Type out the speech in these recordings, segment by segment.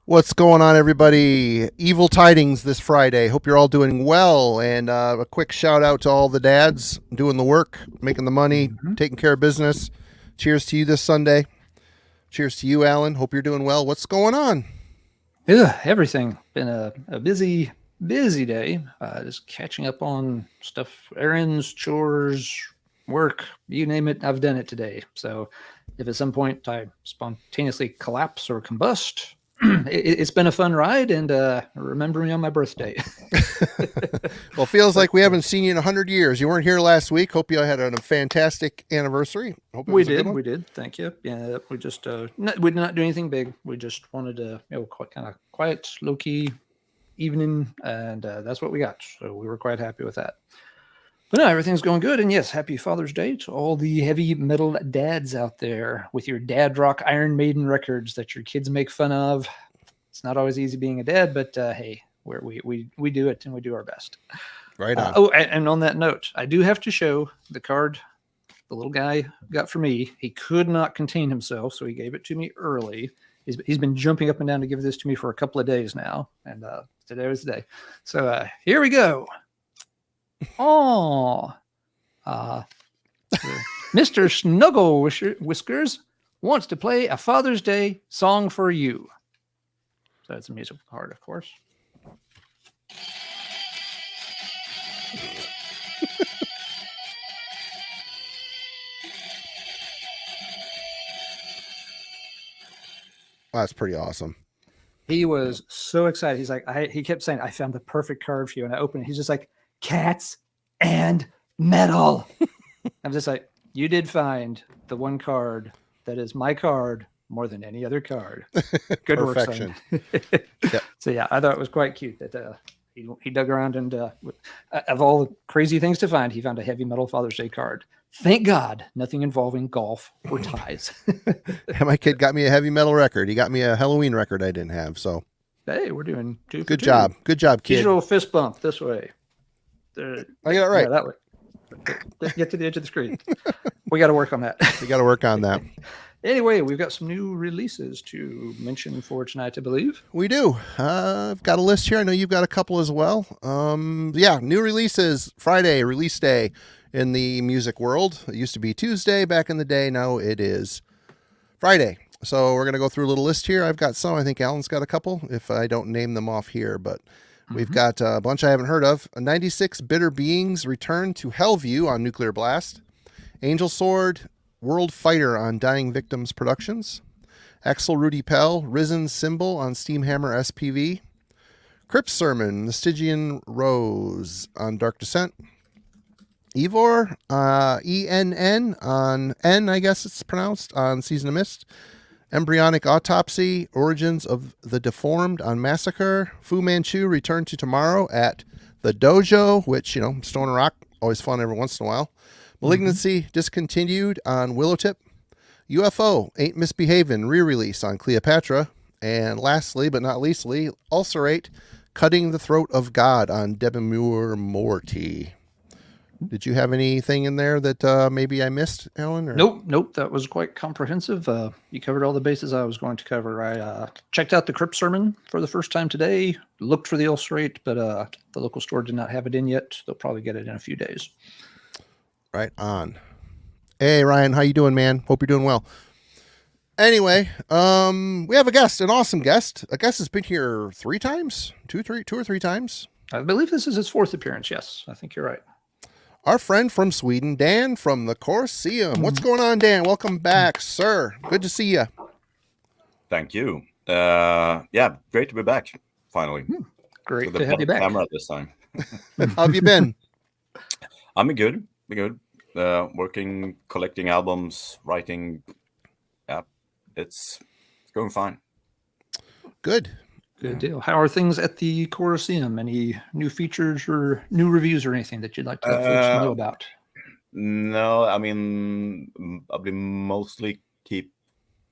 What's going on, everybody? Evil tidings this Friday. Hope you're all doing well. And a quick shout out to all the dads doing the work, making the money, taking care of business. Cheers to you this Sunday. Cheers to you, Alan. Hope you're doing well. What's going on? Yeah, everything. Been a busy day. Just catching up on stuff, errands, chores, work, you name it. I've done it today. So if at some point I spontaneously collapse or combust, it's been a fun ride, and remember me on my birthday. Well, feels like we haven't seen you in 100 years. You weren't here last week. Hope you had a fantastic anniversary. Hope We did. Thank you. Yeah, we just we did not do anything big. We just wanted to, kind of quiet, low key evening, and that's what we got. So we were quite happy with that. But no, everything's going good. And yes, happy Father's Day to all the heavy metal dads out there with your dad rock Iron Maiden records that your kids make fun of. It's not always easy being a dad, but hey, we do it and we do our best. Right on. And on that note, I do have to show the card the little guy got for me. He could not contain himself, so he gave it to me early. He's been jumping up and down to give this to me for a couple of days now, and today was the day. So here we go. Oh, Mr. Snuggle Whiskers wants to play a Father's Day song for you. So that's a musical card, of course. That's pretty awesome. He was so excited. He's like, he kept saying, I found the perfect card for you. And I opened it. He's just like, cats and metal. I'm just like, you did find the one card that is my card more than any other card. Good work, son. Yep. So yeah, I thought it was quite cute that he dug around and of all the crazy things to find, he found a heavy metal Father's Day card. Thank God, nothing involving golf or ties. My kid got me a heavy metal record. He got me a Halloween record I didn't have. So hey, we're doing two. Good job. Good job, kid. Digital fist bump this way. I got it right. Yeah, that way. Get to the edge of the screen. We got to work on that. We got to work on that. Anyway, we've got some new releases to mention for tonight, I believe. We do. I've got a list here. I know you've got a couple as well. Yeah, new releases. Friday, release day in the music world. It used to be Tuesday back in the day. Now it is Friday. So we're going to go through a little list here. I've got some. I think Alan's got a couple, if I don't name them off here. But we've got a bunch I haven't heard of. 96 Bitter Beings return to Hellview on Nuclear Blast. Angel Sword, World Fighter on Dying Victims Productions. Axel Rudy Pell, Risen Symbol on Steamhammer SPV. Crypt Sermon, the Stygian Rose on Dark Descent. Evor, ENN on N, I guess it's pronounced, on Season of Mist. Embryonic Autopsy, Origins of the Deformed on Massacre. Fu Manchu, Return to Tomorrow at the Dojo, which, Stone and Rock, always fun every once in a while. Malignancy, Discontinued on Willowtip. UFO, Ain't Misbehavin', re-release on Cleopatra. And lastly, but not leastly, Ulcerate, Cutting the Throat of God on Debimur Morty. Did you have anything in there that maybe I missed, Alan? Or? Nope. That was quite comprehensive. You covered all the bases I was going to cover. I checked out the Crypt Sermon for the first time today. Looked for the Ulcerate, but the local store did not have it in yet. They'll probably get it in a few days. Right on. Hey, Ryan, how you doing, man? Hope you're doing well. Anyway, we have a guest, an awesome guest. A guest has been here two or three times. I believe this is his fourth appearance. Yes, I think you're right. Our friend from Sweden, Dan from the Corroseum. What's going on, Dan? Welcome back, sir. Good to see you. Thank you. Yeah, great to be back, finally. Great to have you back. Camera this time. How have you been? I'm good. Working, collecting albums, writing. Yeah, it's going fine. Good deal. How are things at the Corroseum? Any new features or new reviews or anything that you'd like to let folks know about? No, I mean, I'll be mostly keep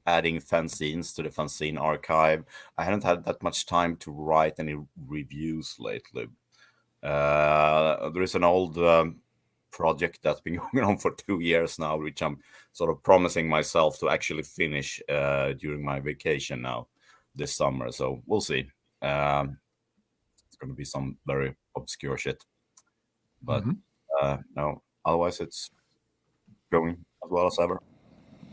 adding fanzines to the fanzine archive. I haven't had that much time to write any reviews lately. There is an old project that's been going on for 2 years now, which I'm sort of promising myself to actually finish during my vacation now. this summer. So we'll see. It's going to be some very obscure shit, but no, otherwise it's going as well as ever.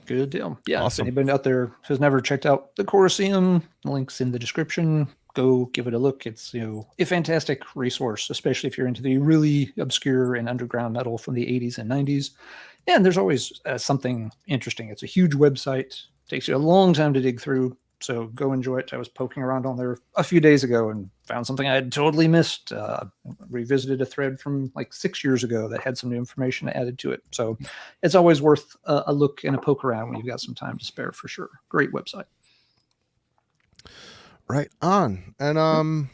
Good deal. Yeah. Awesome. If anybody out there has never checked out the Corroseum, links in the description. Go give it a look. It's a fantastic resource, especially if you're into the really obscure and underground metal from the 80s and 90s. And there's always something interesting. It's a huge website. Takes you a long time to dig through. So go enjoy it. I was poking around on there a few days ago and found something I had totally missed. Revisited a thread from like 6 years ago that had some new information added to it. So it's always worth a look and a poke around when you've got some time to spare for sure. Great website. Right on. And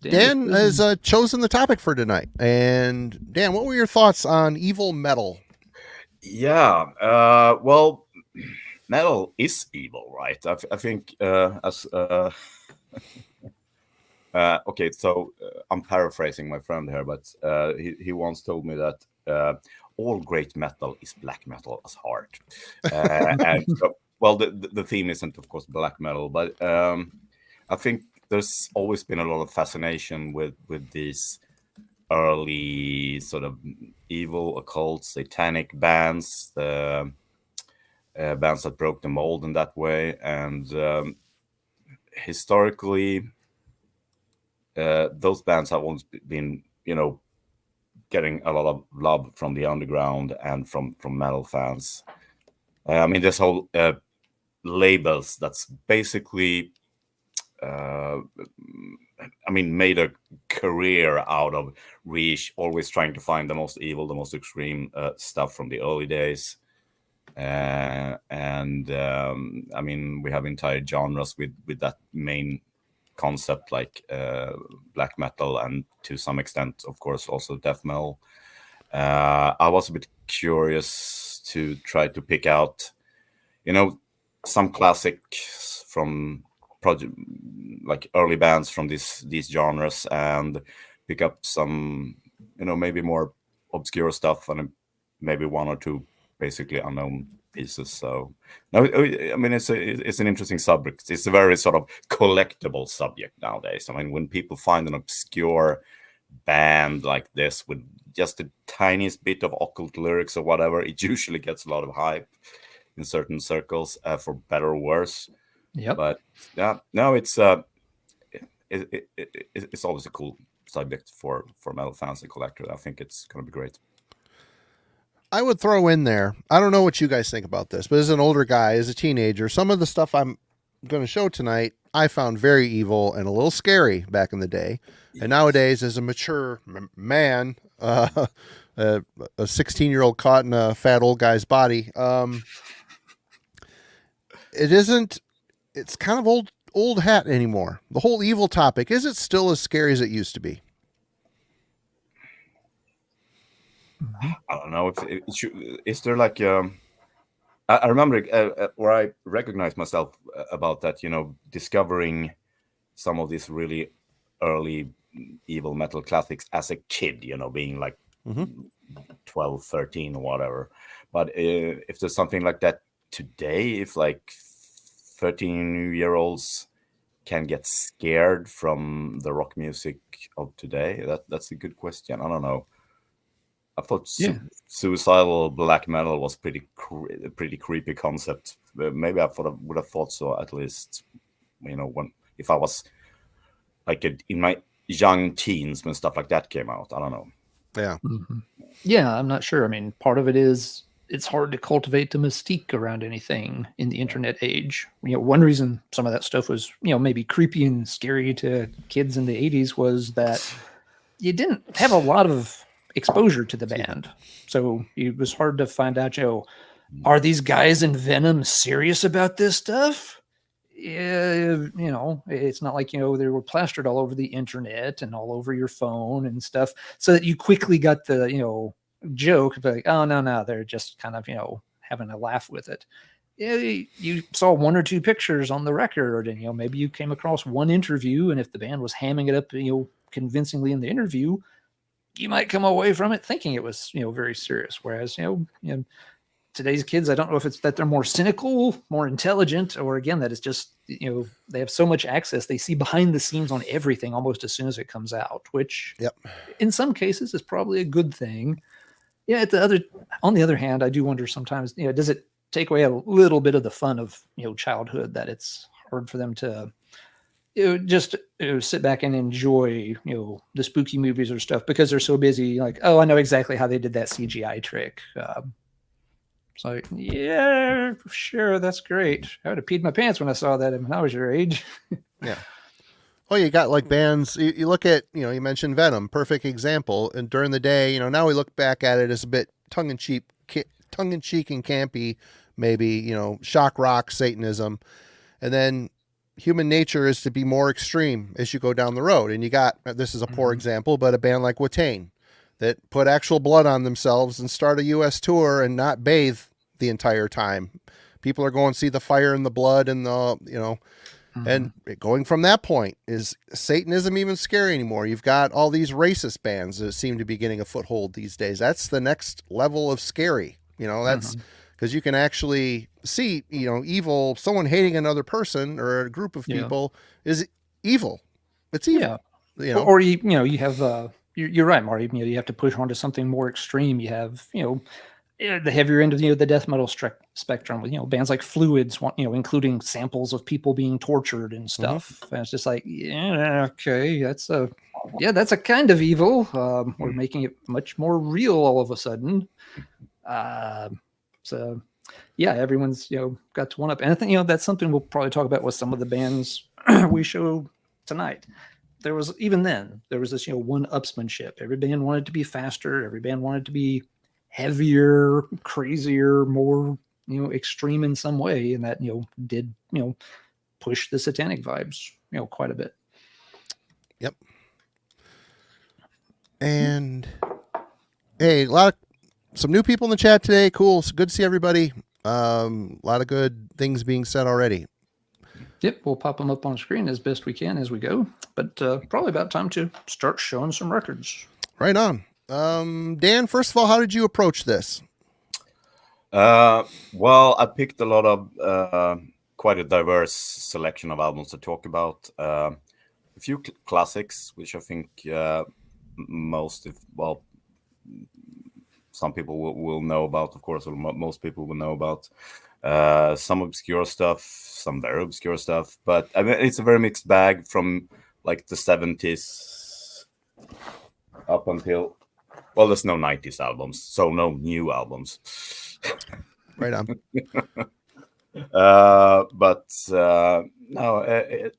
Dan has chosen the topic for tonight. And Dan, what were your thoughts on evil metal? Yeah, well, metal is evil, right? I think okay, so I'm paraphrasing my friend here, but he once told me that all great metal is black metal as heart. And so, well, the theme isn't, of course, black metal, but I think there's always been a lot of fascination with these early sort of evil, occult, satanic bands, bands that broke the mold in that way. And historically, those bands have always been, getting a lot of love from the underground and from metal fans. I mean, this whole labels that's basically made a career out of always trying to find the most evil, the most extreme stuff from the early days. We have entire genres with that main concept, like black metal, and to some extent, of course, also death metal. I was a bit curious to try to pick out, some classics from like early bands from these genres, and pick up some maybe more obscure stuff, and maybe one or two basically unknown pieces. So no, I mean, it's an interesting subject. It's a very sort of collectible subject nowadays. I mean, when people find an obscure band like this with just the tiniest bit of occult lyrics or whatever, it usually gets a lot of hype in certain circles, for better or worse. Yep. But yeah, no, it's always a cool subject for metal fans and collectors. I think it's going to be great. I would throw in there, I don't know what you guys think about this, but as an older guy, as a teenager, some of the stuff I'm going to show tonight, I found very evil and a little scary back in the day. And nowadays, as a mature man, a 16-year-old caught in a fat old guy's body, it's kind of old hat anymore. The whole evil topic, is it still as scary as it used to be? I don't know. Is there like I remember where I recognized myself about that, discovering some of these really early evil metal classics as a kid, being like 12, 13 or whatever. But if there's something like that today, if like 13-year-olds can get scared from the rock music of today, that's a good question. I don't know. I thought suicidal black metal was pretty creepy concept. Maybe I would have thought so, at least, if I was like in my young teens when stuff like that came out. I don't know. Yeah. Mm-hmm. Yeah, I'm not sure. I mean, part of it is it's hard to cultivate the mystique around anything in the internet age. One reason some of that stuff was, maybe creepy and scary to kids in the 80s was that you didn't have a lot of exposure to the band. So it was hard to find out, are these guys in Venom serious about this stuff? It's not like, they were plastered all over the internet and all over your phone and stuff, so that you quickly got the, joke, but like, oh, no, they're just kind of, having a laugh with it. You saw one or two pictures on the record, and, maybe you came across one interview, and if the band was hamming it up, convincingly in the interview, you might come away from it thinking it was, very serious. Whereas, today's kids, I don't know if it's that they're more cynical, more intelligent, or again, that it's just, they have so much access. They see behind the scenes on everything almost as soon as it comes out, which in some cases is probably a good thing. Yeah. On the other hand, I do wonder sometimes, does it take away a little bit of the fun of, childhood, that it's hard for them to just sit back and enjoy, the spooky movies or stuff because they're so busy. Like, oh, I know exactly how they did that CGI trick. So yeah, sure, that's great. I would have peed my pants when I saw that when I was your age. Yeah. Oh, you got like bands. You look at, you mentioned Venom, perfect example. And during the day, now we look back at it as a bit tongue in cheek and campy, maybe, shock rock, Satanism, and then human nature is to be more extreme as you go down the road. And you got, this is a poor example, but a band like Watain that put actual blood on themselves and start a U.S. tour and not bathe the entire time. People are going to see the fire and the blood and the, and going from that point, is Satanism even scary anymore? You've got all these racist bands that seem to be getting a foothold these days. That's the next level of scary. That's because you can actually see, evil, someone hating another person or a group of people is evil. It's evil. Yeah. Or you have, you're right, Marty. You have to push onto something more extreme. You have, the heavier end of the death metal spectrum with bands like Fluids, including samples of people being tortured and stuff. And it's just like, okay, that's a kind of evil. We're making it much more real all of a sudden. So yeah, everyone's got to one up. And I think that's something we'll probably talk about with some of the bands we show tonight. There was this one-upsmanship. Every band wanted to be faster. Every band wanted to be heavier, crazier, more extreme in some way, and that did push the satanic vibes quite a bit. Yep. And hey, some new people in the chat today. Cool. It's good to see everybody. A lot of good things being said already. Yep, we'll pop them up on screen as best we can as we go, but probably about time to start showing some records. Right on. Dan, first of all, how did you approach this? Well, I picked a lot of quite a diverse selection of albums to talk about. A few classics, which I think some people will know about, of course, or most people will know about. Some obscure stuff, some very obscure stuff, but I mean, it's a very mixed bag from like the 70s up until, well, there's no 90s albums, so no new albums. Right on. No,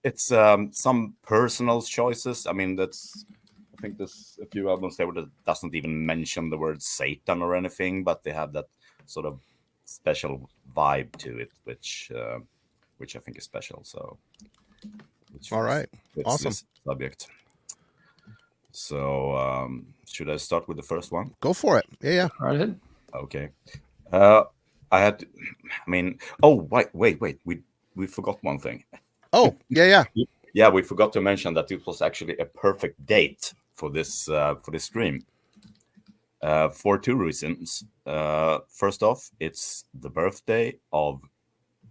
it's some personal choices. I mean, I think there's a few albums there that doesn't even mention the word Satan or anything, but they have that sort of special vibe to it, which I think is special. So, all right, awesome subject. So, should I start with the first one? Go for it. Yeah. Right ahead. Okay. Oh, wait. We forgot one thing. Oh, yeah. Yeah, we forgot to mention that it was actually a perfect date for this stream. For two reasons. First off, it's the birthday of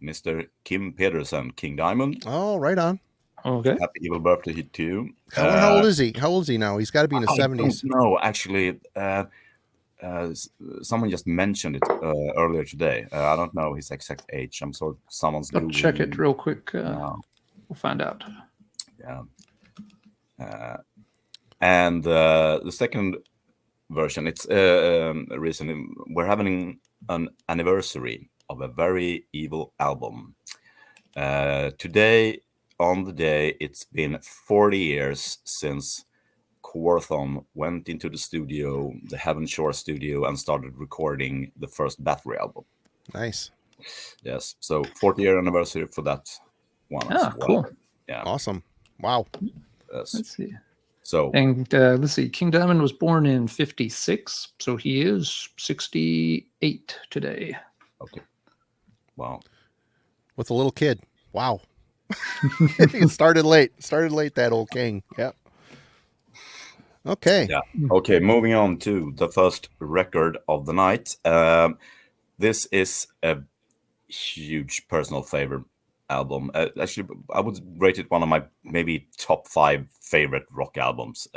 Mr. Kim Pedersen, King Diamond. Oh, right on. Okay. Happy evil birthday to you. How old is he? How old is he now? He's got to be in his 70s. No, actually, someone just mentioned it earlier today. I don't know his exact age. I'm sorry, someone's I'll check it real quick. We'll find out. Yeah. And the second version, it's recently we're having an anniversary of a very evil album. Today, on the day, it's been 40 years since Corroseum went into the studio, the Heaven Shore studio, and started recording the first Bathory album. Nice. Yes. So 40-year anniversary for that one. Cool. Yeah. Awesome. Wow. Yes. Let's see. So, and let's see. King Diamond was born in 1956, so he is 68 today. Okay. Wow. With a little kid. Wow. He started late. That old king. Yep. Okay. Yeah. Okay. Moving on to the first record of the night. This is a huge personal favorite album. Actually, I would rate it one of my maybe top 5 favorite rock albums.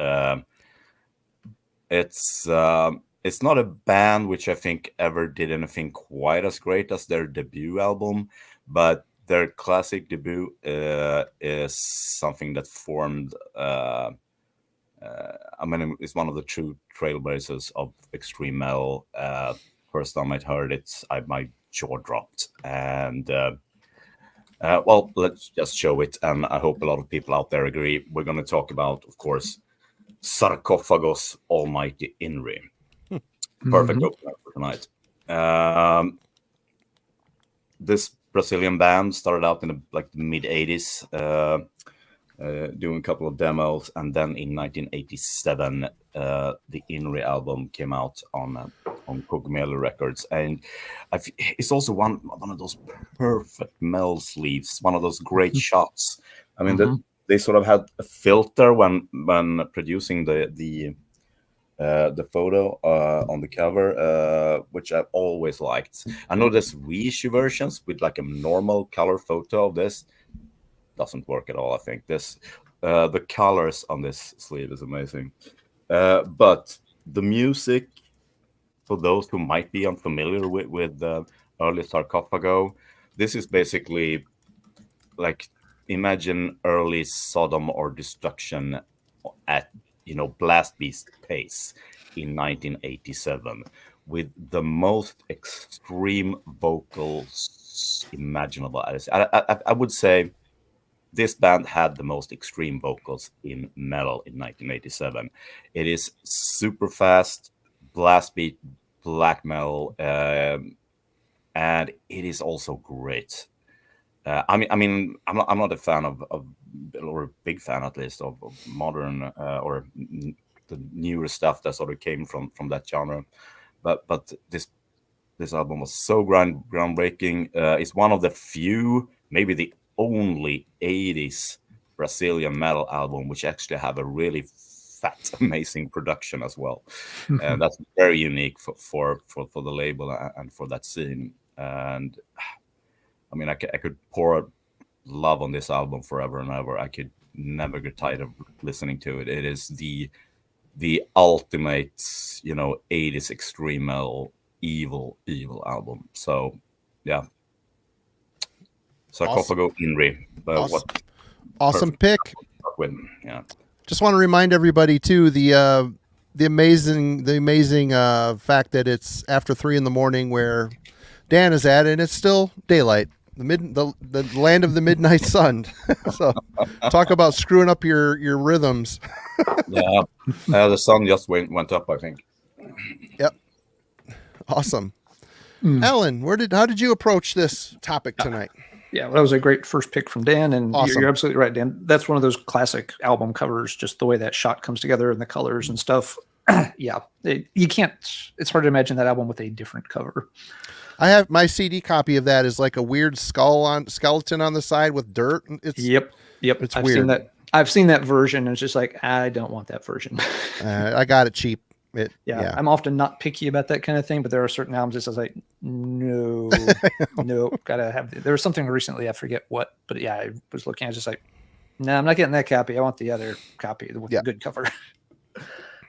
It's not a band which I think ever did anything quite as great as their debut album, but their classic debut is something that formed. I mean, it's one of the true trailblazers of extreme metal. First time I heard it, my jaw dropped, and well, let's just show it, and I hope a lot of people out there agree. We're going to talk about, of course, Sarcophagus Almighty Inri. Perfect opener for tonight. This Brazilian band started out in the mid 80s, doing a couple of demos, and then in 1987 the Inri album came out on Proto-metal records, and it's also one of those perfect metal sleeves, one of those great shots. I mean, they sort of had a filter when producing the photo on the cover, which I've always liked. I know there's reissue versions with like a normal color photo of this. Doesn't work at all. I think this the colors on this sleeve is amazing, but the music, for those who might be unfamiliar with early Sarcophago, this is basically like, imagine early Sodom or Destruction at blast beast pace in 1987, with the most extreme vocals imaginable. I would say this band had the most extreme vocals in metal in 1987. It is super fast, blast beat, black metal, and it is also great. I mean, I'm not a fan of or a big fan at least of modern or the newer stuff that sort of came from that genre, but this album was so groundbreaking. It's one of the few, maybe the only 80s Brazilian metal album which actually have a really fat, amazing production as well, and that's very unique for the label and for that scene. And I mean, I could pour love on this album forever and ever. I could never get tired of listening to it. It is the ultimate, 80s extreme metal, evil album. So, yeah. Sarcophago Inri. Awesome pick. With, yeah. Just want to remind everybody too the amazing fact that it's after 3 a.m. where DaN is at, and it's still daylight. The land of the midnight sun. So talk about screwing up your rhythms. Yeah, the sun just went up, I think. Yep. Awesome. Alan, how did you approach this topic tonight? Yeah, well, that was a great first pick from DaN, and Awesome. You're absolutely right, Dan. That's one of those classic album covers, just the way that shot comes together and the colors and stuff. Yeah, you can't. It's hard to imagine that album with a different cover. I have my CD copy of that is like a weird skeleton on the side with dirt. Yep. It's I've weird. seen that. I've seen that version, and it's just like, I don't want that version. I got it cheap. Yeah, I'm often not picky about that kind of thing, but there are certain albums that says like, no, gotta have. There was something recently, I forget what, but yeah, I was looking. I was just like, no, I'm not getting that copy. I want the other copy with the good cover.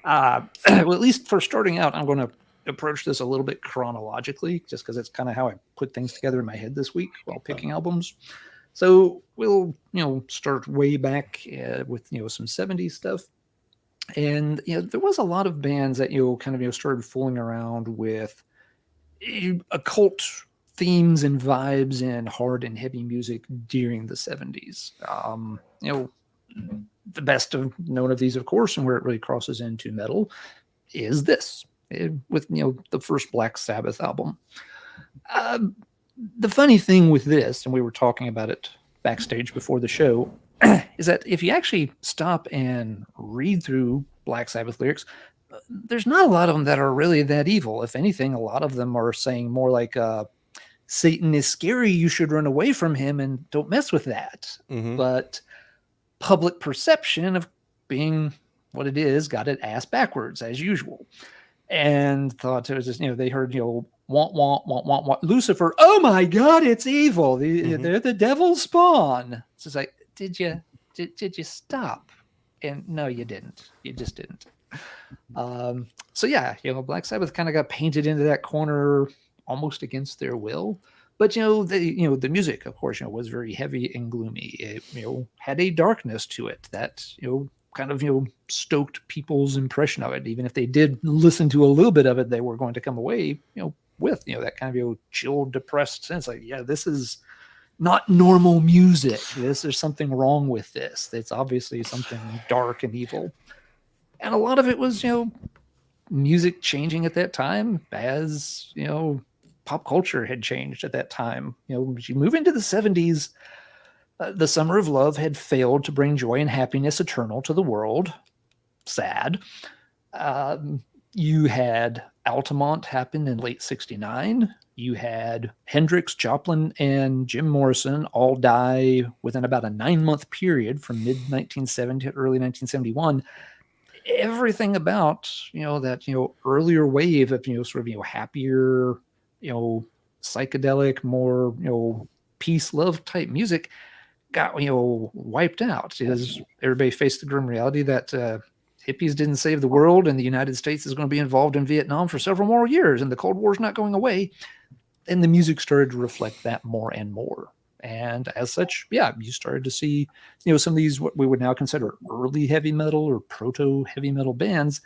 Well, at least for starting out, I'm going to approach this a little bit chronologically, just because it's kind of how I put things together in my head this week while picking albums. So we'll, start way back with, some 70s stuff. And, there was a lot of bands that, kind of, started fooling around with occult themes and vibes and hard and heavy music during the 70s. The best known of these, of course, and where it really crosses into metal is this with, the first Black Sabbath album. The funny thing with this, and we were talking about it backstage before the show, is that if you actually stop and read through Black Sabbath lyrics, there's not a lot of them that are really that evil. If anything, a lot of them are saying more like, Satan is scary, you should run away from him and don't mess with that. Mm-hmm. But public perception of being what it is got it ass backwards as usual. And thought it was just, they heard, want, want. Lucifer, oh my God, it's evil. They're the devil's spawn. So it's like, did you stop? And no, you didn't. You just didn't. So yeah, Black Sabbath kind of got painted into that corner almost against their will. But the music, of course, was very heavy and gloomy. It had a darkness to it that kind of stoked people's impression of it. Even if they did listen to a little bit of it, they were going to come away with that kind of chilled, depressed sense. Like, yeah, this is not normal music. There's something wrong with this. It's obviously something dark and evil. And a lot of it was music changing at that time, as pop culture had changed at that time. As you move into the 70s, the Summer of Love had failed to bring joy and happiness eternal to the world. Sad. You had Altamont happen in late 69. You had Hendrix, Joplin, and Jim Morrison all die within about a 9-month period from mid-1970 to early 1971. Everything about that earlier wave of sort of happier, psychedelic, more peace, love type music got wiped out as everybody faced the grim reality that hippies didn't save the world, and the United States is going to be involved in Vietnam for several more years, and the Cold War's not going away. And the music started to reflect that more and more. And as such, yeah, you started to see, some of these, what we would now consider early heavy metal or proto heavy metal bands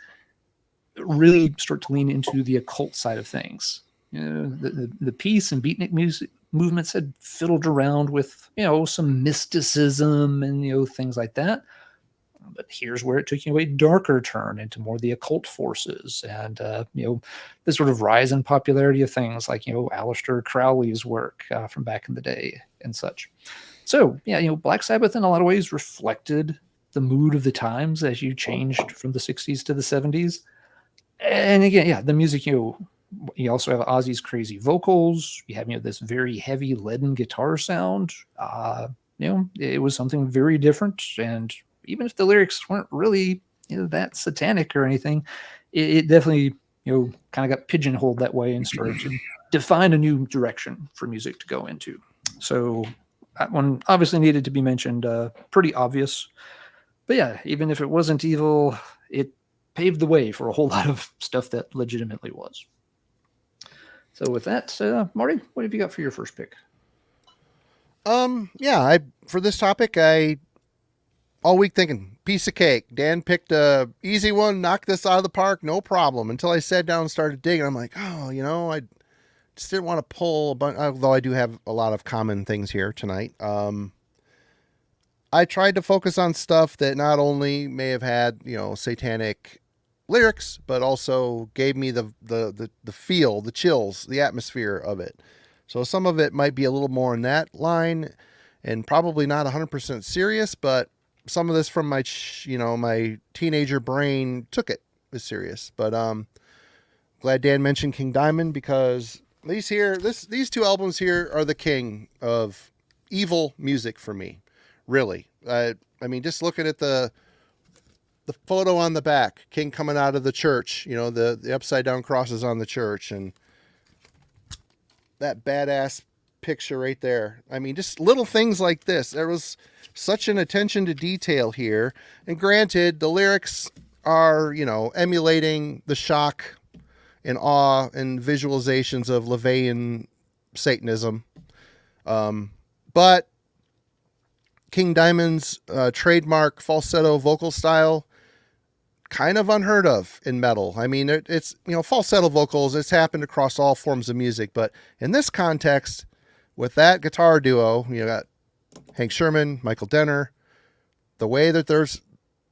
really start to lean into the occult side of things. The peace and beatnik music movements had fiddled around with, some mysticism and, things like that. But here's where it took a darker turn into more the occult forces and, the sort of rise in popularity of things like, Aleister Crowley's work from back in the day and such. So, yeah, Black Sabbath in a lot of ways reflected the mood of the times as you changed from the 60s to the 70s. And again, yeah, the music, you also have Ozzy's crazy vocals. You have, this very heavy leaden guitar sound. It was something very different. And even if the lyrics weren't really that satanic or anything, it definitely kind of got pigeonholed that way and started to define a new direction for music to go into. So that one obviously needed to be mentioned. Pretty obvious, but yeah, even if it wasn't evil, it paved the way for a whole lot of stuff that legitimately was. So with that, Marty, what have you got for your first pick? Yeah, for this topic, all week thinking, piece of cake. Dan picked a easy one, knocked this out of the park, no problem. Until I sat down and started digging, I'm like, I just didn't want to pull a bunch, although I do have a lot of common things here tonight. I tried to focus on stuff that not only may have had, satanic lyrics, but also gave me the feel, the chills, the atmosphere of it. So some of it might be a little more in that line and probably not 100% serious, but some of this from my, my teenager brain took it as serious. But glad Dan mentioned King Diamond, because these two albums here are the king of evil music for me. Really. I mean, just looking at the photo on the back, King coming out of the church, the upside down crosses on the church, and that badass picture right there. I mean, just little things like this. There was such an attention to detail here. And granted, the lyrics are, emulating the shock and awe and visualizations of LaVeyan Satanism. But King Diamond's trademark falsetto vocal style, kind of unheard of in metal. I mean, it's, falsetto vocals, it's happened across all forms of music. But in this context, with that guitar duo, you got Hank Sherman, Michael Denner, the way that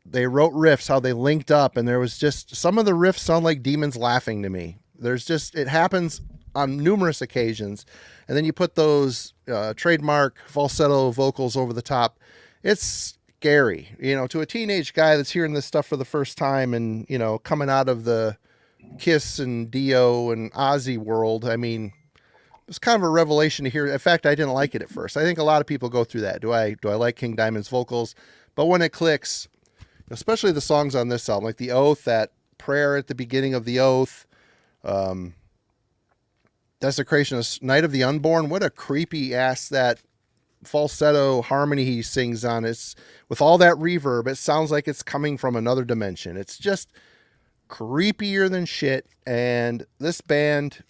they wrote riffs, how they linked up, and there was just, some of the riffs sound like demons laughing to me. It happens on numerous occasions. And then you put those trademark falsetto vocals over the top. It's scary, to a teenage guy that's hearing this stuff for the first time and, coming out of the Kiss and Dio and Ozzy world. I mean, it's kind of a revelation to hear. In fact, I didn't like it at first. I think a lot of people go through that. Do I like King Diamond's vocals? But when it clicks, especially the songs on this album, like The Oath, that prayer at the beginning of The Oath, Desecrationist, Night of the Unborn. What a creepy ass that falsetto harmony he sings on. It's with all that reverb. It sounds like it's coming from another dimension. It's just creepier than shit. And this band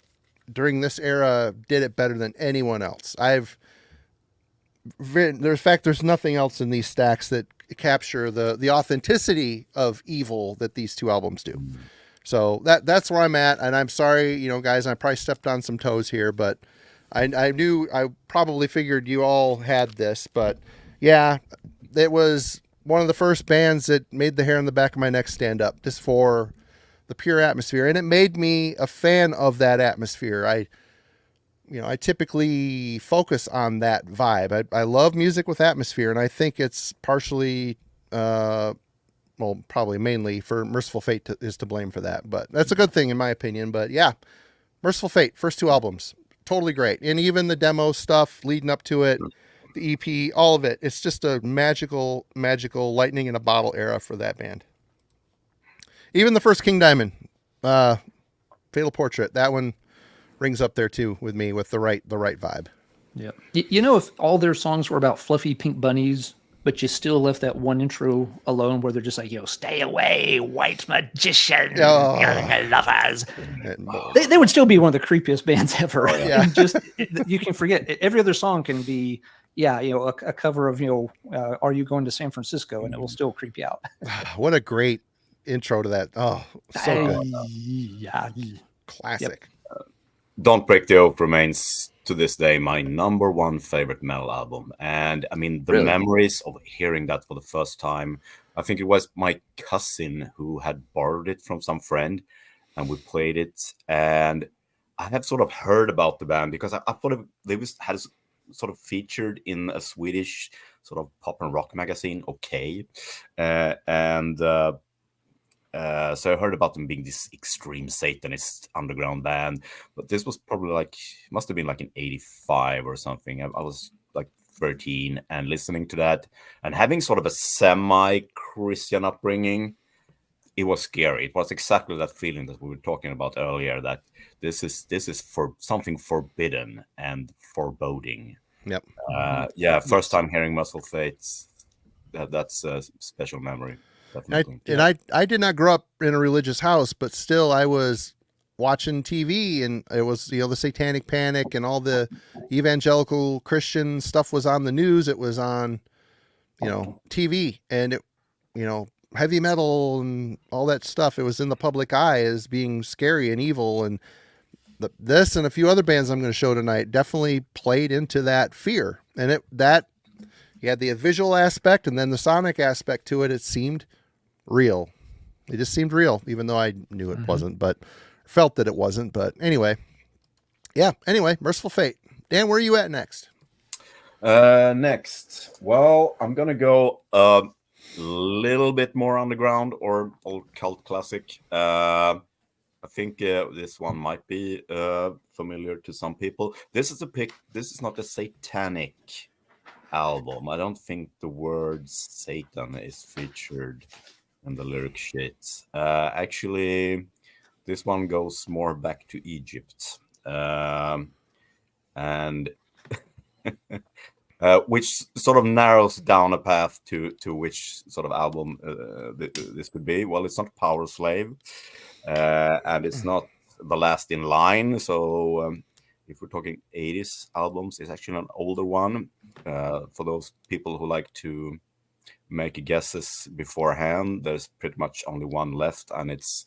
during this era did it better than anyone else. There's nothing else in these stacks that capture the authenticity of evil that these two albums do. So that's where I'm at, and I'm sorry, guys, I probably stepped on some toes here, but I probably figured you all had this, but yeah, it was one of the first bands that made the hair on the back of my neck stand up just for the pure atmosphere, and it made me a fan of that atmosphere. I typically focus on that vibe. I love music with atmosphere, and I think it's partially, probably mainly for Merciful Fate is to blame for that, but that's a good thing in my opinion. But yeah, Merciful Fate, first two albums, totally great. And even the demo stuff leading up to it, the EP, all of it, it's just a magical lightning in a bottle era for that band. Even the first King Diamond, Fatal Portrait, that one rings up there too with me with the right vibe. Yeah. If all their songs were about fluffy pink bunnies, but you still left that one intro alone where they're just like, stay away, white magician, lovers. They would still be one of the creepiest bands ever. Yeah. You can forget every other song can be, a cover of, Are You Going to San Francisco? And it will still creep you out. What a great intro to that. Oh, so good. Yeah. Classic. Yep. Don't Break the Oath remains to this day my number one favorite metal album. And I mean, the memories of hearing that for the first time, I think it was my cousin who had borrowed it from some friend, and we played it. And I had sort of heard about the band because I thought they had sort of featured in a Swedish sort of pop and rock magazine, OK. So I heard about them being this extreme Satanist underground band, but this was probably must have been in 85 or something. I was 13 and listening to that and having sort of a semi-Christian upbringing. It was scary. It was exactly that feeling that we were talking about earlier, that this is for something forbidden and foreboding. Yep. First time hearing Merciful Fate, that's a special memory. I did not grow up in a religious house, but still I was watching TV, and it was, the Satanic Panic and all the evangelical Christian stuff was on the news. It was on, TV, and it, heavy metal and all that stuff. It was in the public eye as being scary and evil. And this and a few other bands I'm going to show tonight definitely played into that fear. And you had the visual aspect and then the sonic aspect to it. It seemed real. It just seemed real, even though I knew it wasn't, but felt that it wasn't. But anyway, Merciful Fate. Dan, where are you at next? Next, well, I'm gonna go a little bit more underground or old cult classic. I think this one might be familiar to some people. This is not a satanic album. I don't think the word Satan is featured in the lyric sheets. Actually, this one goes more back to Egypt, and which sort of narrows down a path to which sort of album this could be. Well, it's not Power Slave, and it's not The Last in Line. So if we're talking 80s albums, it's actually an older one. For those people who like to make guesses beforehand, there's pretty much only one left, and it's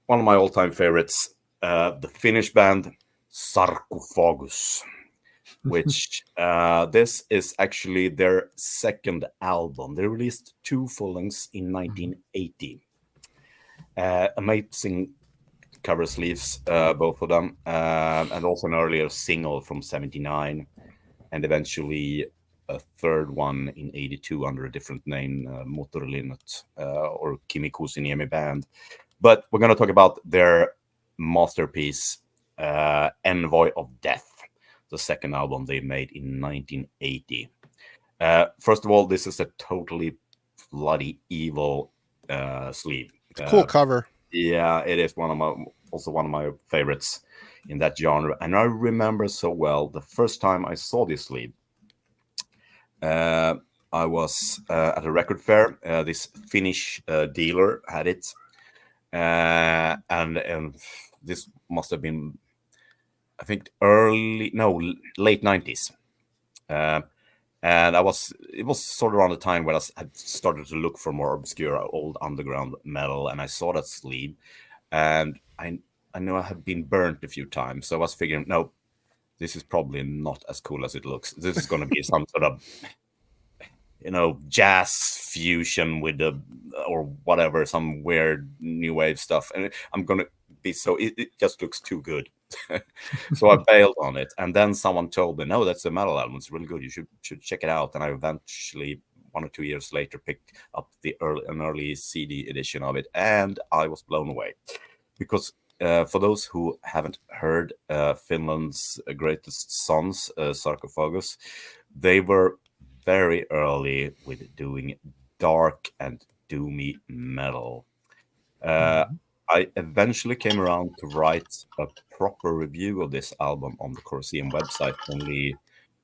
one of my all-time favorites, the Finnish band Sarcophagus, which this is actually their second album. They released 2 full-lengths in 1980. Amazing cover sleeves, both of them, and also an earlier single from 79, and eventually a third one in 82 under a different name, Motorlinnet, or Kimi Kusiniemi Band. But we're going to talk about their masterpiece, Envoy of Death, the second album they made in 1980. First of all, this is a totally bloody evil sleeve. It's a cool cover. Yeah, it is one of my favorites. in that genre. And I remember so well the first time I saw this sleeve. I was at a record fair. This Finnish dealer had it, and this must have been, I think, late 90s. And it was sort of around the time when I had started to look for more obscure old underground metal, and I saw that sleeve, and I know I had been burnt a few times, so I was figuring, no, this is probably not as cool as it looks. This is going to be some sort of, jazz fusion with or whatever, some weird new wave stuff, and I'm going to be it just looks too good. So I bailed on it, and then someone told me, no, that's a metal album, it's really good, you should check it out. And I eventually 1 or 2 years later picked up an early CD edition of it, and I was blown away, because for those who haven't heard Finland's greatest sons, Sarcophagus, they were very early with doing dark and doomy metal. I eventually came around to write a proper review of this album on the Corroseum website only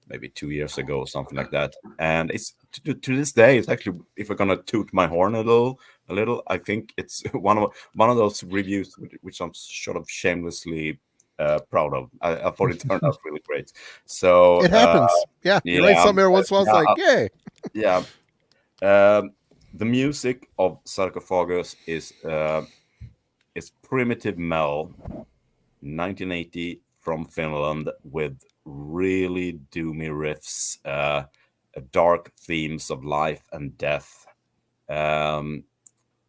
maybe 2 years ago, something like that. And it's to this day, it's actually, if we're gonna toot my horn a little, I think it's one of those reviews which I'm sort of shamelessly proud of. I thought it turned out really great. So it happens. You write something every once in a while, it's like, yay. Yeah. The music of Sarcophagus is primitive metal, 1980 from Finland, with really doomy riffs, dark themes of life and death.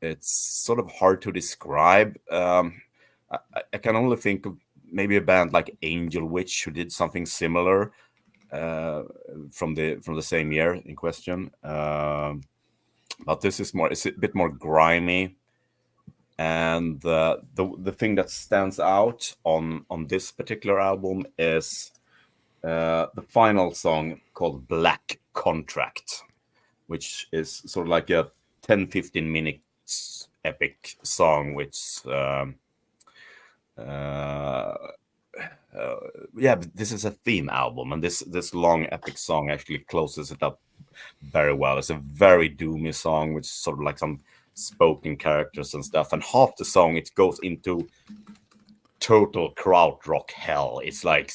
It's sort of hard to describe. I can only think of maybe a band like Angel Witch, who did something similar from the same year in question. But this is it's a bit more grimy. And the thing that stands out on this particular album is the final song called Black Contract, which is sort of like a 10-15 minutes epic song, which this is a theme album, and this long epic song actually closes it up very well. It's a very doomy song, which is sort of like some spoken characters and stuff, and half the song it goes into total krautrock hell. It's like,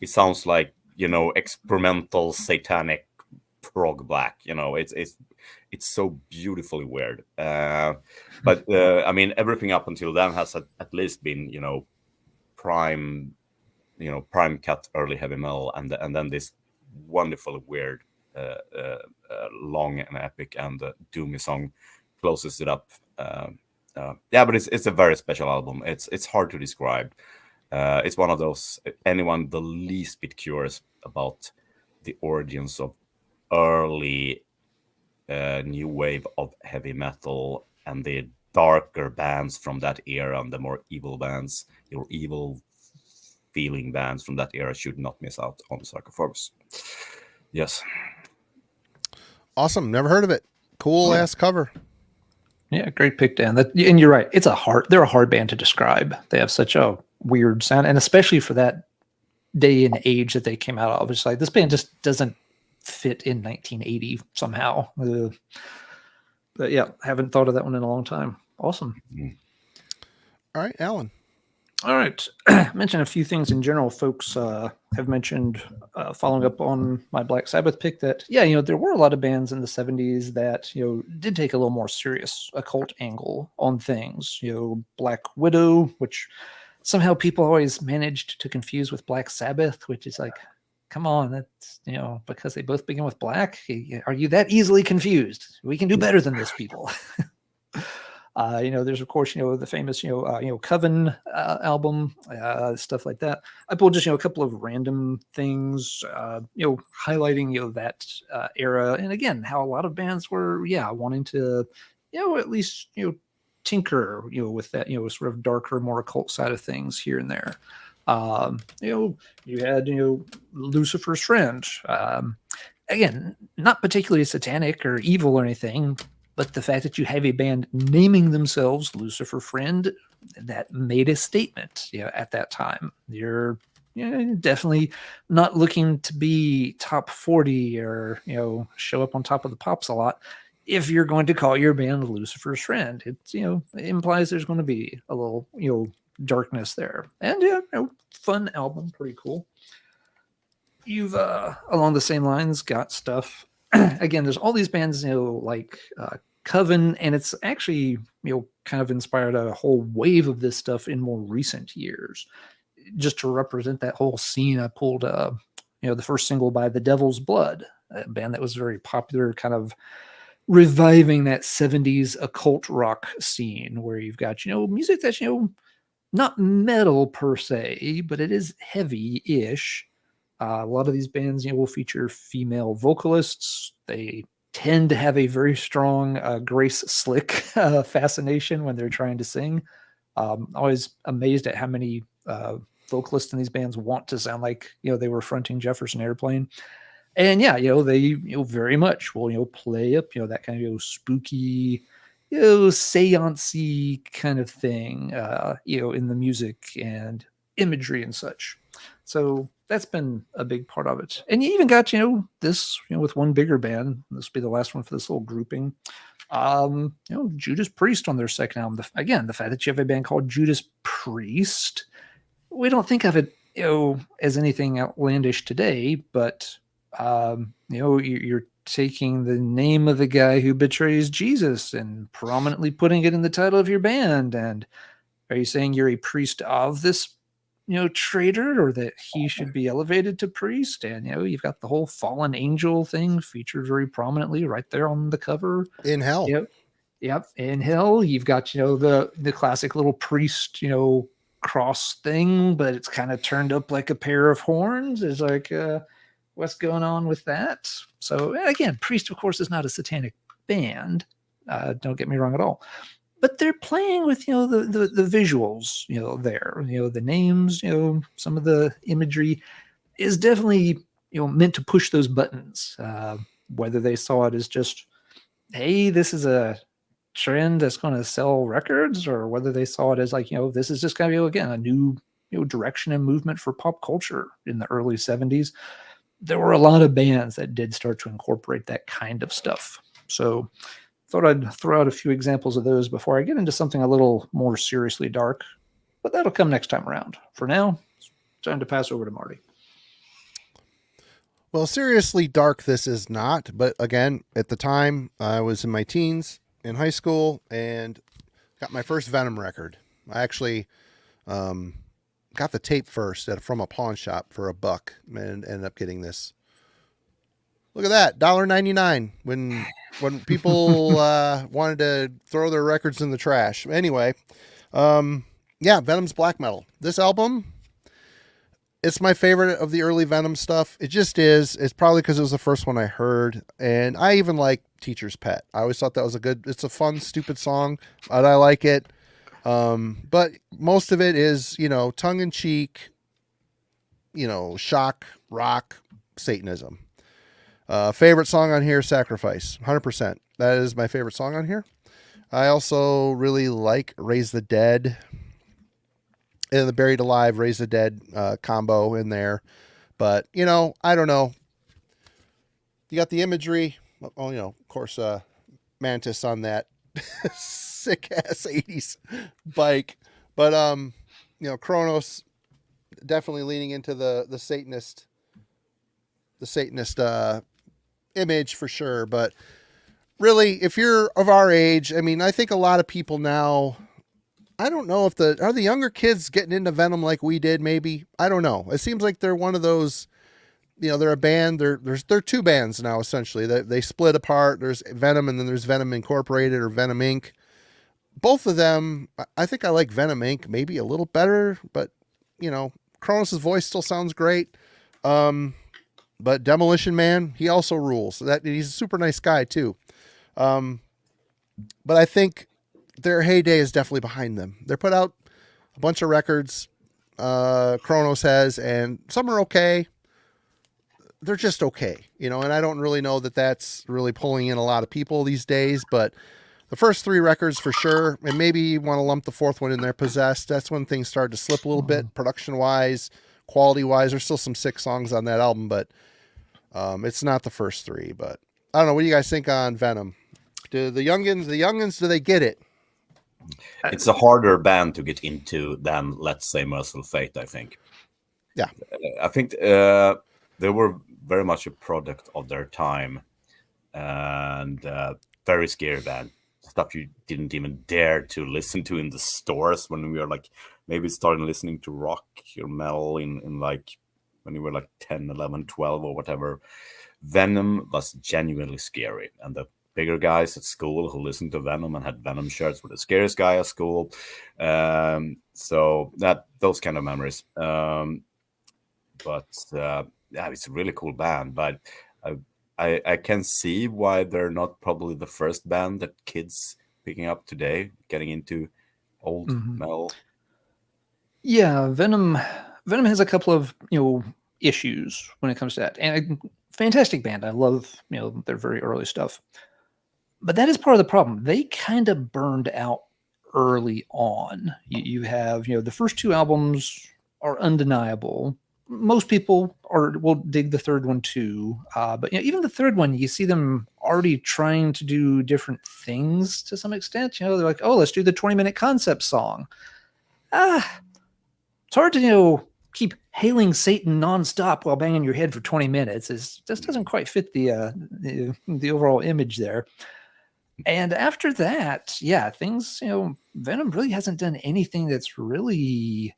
it sounds like, experimental satanic prog black. It's so beautifully weird. But I mean, everything up until then has at least been prime cut early heavy metal, and then this wonderfully weird long and epic and doomy song closes it up. But it's a very special album. It's hard to describe. It's one of those, anyone the least bit curious about the origins of early new wave of heavy metal and the darker bands from that era, and the more evil bands, or evil feeling bands from that era, should not miss out on Sarcophagus. Yes. Awesome. Never heard of it. Cool ass cover. Yeah, great pick, Dan. And you're right. They're a hard band to describe. They have such a weird sound, and especially for that day and age that they came out of. It's like, this band just doesn't fit in 1980 somehow. But yeah, haven't thought of that one in a long time. Awesome. All right, Alan. All right. Mention a few things in general. Folks have mentioned, following up on my Black Sabbath pick, that, there were a lot of bands in the 70s that, did take a little more serious occult angle on things. Black Widow, which somehow people always managed to confuse with Black Sabbath, which is like, come on, that's, because they both begin with black. Are you that easily confused? We can do better than this, people. There's of course, the famous, Coven album, stuff like that. I pulled just, a couple of random things, highlighting, that era. And again, how a lot of bands were, wanting to, at least, tinker, with that, sort of darker, more occult side of things here and there. You had, Lucifer's Friend. Again, not particularly satanic or evil or anything, but the fact that you have a band naming themselves Lucifer Friend that made a statement, at that time. You're definitely not looking to be top 40 or, show up on top of the pops a lot. If you're going to call your band Lucifer's Friend, it's, it implies there's going to be a little, darkness there. And fun album, pretty cool. You've along the same lines got stuff. Again, there's all these bands, like Coven, and it's actually, kind of inspired a whole wave of this stuff in more recent years. Just to represent that whole scene, I pulled, the first single by The Devil's Blood, a band that was very popular, kind of reviving that 70s occult rock scene where you've got, music that's, not metal per se, but it is heavy-ish. A lot of these bands, will feature female vocalists. They tend to have a very strong Grace Slick fascination when they're trying to sing. Always amazed at how many vocalists in these bands want to sound like, they were fronting Jefferson Airplane. And they, very much will, play up, that kind of, spooky, seance-y kind of thing, in the music and imagery and such. So that's been a big part of it. And you even got, this, with one bigger band. This will be the last one for this little grouping. Judas Priest on their second album. Again, the fact that you have a band called Judas Priest, we don't think of it, as anything outlandish today, but you're taking the name of the guy who betrays Jesus and prominently putting it in the title of your band. And are you saying you're a priest of this, traitor, or that he should be elevated to priest? And, you've got the whole fallen angel thing featured very prominently right there on the cover. In hell. Yep. In hell. You've got, the classic little priest, cross thing, but it's kind of turned up like a pair of horns. It's like, what's going on with that? So again, Priest, of course, is not a satanic band. Don't get me wrong at all. But they're playing with, the visuals, there, the names, some of the imagery is definitely, meant to push those buttons. Whether they saw it as just, hey, this is a trend that's going to sell records, or whether they saw it as like, this is just going to be, again, a new, direction and movement for pop culture in the early 70s. There were a lot of bands that did start to incorporate that kind of stuff. So thought I'd throw out a few examples of those before I get into something a little more seriously dark, but that'll come next time around. For now, it's time to pass over to Marty. Well, seriously dark this is not, but again, at the time I was in my teens in high school and got my first Venom record. I actually got the tape first from a pawn shop for $1 and ended up getting this. Look at that, $1.99 when people wanted to throw their records in the trash. Anyway, Venom's black metal. This album, it's my favorite of the early Venom stuff. It just is. It's probably because it was the first one I heard, and I even like Teacher's Pet. I always thought that was it's a fun, stupid song, but I like it. But most of it is, tongue in cheek, shock, rock, Satanism. Favorite song on here, Sacrifice, 100%. That is my favorite song on here. I also really like Raise the Dead and the Buried Alive, Raise the Dead combo in there. But, I don't know. You got the imagery. Oh, of course, Mantis on that sick ass 80s bike. But, Kronos definitely leaning into the Satanist image for sure. But really, if you're of our age, I think a lot of people now, I don't know if are the younger kids getting into Venom like we did, maybe. I don't know. It seems like they're one of those, they're a band. They're two bands now, essentially. They split apart. There's Venom and then there's Venom Incorporated or Venom Inc. Both of them, I think I like Venom Inc. maybe a little better, but, Kronos' voice still sounds great. But Demolition Man, he also rules. He's a super nice guy too. But I think their heyday is definitely behind them. They put out a bunch of records, Kronos has, and some are okay. They're just okay, and I don't really know that that's really pulling in a lot of people these days, but the first 3 records for sure, and maybe you want to lump the 4th one in there, Possessed. That's when things started to slip a little bit, production-wise, quality-wise. There's still some sick songs on that album, but it's not the first 3. But I don't know. What do you guys think on Venom? Do the youngins, do they get it? It's a harder band to get into than, let's say, Merciful Fate, I think. Yeah. I think they were very much a product of their time, and very scary band. Stuff you didn't even dare to listen to in the stores when we were like maybe starting listening to rock or metal in like when you were like 10, 11, 12 or whatever. Venom was genuinely scary, and the bigger guys at school who listened to Venom and had Venom shirts were the scariest guy at school. So that those kind of memories. But yeah, it's a really cool band. But I can see why they're not probably the first band that kids picking up today, getting into old metal. Yeah, Venom has a couple of issues when it comes to that, and a fantastic band. I love their very early stuff, but that is part of the problem. They kind of burned out early on. You have the first 2 albums are undeniable. Most people will dig the 3rd one too, but even the 3rd one, you see them already trying to do different things to some extent. They're like, oh, let's do the 20-minute concept song. It's hard to keep hailing Satan nonstop while banging your head for 20 minutes. It just doesn't quite fit the overall image there. And after that, yeah, things Venom really hasn't done anything that's really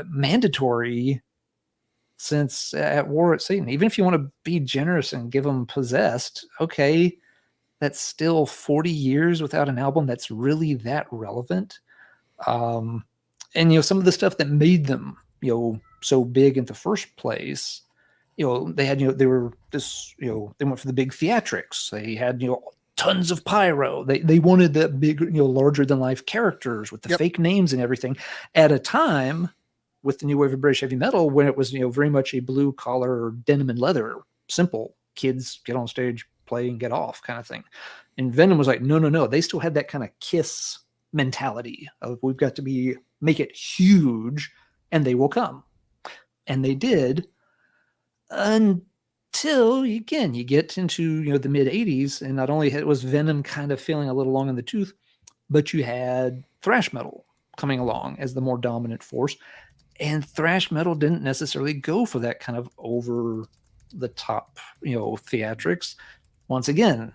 mandatory since At War at Satan. Even if you want to be generous and give them Possessed, okay, that's still 40 years without an album that's really that relevant. And some of the stuff that made them so big in the first place, they had they were this they went for the big theatrics. They had tons of pyro. They wanted that big larger than life characters with the fake names and everything at a time with the new wave of British heavy metal, when it was, very much a blue collar denim and leather, simple kids get on stage, play and get off kind of thing. And Venom was like, no. They still had that kind of Kiss mentality of we've got to make it huge and they will come. And they did until again, you get into, the mid 80s. And not only was Venom kind of feeling a little long in the tooth, but you had thrash metal coming along as the more dominant force. And thrash metal didn't necessarily go for that kind of over the top, theatrics. Once again,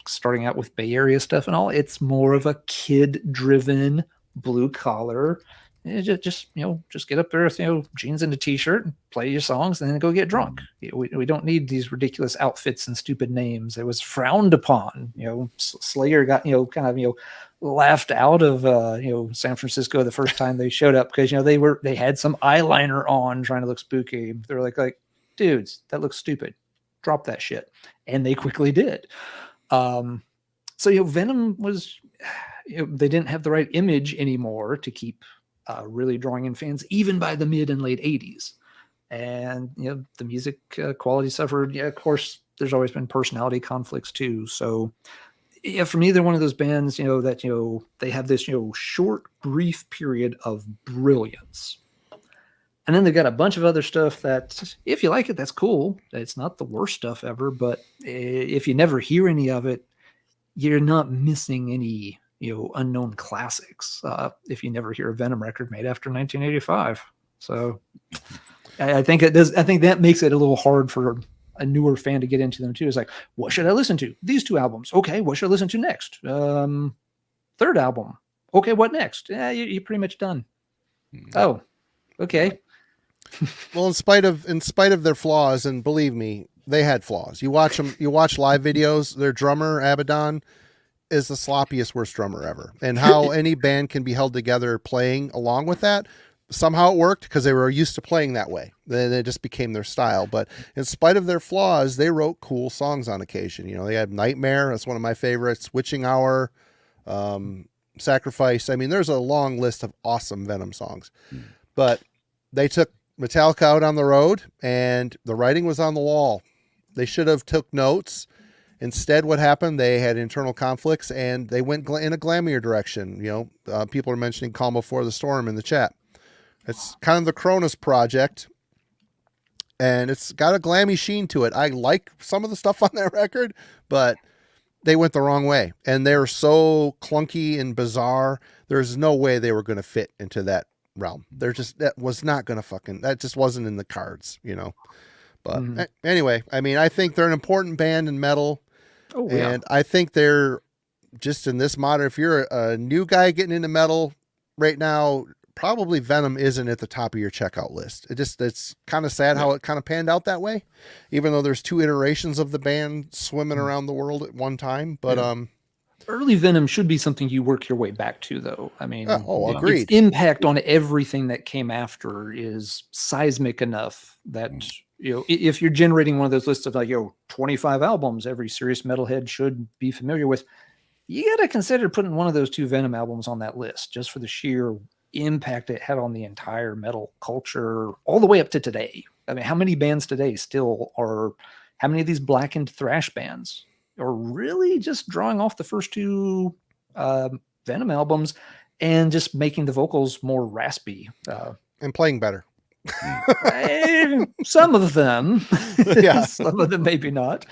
starting out with Bay Area stuff and all, it's more of a kid driven blue collar. Just get up there with, jeans and a t-shirt and play your songs and then go get drunk. We don't need these ridiculous outfits and stupid names. It was frowned upon. Slayer got, kind of, laughed out of San Francisco the first time they showed up because they had some eyeliner on trying to look spooky. They were like, dudes, that looks stupid, drop that shit. And they quickly did. So Venom was they didn't have the right image anymore to keep really drawing in fans even by the mid and late 80s. And the music quality suffered. Of course there's always been personality conflicts too. So yeah, for me, they're one of those bands, that, they have this, short, brief period of brilliance. And then they've got a bunch of other stuff that, if you like it, that's cool. It's not the worst stuff ever, but if you never hear any of it, you're not missing any, unknown classics. If you never hear a Venom record made after 1985. So I think it does. I think that makes it a little hard for a newer fan to get into them too. It's like, what should I listen to? These 2 albums. Okay. What should I listen to next? 3rd album. Okay. What next? Yeah, you're pretty much done. Oh, okay. Well, in spite of their flaws, and believe me, they had flaws. You watch live videos, their drummer, Abaddon, is the sloppiest, worst drummer ever. And how any band can be held together playing along with that, somehow it worked because they were used to playing that way. Then it just became their style. But in spite of their flaws, they wrote cool songs on occasion. They had Nightmare. That's one of my favorites. Witching Hour, Sacrifice. I mean, there's a long list of awesome Venom songs. But they took Metallica out on the road and the writing was on the wall. They should have took notes Instead, what happened? They had internal conflicts and they went in a glammier direction. People are mentioning Calm Before the Storm in the chat. It's kind of the Cronus project, and it's got a glammy sheen to it. I like some of the stuff on that record, but they went the wrong way, and they're so clunky and bizarre. There's no way they were going to fit into that realm. That just wasn't in the cards, But anyway, I mean, I think they're an important band in metal. Oh, yeah. And I think they're just in this modern, if you're a new guy getting into metal right now, probably Venom isn't at the top of your checkout list. It's kind of sad how it kind of panned out that way, even though there's 2 iterations of the band swimming around the world at one time. But, early Venom should be something you work your way back to, though. I mean, agreed. Its impact on everything that came after is seismic enough that, if you're generating one of those lists of 25 albums every serious metalhead should be familiar with, you got to consider putting one of those 2 Venom albums on that list just for the sheer impact it had on the entire metal culture all the way up to today. I mean, how many bands today how many of these blackened thrash bands are really just drawing off the first 2 Venom albums and just making the vocals more raspy and playing better? Some of them, Yeah. some of them maybe not.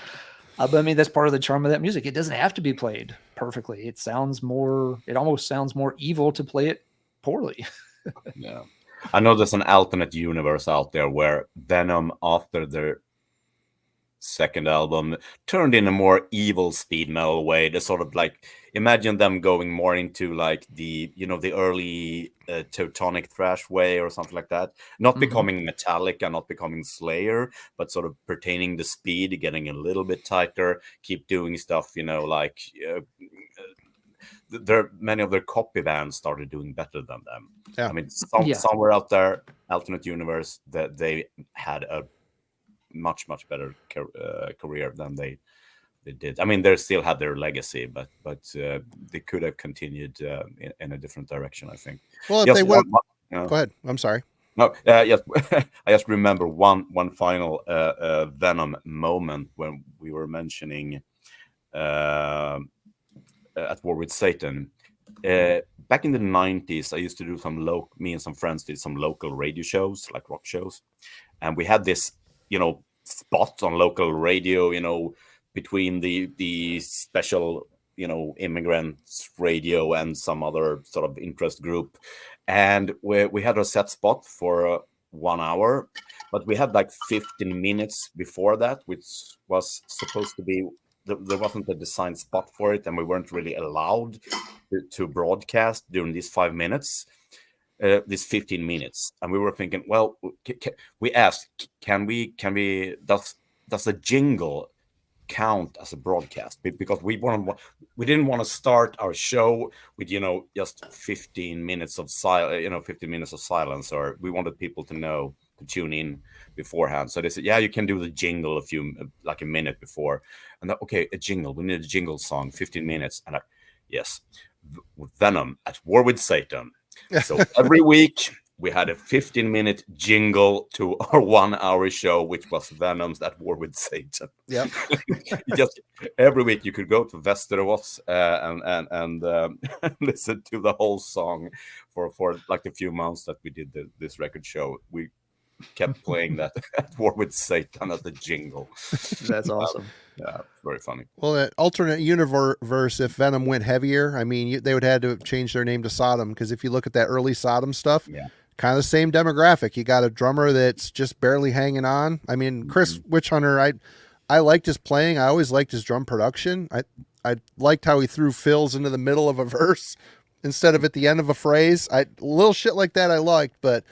But I mean, that's part of the charm of that music. It doesn't have to be played perfectly. It almost sounds more evil to play it poorly. Yeah. I know there's an alternate universe out there where Venom, after their second album, turned in a more evil speed metal way. They sort of imagine them going more into the early Teutonic thrash way or something like that. Not becoming Metallica, not becoming Slayer, but sort of pertaining the speed, getting a little bit tighter, keep doing stuff, many of their copy bands started doing better than them. Yeah. I mean, somewhere out there, alternate universe, that they had a much better career than they did. I mean, they still had their legacy, but they could have continued in a different direction, I think. Well, if they would, go ahead. I'm sorry. No, yes, I just remember one final Venom moment when we were mentioning At War with Satan. Back in the 90s, I used to do me and some friends did some local radio shows, like rock shows. And we had this, spot on local radio, between the special, immigrants radio and some other sort of interest group. And we had a set spot for 1 hour, but we had 15 minutes before that, which was supposed to be, there wasn't a design spot for it, and we weren't really allowed to broadcast during these 5 minutes, these 15 minutes. And we were thinking, well, we asked, does a jingle count as a broadcast? Because we didn't want to start our show with just 15 minutes of silence, or we wanted people to tune in beforehand. So they said, yeah, you can do the jingle a minute before. And okay, a jingle, we need a jingle song, 15 minutes. And yes, Venom, At War with Satan. So every week we had a 15-minute jingle to our 1 hour show, which was Venom's At War with Satan. Yeah. Just every week you could go to Västerås and listen to the whole song for a few months that we did this record show. We kept playing that At War with Satan as the jingle. That's awesome. Yeah, very funny. Well, that alternate universe, if Venom went heavier, I mean, they would have had to change their name to Sodom, because if you look at that early Sodom stuff, kind of the same demographic. You got a drummer that's just barely hanging on. I mean, Chris Witchhunter, I liked his playing. I always liked his drum production. I liked how he threw fills into the middle of a verse instead of at the end of a phrase. Little shit like that I liked, but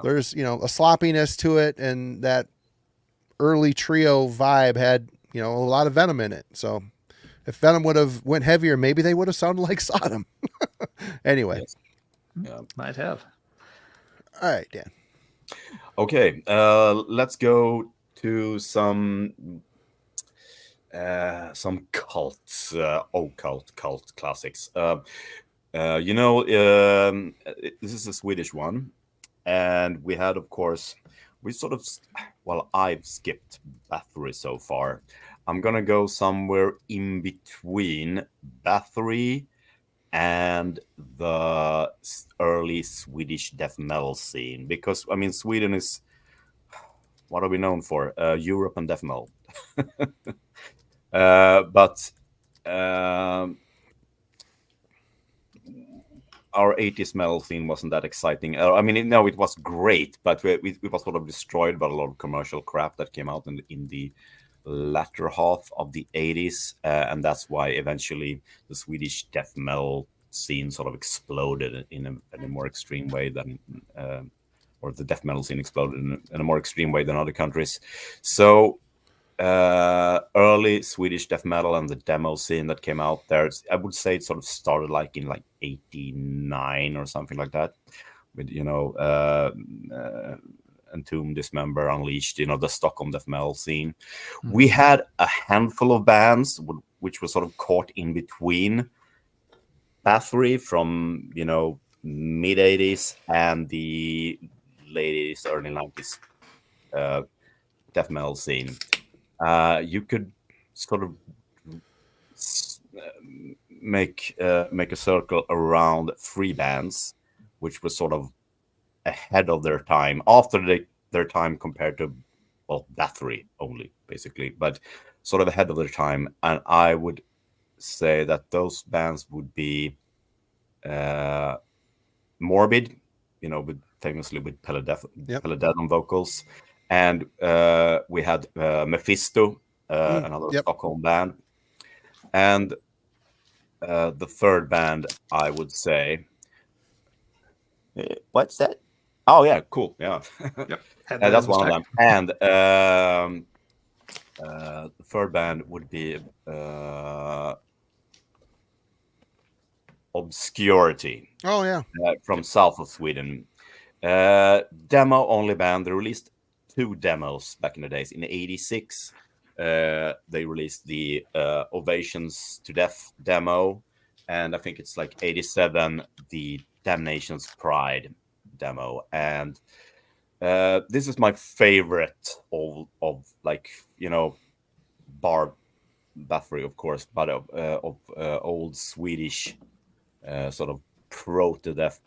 there's, a sloppiness to it, and that early trio vibe had, a lot of Venom in it. So if Venom would have went heavier, maybe they would have sounded like Sodom. Anyway. Yeah, might have. All right, Dan. Okay, let's go to some cults, cult classics. This is a Swedish one, and we had, of course, we sort of, well, I've skipped Bathory so far. I'm gonna go somewhere in between Bathory and the early Swedish death metal scene, because I mean Sweden is, what are we known for? Europe and death metal. But our 80s metal scene wasn't that exciting. I mean, no, it was great, but it was sort of destroyed by a lot of commercial crap that came out in the latter half of the 80s, and that's why eventually the Swedish death metal scene sort of exploded in a more extreme way than, or the death metal scene exploded in a more extreme way than other countries. So early Swedish death metal and the demo scene that came out there, I would say it sort of started like in like 89 or something like that, with Entomb, Dismember, Unleashed, the Stockholm death metal scene. Mm-hmm. We had a handful of bands which were sort of caught in between Bathory from mid 80s and the late 80s, early 90s death metal scene. You could sort of make a circle around 3 bands which were sort of ahead of their time, after their time compared to, well, Bathory only, basically, but sort of ahead of their time. And I would say that those bands would be Morbid, famously with Peladon vocals. And we had Mephisto, another Stockholm band. And the third band, I would say, what's that? Oh, yeah, cool. Yeah. Yep. That's one of them. And the third band would be Obscurity. Oh, yeah. From south of Sweden. Demo-only band. They released 2 demos back in the days. In 86, they released the Ovations to Death demo. And I think it's like 87, the Damnation's Pride demo. And this is my favorite of like, bar Bathory, of course, but of old Swedish sort of proto-death,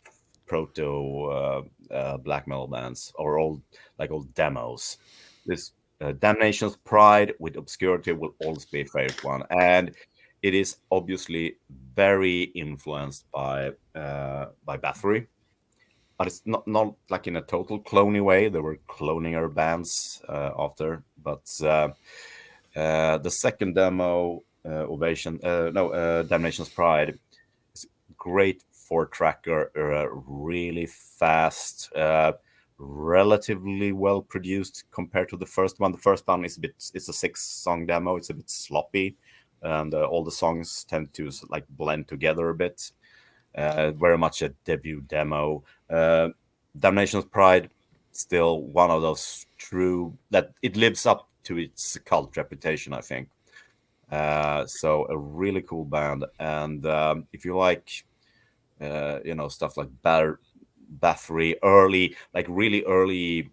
black metal bands, or old demos. This Damnation's Pride with Obscurity will always be a favorite one, and it is obviously very influenced by Bathory, but it's not like in a total cloney way. There were cloninger bands after, but the second demo, Damnation's Pride, is great 4-tracker, really fast, relatively well produced compared to the first one. The first one is it's a 6-song demo. It's a bit sloppy, and all the songs tend to like blend together a bit. Very much a debut demo. Damnation's Pride, still one of those true that it lives up to its cult reputation, I think. So a really cool band, and if you like, stuff like Bathory, early, like really early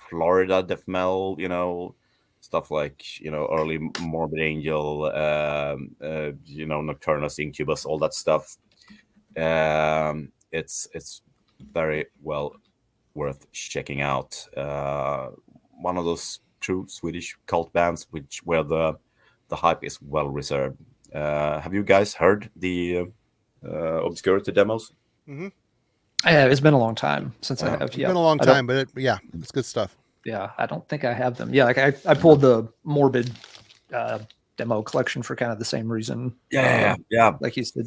Florida death metal, stuff like early Morbid Angel, Nocturnus, Incubus, all that stuff. It's very well worth checking out. One of those true Swedish cult bands where the hype is well reserved. Have you guys heard the Obscurity demos? Mm-hmm. Yeah, it's been a long time since I have. It's been a long time, but it's good stuff. Yeah, I don't think I have them. Yeah, like I pulled the Morbid demo collection for kind of the same reason. Yeah. Like you said,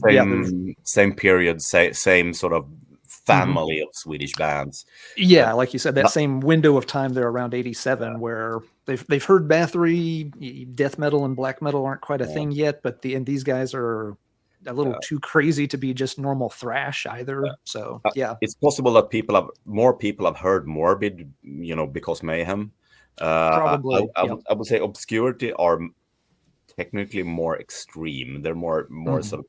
same period, same sort of family of Swedish bands. Yeah, like you said, that same window of time there around 87, where they've heard Bathory, death metal and black metal aren't quite a thing yet, but these guys are a little too crazy to be just normal thrash either. So it's possible that more people have heard Morbid, because Mayhem. Probably. I would say Obscurity are technically more extreme. They're more sort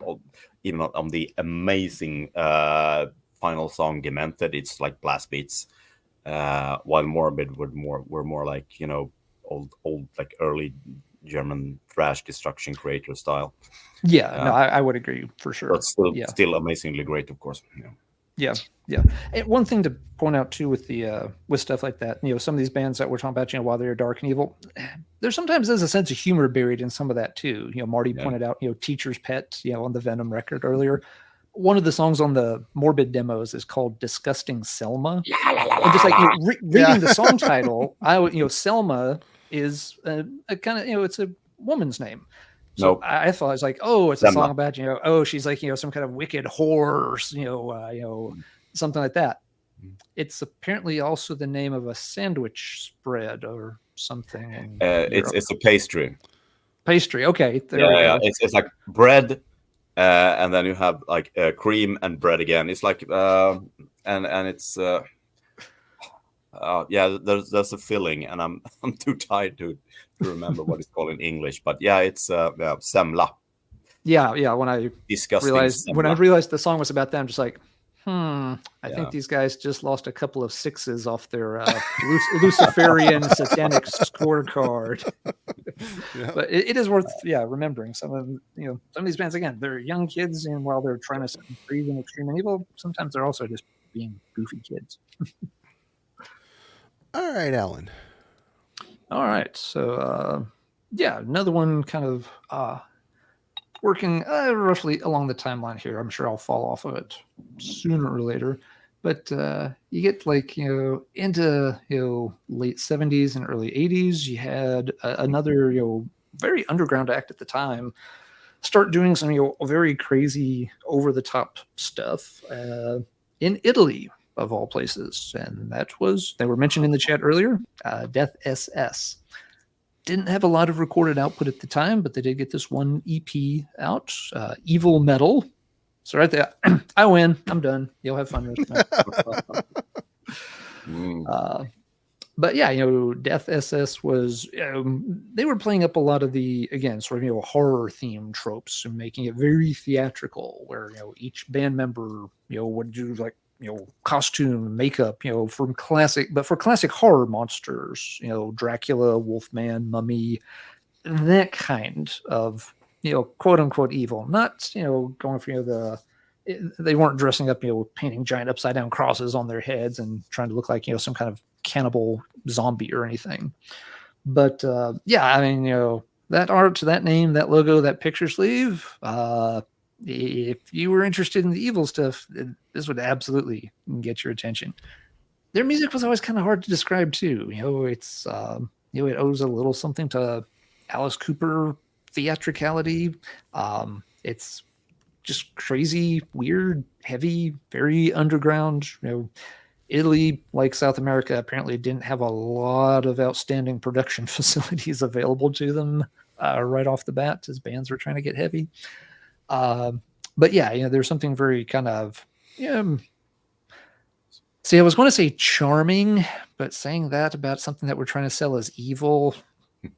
of, even on the amazing final song, Demented, it's like blast beats, while Morbid were more like old like early German thrash destruction creator style. Yeah, no, I would agree for sure. But still amazingly great, of course. Yeah. And one thing to point out too with the with stuff like that, some of these bands that we're talking about, while they're dark and evil, there's a sense of humor buried in some of that too. Marty pointed out, Teacher's Pet, on the Venom record earlier. One of the songs on the Morbid demos is called "Disgusting Selma." And just like reading the song title, Selma is a kind of it's a woman's name. So I thought it was like, oh, it's a song about she's like some kind of wicked whore, something like that. It's apparently also the name of a sandwich spread or something. It's a pastry. Pastry, okay. Yeah. It's like bread, and then you have like cream and bread again. It's like and it's there's a filling, and I'm too tired to remember what it's called in English, but it's semla. Yeah. When I realized the song was about them, just like, I think these guys just lost a couple of sixes off their Luciferian satanic scorecard. But it is worth remembering some of these bands. Again, they're young kids, and while they're trying to set them free from extreme and evil, sometimes they're also just being goofy kids. All right, Alan. All right, so another one kind of working roughly along the timeline here. I'm sure I'll fall off of it sooner or later, but you get like into late 70s and early 80s. You had another very underground act at the time start doing some very crazy over the top stuff in Italy, of all places, and they were mentioned in the chat earlier. Death SS didn't have a lot of recorded output at the time, but they did get this one EP out, Evil Metal. So right there, I win. I'm done. You'll have fun with that. But Death SS was they were playing up a lot of the, again, sort of horror theme tropes and making it very theatrical, where each band member would do like costume, makeup, for classic horror monsters, Dracula, Wolfman, Mummy, that kind of, quote unquote evil, not, going for, they weren't dressing up, painting giant upside down crosses on their heads and trying to look like, some kind of cannibal zombie or anything. But, that art, that name, that logo, that picture sleeve, if you were interested in the evil stuff, this would absolutely get your attention. Their music was always kind of hard to describe too. It's it owes a little something to Alice Cooper theatricality. It's just crazy, weird, heavy, very underground. Italy, like South America, apparently didn't have a lot of outstanding production facilities available to them right off the bat as bands were trying to get heavy. But there's something very kind of, see, I was going to say charming, but saying that about something that we're trying to sell as evil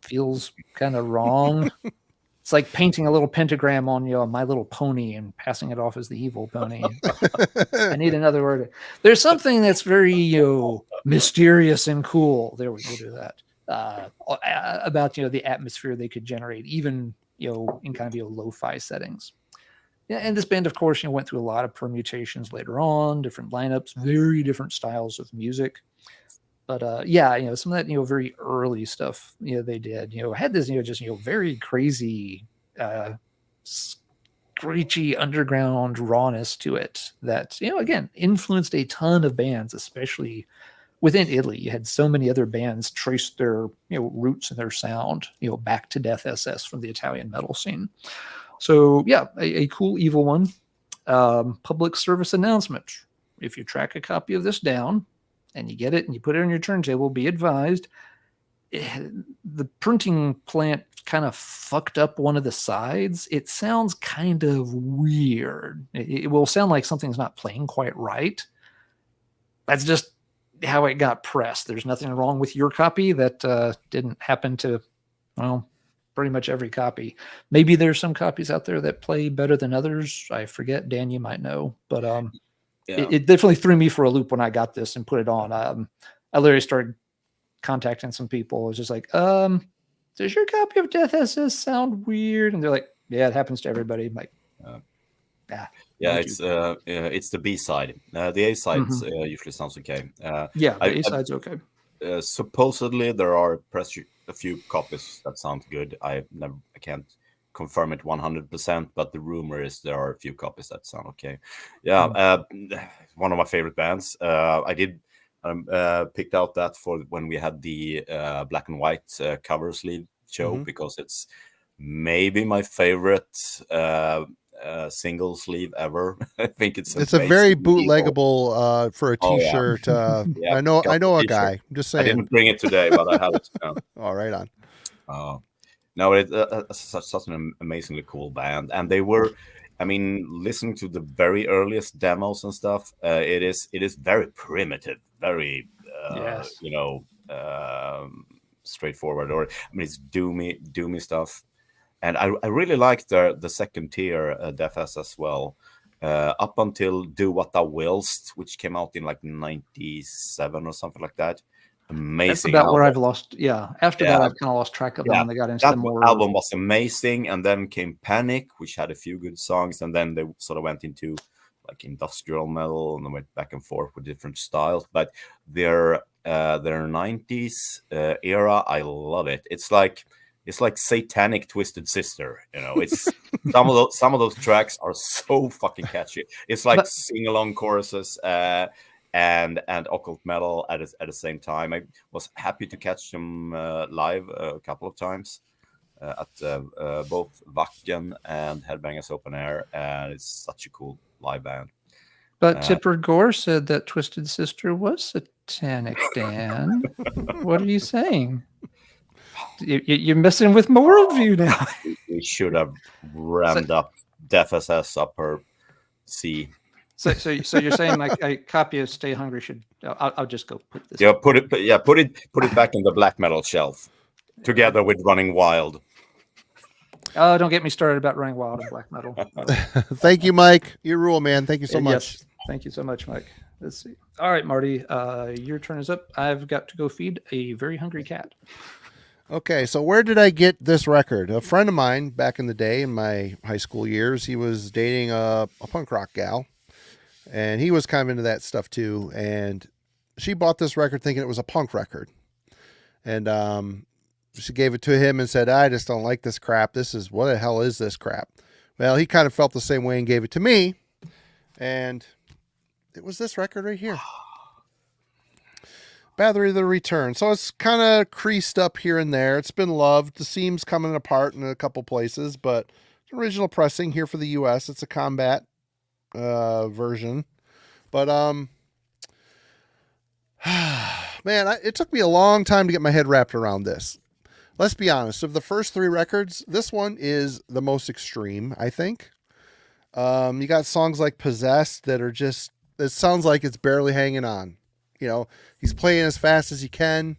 feels kind of wrong. It's like painting a little pentagram on My Little Pony and passing it off as the evil pony. I need another word. There's something that's very, mysterious and cool. There we go to that. About, the atmosphere they could generate, even, in kind of, lo-fi settings. Yeah, and this band, of course, went through a lot of permutations later on, different lineups, very different styles of music. But some of that, very early stuff, they did, had this, just, very crazy, screechy underground rawness to it that, again, influenced a ton of bands, especially within Italy. You had so many other bands trace their, roots and their sound, back to Death SS from the Italian metal scene. So a cool evil one. Public service announcement. If you track a copy of this down and you get it and you put it on your turntable, be advised, the printing plant kind of fucked up one of the sides. It sounds kind of weird. It will sound like something's not playing quite right. That's just how it got pressed. There's nothing wrong with your copy. That didn't happen to, pretty much every copy. Maybe there's some copies out there that play better than others. I forget. Dan, you might know. But Yeah. it definitely threw me for a loop when I got this and put it on. I literally started contacting some people. It was just like, does your copy of Death SS sound weird? And they're like, yeah, it happens to everybody. I'm like, yeah, it's the B side. The A sides usually sounds okay. yeah, the A side's okay. Supposedly there are a few copies that sound good. I can't confirm it 100%, but the rumor is there are a few copies that sound okay. Yeah, one of my favorite bands. I did picked out that for when we had the black and white cover sleeve show, because it's maybe my favorite single sleeve ever. I think it's a very bootleggable for a t-shirt. Yeah, I know a t-shirt. guy. I'm just saying. I didn't bring it today, but I have it. All right on. No, it's such an amazingly cool band, and they were. I mean, listening to the very earliest demos and stuff, it is very primitive, very straightforward. Or I mean, it's doomy stuff. And I really liked the second tier DFS as well, up until Do What Thou Willst, which came out in like 97 or something like that. Amazing. That's about album. Where I've lost. Yeah. After that, I've kind of lost track of them when they got into that more. Album was amazing. And then came Panic, which had a few good songs. And then they sort of went into like industrial metal and they went back and forth with different styles. But their 90s era, I love it. It's like Satanic Twisted Sister, It's some of those tracks are so fucking catchy. It's like sing along choruses and occult metal at the same time. I was happy to catch them live a couple of times at both Wacken and Headbangers Open Air, and it's such a cool live band. But Tipper Gore said that Twisted Sister was satanic, Dan. What are you saying? You're messing with my worldview now. We should have rammed up Death SS up her C. So you're saying like a copy of Stay Hungry should? I'll just go put this. Yeah, put it back in the black metal shelf, together with Running Wild. Oh, don't get me started about Running Wild and black metal. Thank you, Mike. You rule, man. Thank you so much. Yes. Thank you so much, Mike. Let's see. All right, Marty, your turn is up. I've got to go feed a very hungry cat. Okay, so where did I get this record? A friend of mine back in the day in my high school years, he was dating a punk rock gal, and he was kind of into that stuff too. And she bought this record thinking it was a punk record. And she gave it to him and said, I just don't like this crap. What the hell is this crap? Well, he kind of felt the same way and gave it to me. And it was this record right here. Bathory the Return. So it's kind of creased up here and there. It's been loved. The seam's coming apart in a couple places, but original pressing here for the US. It's a combat version. But man, it took me a long time to get my head wrapped around this. Let's be honest. Of the first three records, this one is the most extreme, I think. You got songs like Possessed that are just, it sounds like it's barely hanging on. He's playing as fast as he can.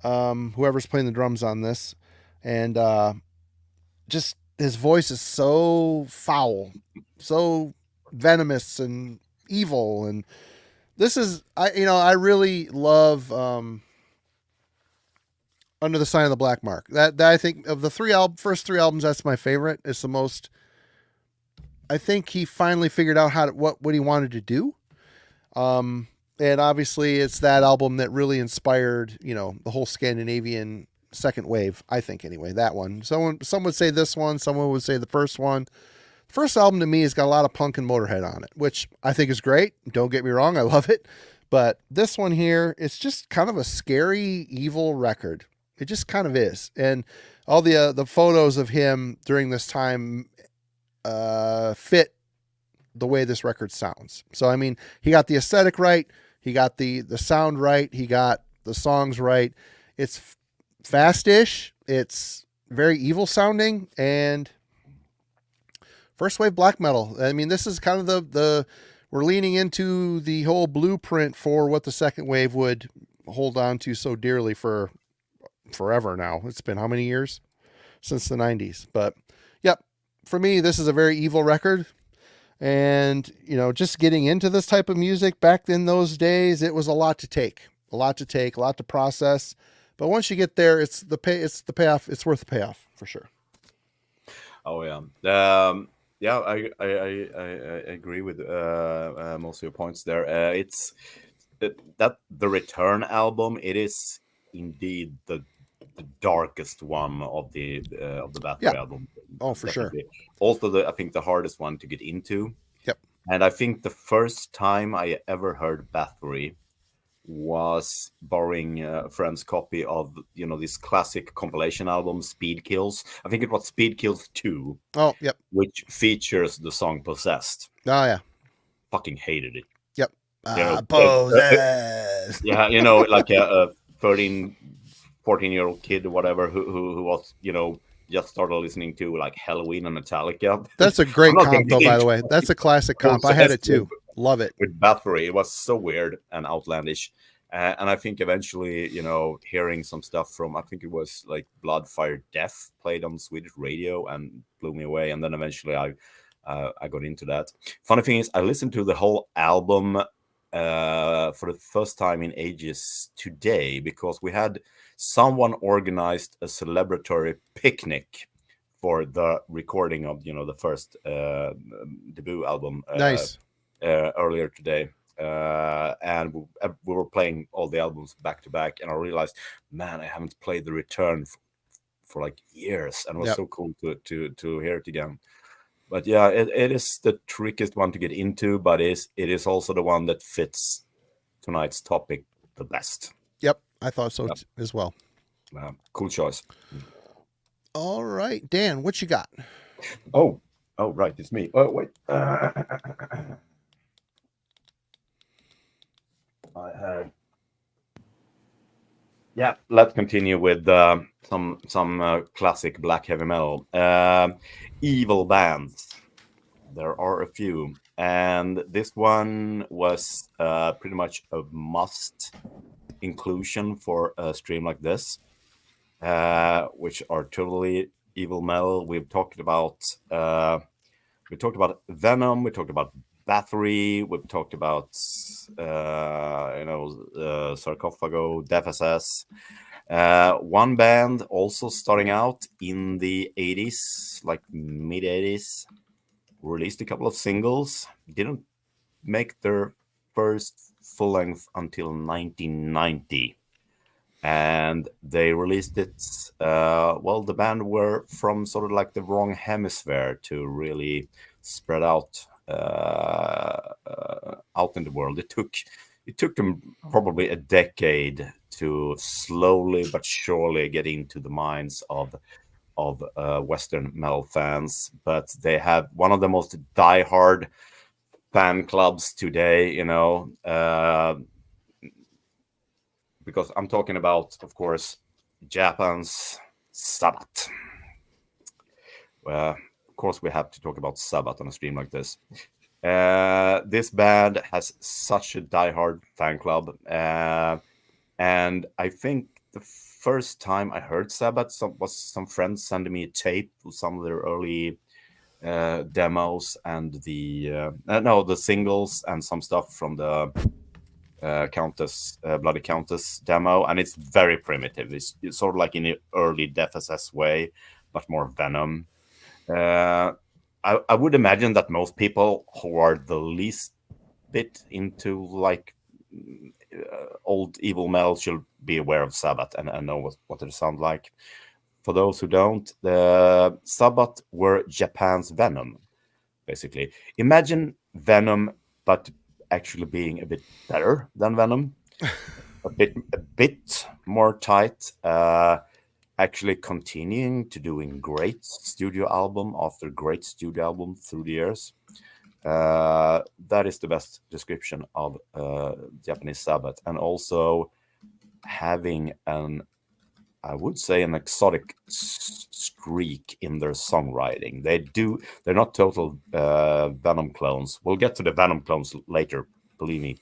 Whoever's playing the drums on this. And just his voice is so foul, so venomous and evil. And this is, I really love Under the Sign of the Black Mark. That I think of the first three albums, that's my favorite. It's the most, I think he finally figured out what he wanted to do. And obviously it's that album that really inspired, the whole Scandinavian second wave, I think anyway, that one. Some would say this one, someone would say the first one. The first album to me has got a lot of punk and Motorhead on it, which I think is great. Don't get me wrong. I love it. But this one here, it's just kind of a scary, evil record. It just kind of is. And all the photos of him during this time fit the way this record sounds. So, I mean, he got the aesthetic right. He got the sound right. He got the songs right. It's fast-ish. It's very evil sounding, and first wave black metal. I mean, this is kind of we're leaning into the whole blueprint for what the second wave would hold on to so dearly for forever now. It's been how many years? Since the 90s. But, yep, for me, this is a very evil record. And, just getting into this type of music back in those days, it was a lot to take, a lot to process. But once you get there, it's the payoff. It's worth the payoff for sure. Oh yeah. Yeah, I agree with most of your points there. It's that the Return album. It is indeed the darkest one of the Bathory album. Oh, for Definitely. sure. Also, I think the hardest one to get into. Yep. And I think the first time I ever heard Bathory was borrowing a friend's copy of this classic compilation album Speed Kills. I think it was Speed Kills 2. Oh, yep. Which features the song Possessed. Oh yeah. Fucking hated it. Yep. Possessed. Yeah, like a 13, 14-year-old kid or whatever who was just started listening to like Halloween and Metallica. That's a great comp though, by the way. That's a classic comp. I had it too. Love it. With Bathory, it was so weird and outlandish. And I think eventually, hearing some stuff from, I think it was like Blood, Fire, Death played on Swedish radio and blew me away. And then eventually I got into that. Funny thing is, I listened to the whole album for the first time in ages today because we had someone organized a celebratory picnic for the recording of, the first debut album. Nice. Earlier today. And we were playing all the albums back to back, and I realized, man, I haven't played the Return for like years, and it was so cool to hear it again. But yeah, it is the trickiest one to get into, but it is also the one that fits tonight's topic the best. Yep, I thought so as well. Cool choice. All right, Dan, what you got? Oh, right, it's me. Oh, wait. I had. Yeah, let's continue with some classic black heavy metal. Evil bands. There are a few, and this one was pretty much a must inclusion for a stream like this, which are totally evil metal. We've talked about Venom. We talked about Bathory, we've talked about, Sarcophago, Death SS. One band also starting out in the 80s, like mid 80s, released a couple of singles, didn't make their first full length until 1990. And they released it, the band were from sort of like the wrong hemisphere to really spread out in the world. It took them probably a decade to slowly but surely get into the minds of Western metal fans, but they have one of the most diehard fan clubs today, because I'm talking about, of course, Japan's Sabbath. Of course, we have to talk about Sabbath on a stream like this. This band has such a diehard fan club, and I think the first time I heard Sabbath was some friends sending me a tape of some of their early demos and the singles and some stuff from the Bloody Countess demo, and it's very primitive. It's sort of like in the early Death SS way, but more Venom. I would imagine that most people who are the least bit into like old evil metal should be aware of Sabbath and know what they sound like. For those who don't, the Sabbath were Japan's Venom, basically. Imagine Venom, but actually being a bit better than Venom, a bit more tight. Actually continuing to doing great studio album after great studio album through the years. That is the best description of Japanese Sabbath, and also having I would say an exotic streak in their songwriting. They're not total Venom clones. We'll get to the Venom clones later, believe me,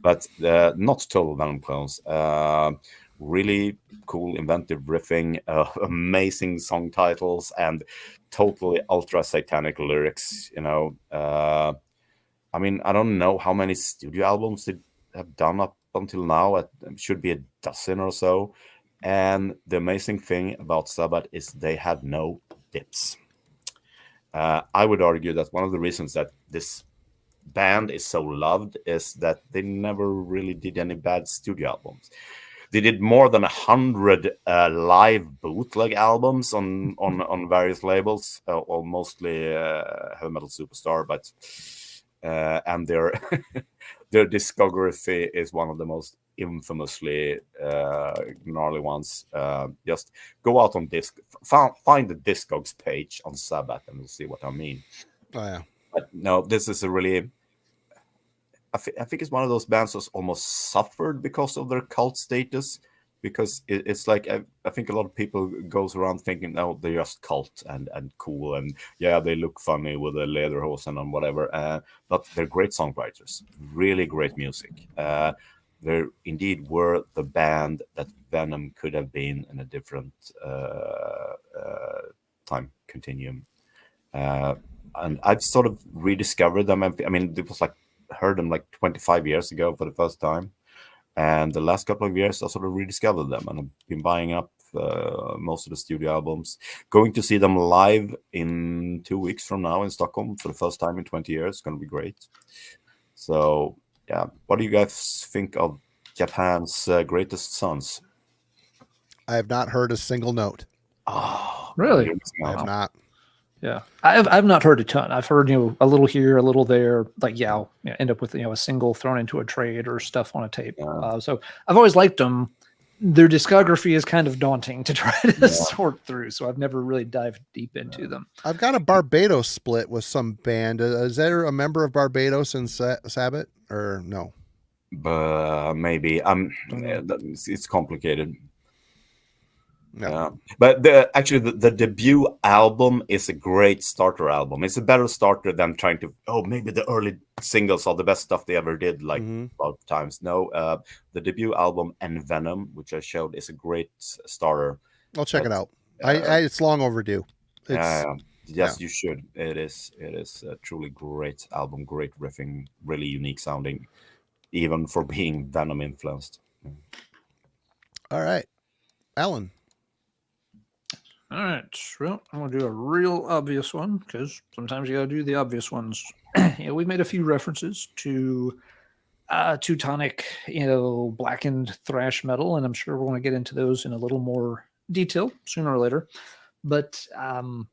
but not total Venom clones. really cool, inventive riffing, amazing song titles, and totally ultra satanic lyrics. I mean, I don't know how many studio albums they have done up until now. It should be a dozen or so. And the amazing thing about Sabbath is they have no dips. I would argue that one of the reasons that this band is so loved is that they never really did any bad studio albums. They did more than 100 live bootleg albums on various labels, or mostly Heavy Metal Superstar, but and their their discography is one of the most infamously gnarly ones. Just go out on find the Discogs page on Sabbath, and you'll see what I mean. Oh yeah. But no, this is a really. I think it's one of those bands that's almost suffered because of their cult status, because it's like I think a lot of people goes around thinking, oh, they're just cult and cool, and yeah, they look funny with a lederhosen and whatever, but they're great songwriters, really great music. They indeed were the band that Venom could have been in a different time continuum, and I've sort of rediscovered them. I mean, it was like heard them like 25 years ago for the first time, and the last couple of years I sort of rediscovered them, and I've been buying up most of the studio albums, going to see them live in 2 weeks from now in Stockholm for the first time in 20 years. It's going to be great. So yeah, what do you guys think of Japan's Greatest Sons? I have not heard a single note. Oh, Really? I have not. Yeah, I've not heard a ton. I've heard a little here, a little there. Like I'll end up with a single thrown into a trade or stuff on a tape. Yeah. So I've always liked them. Their discography is kind of daunting to try to sort through, so I've never really dived deep into them. I've got a Barbados split with some band. Is there a member of Barbados in Sabbath or no? Maybe. It's complicated. No. But actually, the debut album is a great starter album. It's a better starter than trying to, maybe the early singles are the best stuff they ever did, like both times. No, the debut album and Venom, which I showed, is a great starter. I'll check it out. It's long overdue. Yes, you should. It is a truly great album, great riffing, really unique sounding, even for being Venom influenced. All right, Alan. All right, well, I'm going to do a real obvious one, because sometimes you got to do the obvious ones. We've made a few references to Teutonic, blackened thrash metal, and I'm sure we're going to get into those in a little more detail sooner or later. But some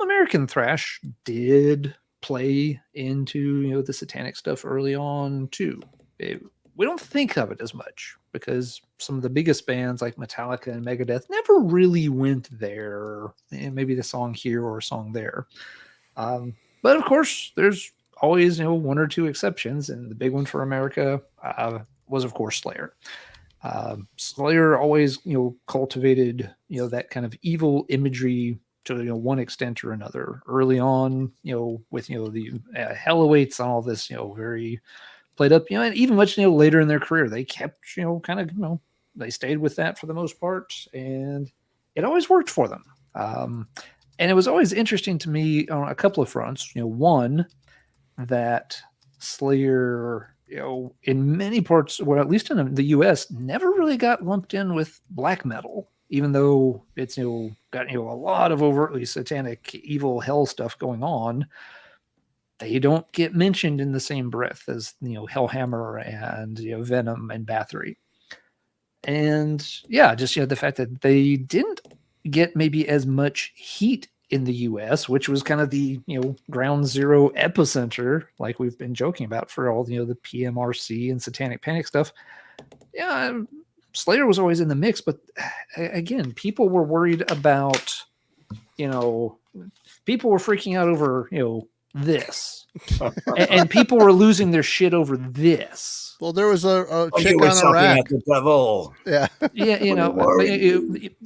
American thrash did play into the satanic stuff early on too. We don't think of it as much because some of the biggest bands like Metallica and Megadeth never really went there. Maybe the song here or a song there. But of course, there's always one or two exceptions, and the big one for America was of course Slayer. Slayer always cultivated that kind of evil imagery to one extent or another. Early on, with the Hellawaits and all this, very played up, and even much later in their career, they kept they stayed with that for the most part, and it always worked for them. And it was always interesting to me on a couple of fronts. One, that Slayer, in many parts, well, at least in the U.S., never really got lumped in with black metal, even though it's got a lot of overtly satanic, evil hell stuff going on. They don't get mentioned in the same breath as Hellhammer and Venom and Bathory. And just the fact that they didn't get maybe as much heat in the US, which was kind of the ground zero epicenter, like we've been joking about for all the PMRC and Satanic Panic stuff. Slayer was always in the mix, but again, people were worried about people were freaking out over this, and people were losing their shit over this. Well, there was a chick on Iraq. At the devil. Yeah,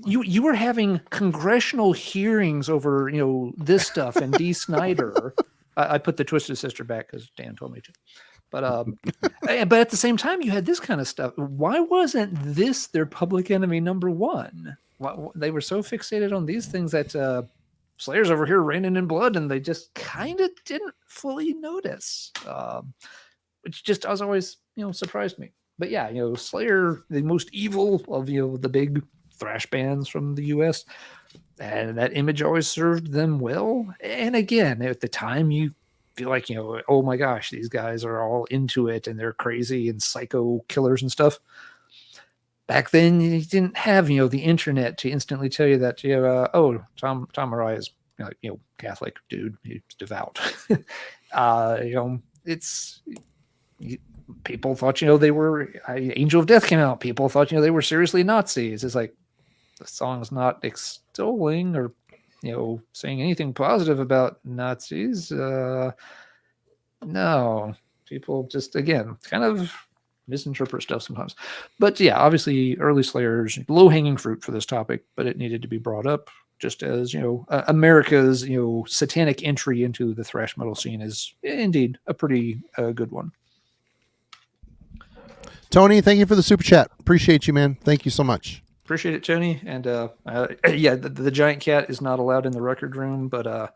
you were having congressional hearings over this stuff, and Dee Snider. I put the Twisted Sister back because Dan told me to, but at the same time, you had this kind of stuff. Why wasn't this their public enemy number one? They were so fixated on these things that Slayer's over here raining in blood, and they just kind of didn't fully notice, which just has always, surprised me. But yeah, Slayer, the most evil of the big thrash bands from the U.S., and that image always served them well. And again, at the time, you feel like, oh my gosh, these guys are all into it and they're crazy and psycho killers and stuff. Back then, you didn't have, the internet to instantly tell you that, Tom Arai is, Catholic dude. He's devout. People thought, they were, Angel of Death came out. People thought, they were seriously Nazis. It's like, the song's not extolling or, saying anything positive about Nazis. No, people just, again, kind of misinterpret stuff sometimes. But yeah, obviously early Slayers, low-hanging fruit for this topic, but it needed to be brought up, just as, America's, satanic entry into the thrash metal scene is indeed a pretty good one. Tony, thank you for the super chat. Appreciate you, man. Thank you so much. Appreciate it, Tony. And the giant cat is not allowed in the record room, but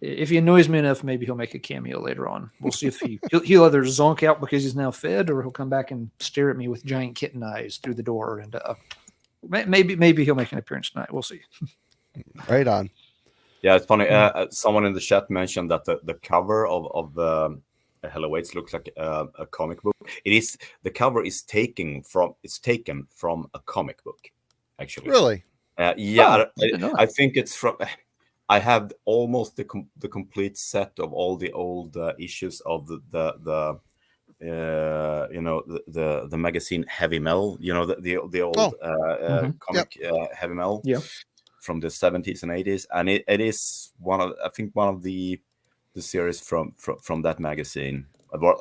if he annoys me enough, maybe he'll make a cameo later on. We'll see if he'll either zonk out because he's now fed, or he'll come back and stare at me with giant kitten eyes through the door. And maybe he'll make an appearance tonight. We'll see. Right on. Yeah, it's funny. Someone in the chat mentioned that the cover of Hello Waits looks like a comic book. The cover is taken from a comic book, actually. Really? Yeah, I think it's from. I have almost the complete set of all the old issues of the magazine Heavy Metal. The old comic Heavy Metal. Yeah. From the 70s and 80s, and it is one of the series from that magazine,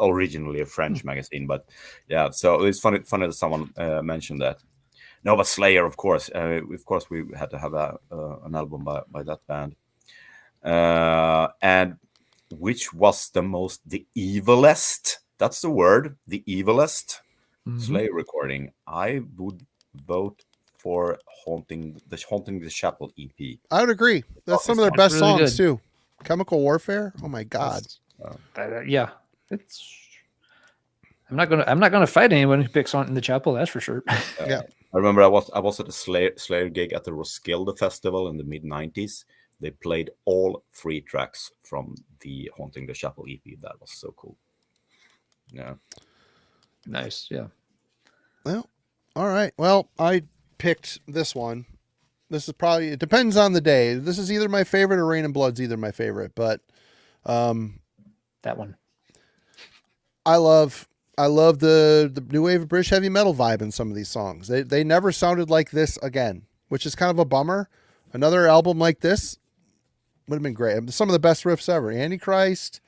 originally a French magazine, but yeah, so it's funny that someone mentioned that. No, but Slayer, of course, we had to have an album by that band, and which was the evilest? That's the word, the evilest Slayer recording. I would vote for Haunting the Chapel EP. I would agree. That's some of their best really songs good. too. Chemical Warfare. Oh my God. Yeah, it's. I'm not gonna fight anyone who picks Haunting the Chapel. That's for sure. Yeah. I remember I was at a Slayer gig at the Roskilde Festival in the mid-90s. They played all 3 tracks from the Haunting the Chapel EP. That was so cool. Yeah. Nice. Yeah. Well, all right. Well, I picked this one. This is probably, it depends on the day. This is either my favorite or Rain and Blood's either my favorite, but that one. I love the new wave of British heavy metal vibe in some of these songs. They never sounded like this again, which is kind of a bummer. Another album like this would have been great. Some of the best riffs ever. Antichrist,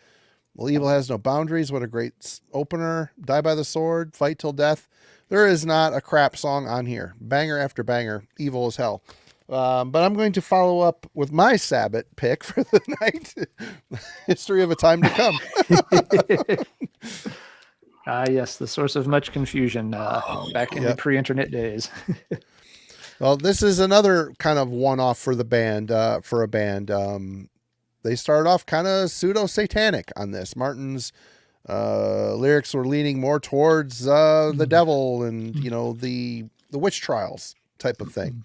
Well, Evil Has No Boundaries. What a great opener. Die by the Sword, Fight Till Death. There is not a crap song on here. Banger after banger. Evil as hell. But I'm going to follow up with my Sabbath pick for the night. History of a Time to Come. Yes, the source of much confusion back in the pre-internet days. Well, this is another kind of one-off for the band, for a band. They started off kind of pseudo-satanic on this. Martin's lyrics were leaning more towards the devil and, you know, the witch trials type of thing.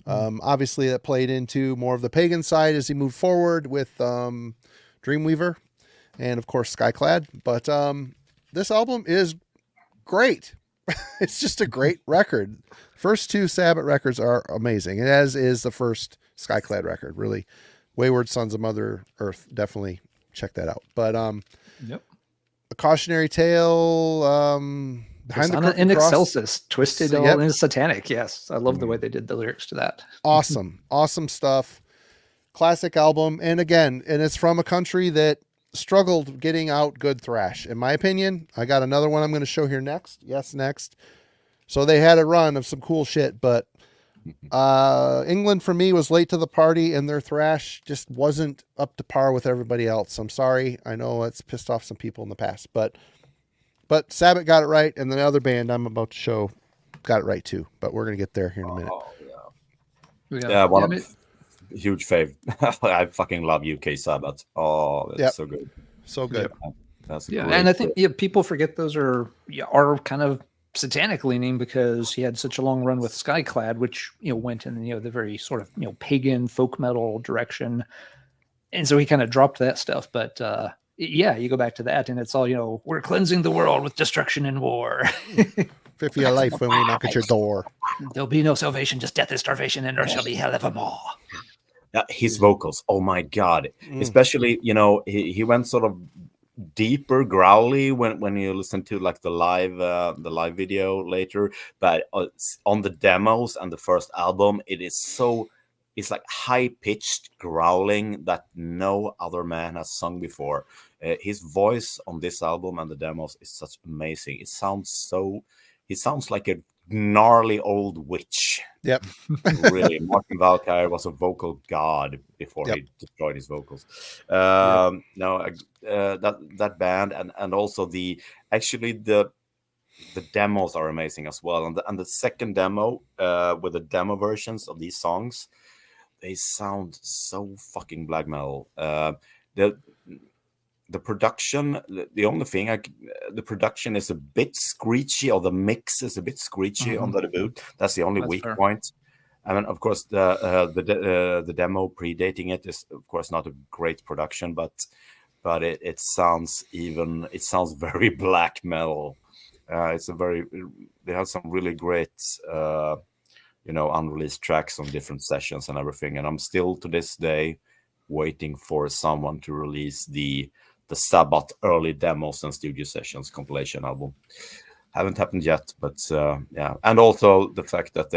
Obviously, that played into more of the pagan side as he moved forward with Dreamweaver and, of course, Skyclad. But this album is great. It's just a great record. First 2 Sabbath records are amazing, as is the first Skyclad record. Really, Wayward Sons of Mother Earth. Definitely check that out. But yep. A Cautionary Tale, Behind the Curtain in Cross. Excelsis, twisted all in satanic. Yes, I love the way they did the lyrics to that. Awesome stuff. Classic album, and again, and it's from a country that struggled getting out good thrash, in my opinion. I got another one I'm going to show here next. Yes, next. So they had a run of some cool shit, but England for me was late to the party, and their thrash just wasn't up to par with everybody else. I'm sorry. I know it's pissed off some people in the past, but But Sabbath got it right, and the other band I'm about to show got it right too. But we're gonna get there here in a minute. Oh, yeah, one of huge fave. I fucking love UK Sabbath. Oh, it's so good. So good. That's and I think people forget those are kind of satanic leaning because he had such a long run with Skyclad, which went in the very sort of pagan folk metal direction, and so he kind of dropped that stuff. But you go back to that, and it's all we're cleansing the world with destruction and war. 50 a life when we knock at your door. There'll be no salvation, just death and starvation, and there shall be hell evermore. His vocals, oh my god! Especially he went sort of deeper growly when you listen to like the live video later, but on the demos and the first album it's like high-pitched growling that no other man has sung before. His voice on this album and the demos is such amazing. He sounds like a gnarly old witch. Yep. Really, Martin Valkyrie was a vocal god before he destroyed his vocals. That band and also the demos are amazing as well. And the second demo with the demo versions of these songs, they sound so fucking black metal. The production, the only thing, the production is a bit screechy, or the mix is a bit screechy on the debut. That's the only weak point. I mean, of course, the demo predating it is, of course, not a great production, but it sounds very black metal. They have some really great, unreleased tracks on different sessions and everything. And I'm still to this day waiting for someone to release the Sabbath early demos and studio sessions compilation album. Haven't happened yet, but and also the fact that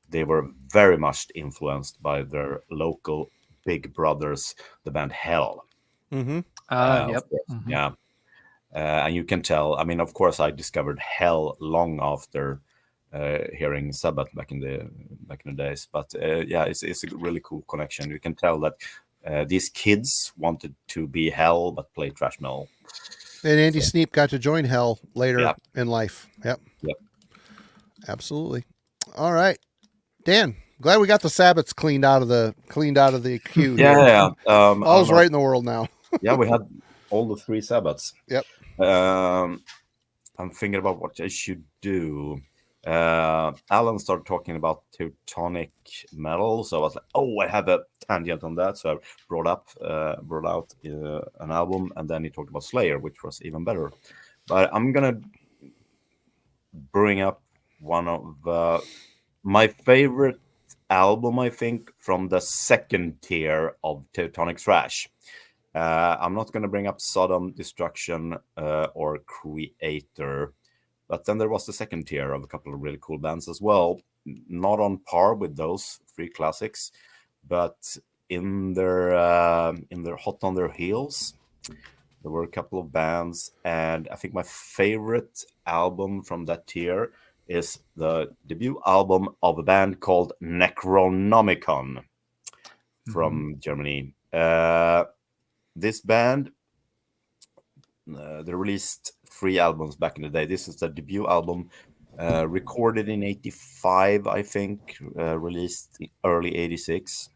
they were very much influenced by their local big brothers, the band Hell. Yep. Yeah, and you can tell. I mean, of course, I discovered Hell long after hearing Sabbath back in the days, but it's a really cool connection. You can tell that these kids wanted to be Hell but play thrash metal. And Andy Sneap got to join Hell later in life. Yep. Absolutely. All right, Dan. Glad we got the Sabbaths cleaned out of the queue. All's right in the world now. Yeah, we had all the 3 Sabbaths. Yep. I'm thinking about what I should do. Alan started talking about Teutonic metal, so I was like, "Oh, I have a tangent on that." So I brought out an album, and then he talked about Slayer, which was even better. But I'm gonna bring up one of my favorite album, I think, from the second tier of Teutonic thrash. I'm not gonna bring up Sodom, Destruction, or Creator. But then there was the second tier of a couple of really cool bands as well, not on par with those 3 classics, but in their hot on their heels, there were a couple of bands, and I think my favorite album from that tier is the debut album of a band called Necronomicon from Germany. This band, they released 3 albums back in the day. This is the debut album, recorded in 85, I think, released in early 86.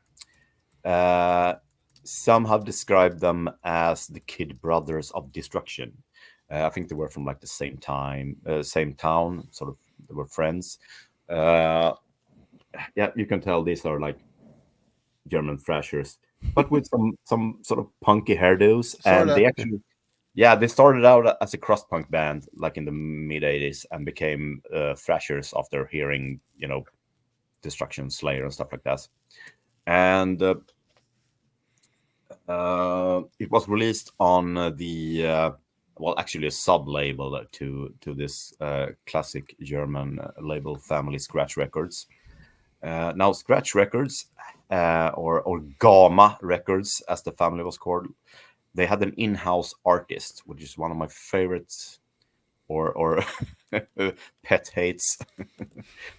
Some have described them as the Kid Brothers of Destruction. I think they were from like the same town, sort of. They were friends. You can tell these are like German thrashers, but with some sort of punky hairdos, and they actually. Yeah, they started out as a crust-punk band, like in the mid-'80s, and became thrashers after hearing, Destruction, Slayer, and stuff like that. And it was released on actually a sub-label to this classic German label family, Scratch Records. Now, Scratch Records, or Gamma Records, as the family was called, they had an in-house artist, which is one of my favorites, or pet hates,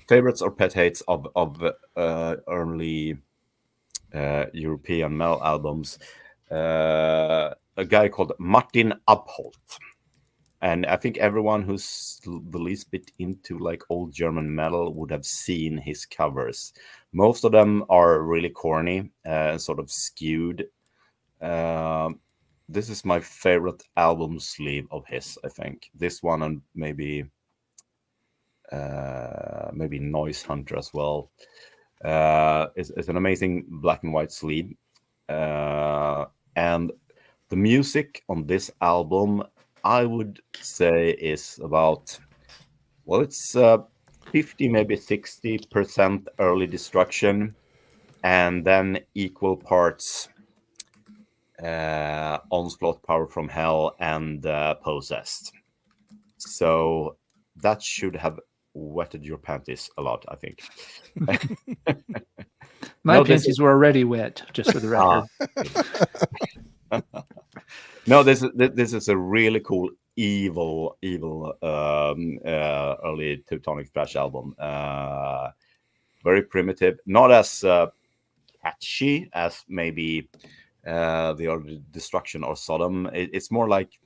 favorites or pet hates of early European metal albums. A guy called Martin Abholt. And I think everyone who's the least bit into like old German metal would have seen his covers. Most of them are really corny and sort of skewed. This is my favorite album sleeve of his, I think. This one and maybe Noise Hunter as well. It's an amazing black and white sleeve. And the music on this album, I would say, is about, well, it's 50, maybe 60% early destruction, and then equal parts Onslaught, Power from Hell, and Possessed. So that should have wetted your panties a lot, I think. My panties were already wet, just for the record. No, this is a really cool, evil early Teutonic thrash album. Very primitive, not as catchy as maybe the Early Destruction or Sodom. It's more like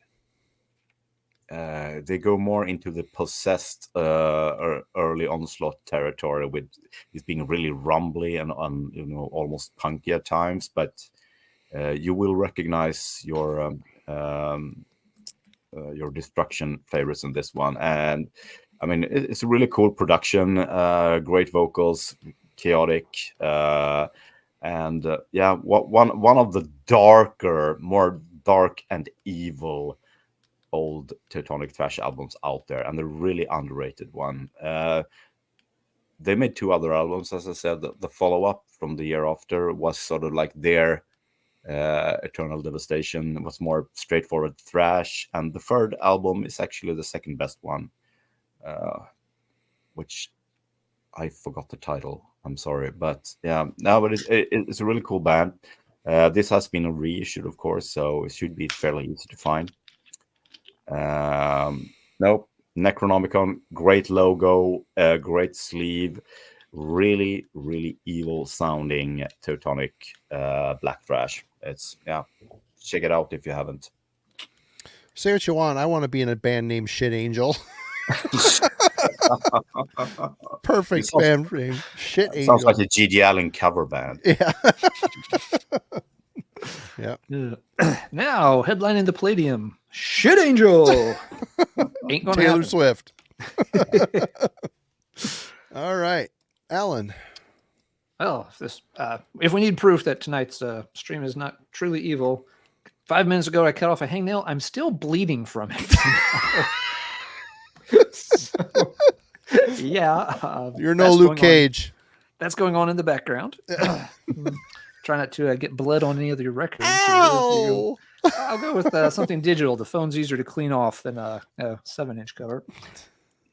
they go more into the Possessed early Onslaught territory, with it being really rumbly and almost punky at times, but you will recognize your Destruction favorites in this one. And I mean, it's a really cool production, great vocals, chaotic, and one of the more dark and evil old Teutonic thrash albums out there, and a really underrated one. They made 2 other albums, as I said. The follow-up from the year after was sort of like their Eternal Devastation, was more straightforward thrash, and the 3rd album is actually the 2nd best one, which I forgot the title. I'm sorry, but yeah, no, but it's a really cool band. This has been a reissue, of course, so it should be fairly easy to find. Nope, Necronomicon, great logo, great sleeve, really, really evil sounding Teutonic black thrash. It's, check it out if you haven't. Say what you want. I want to be in a band named Shit Angel. Perfect band name. Shit Angel. Sounds like a G.G. Allen cover band. Yeah. Yeah. Now, headlining the Palladium, Shit Angel. Ain't gonna Taylor happen. Swift. All right, Alan. Well, if we need proof that tonight's stream is not truly evil, 5 minutes ago I cut off a hangnail. I'm still bleeding from it. So, yeah. You're no Luke Cage. That's going on in the background. Try not to get blood on any of your records. Ow! I'll go with something digital. The phone's easier to clean off than a 7-inch cover.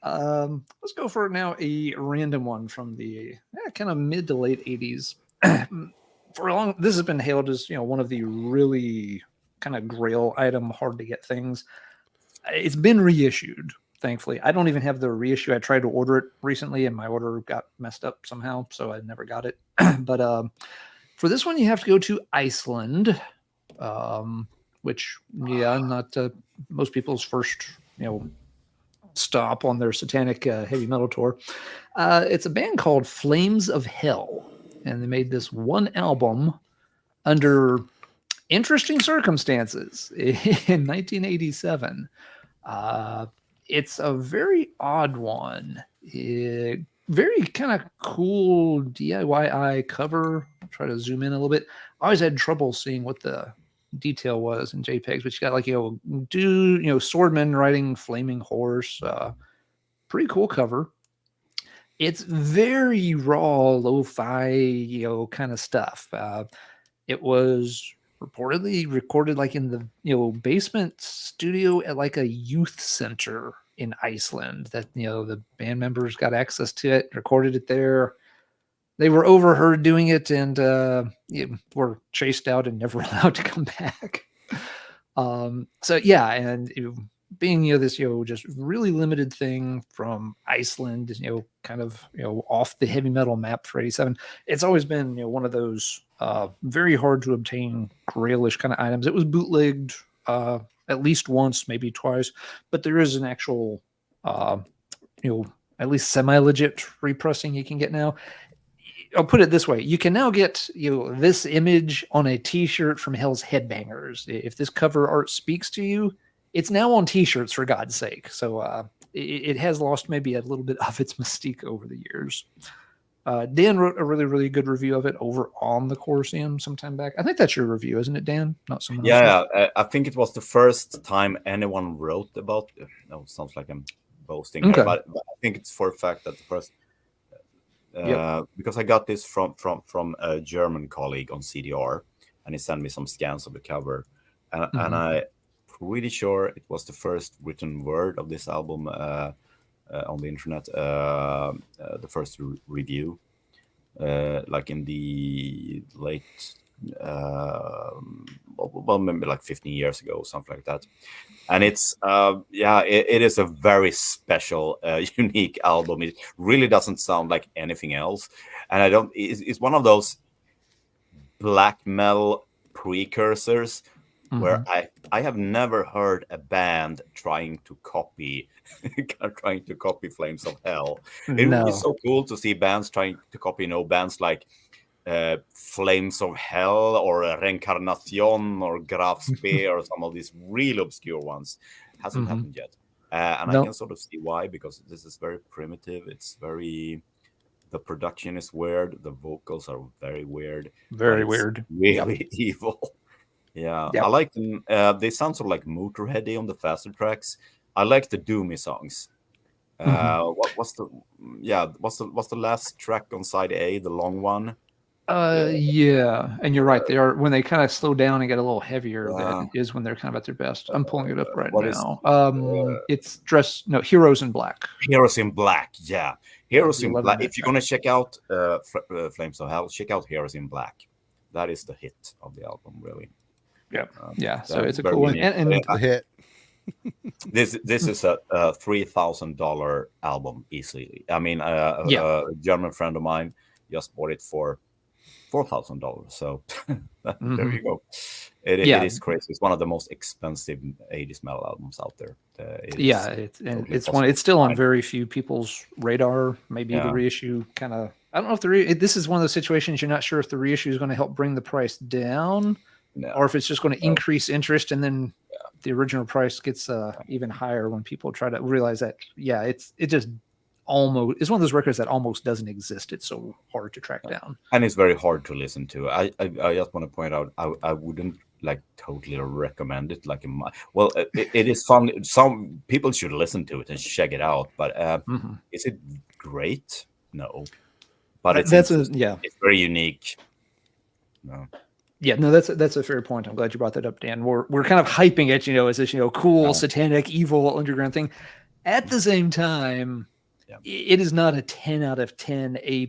Let's go for now a random one from the kind of mid to late 80s. For a long, this has been hailed as one of the really kind of grail item, hard to get things. It's been reissued, thankfully. I don't even have the reissue. I tried to order it recently, and my order got messed up somehow, so I never got it. But for this one, you have to go to Iceland, which not most people's first stop on their satanic heavy metal tour. It's a band called Flames of Hell, and they made this one album under interesting circumstances in 1987. It's a very odd one. Very kind of cool DIY cover. I'll try to zoom in a little bit. I always had trouble seeing what the detail was in JPEGs, but you got like dude, swordman riding flaming horse. Pretty cool cover. It's very raw, lo-fi, kind of stuff. It was reportedly recorded like in the basement studio at like a youth center in Iceland. That the band members got access to it, recorded it there. They were overheard doing it and were chased out and never allowed to come back. So yeah, and being this just really limited thing from Iceland, kind of off the heavy metal map for 87. It's always been one of those very hard to obtain grailish kind of items. It was bootlegged at least once, maybe twice, but there is an actual, at least semi-legit repressing you can get now. I'll put it this way: you can now get this image on a T-shirt from Hell's Headbangers. If this cover art speaks to you, it's now on T-shirts, for God's sake. So it has lost maybe a little bit of its mystique over the years. Dan wrote a really, really good review of it over on the Corroseum sometime back. I think that's your review, isn't it, Dan? Not someone else's? Yeah, I think it was the first time anyone wrote about it. No, it sounds like I'm boasting Okay. here, but I think it's for a fact that the first, because I got this from a German colleague on CDR, and he sent me some scans of the cover, and I'm pretty sure it was the first written word of this album on the internet, the first review, like in the late, well, maybe like 15 years ago, or something like that. And it's, it is a very special, unique album. It really doesn't sound like anything else. And it's one of those black metal precursors where I have never heard a band trying to copy Flames of Hell. It would be so cool to see bands trying to copy, bands like Flames of Hell or Reincarnation or Graf Spear or some of these real obscure ones. Hasn't happened yet. And I can sort of see why, because this is very primitive. It's very... The production is weird. The vocals are very weird. Very weird. Really evil. Yeah, I like them. They sound sort of like Motorheady on the faster tracks. I like the doomy songs. What's the last track on side A, the long one? Yeah, and you're right. They are, when they kind of slow down and get a little heavier. That is when they're kind of at their best. I'm pulling it up right now. It's Heroes in Black. Heroes in Black, yeah. Heroes in Black. If you're gonna check out Flames of Hell, check out Heroes in Black. That is the hit of the album, really. Yeah. So it's a cool one, and the hit. This is a $3,000 album easily. I mean, a German friend of mine just bought it for $4,000. So there you go. It is crazy. It's one of the most expensive 80s metal albums out there. It's still on very few people's radar. Maybe the reissue kind of. I don't know if this is one of those situations you're not sure if the reissue is going to help bring the price down, or if it's just going to increase interest, and then the original price gets even higher when people try to realize that. It just almost, it's one of those records that almost doesn't exist. It's so hard to track down, and it's very hard to listen to. I just want to point out, I wouldn't like totally recommend it. Like it is fun. Some people should listen to it and check it out. But is it great? No. But it's very unique. No. Yeah, no, that's a fair point. I'm glad you brought that up, Dan. We're kind of hyping it, as this cool, satanic, evil underground thing. At the same time, it is not a 10 out of 10 A+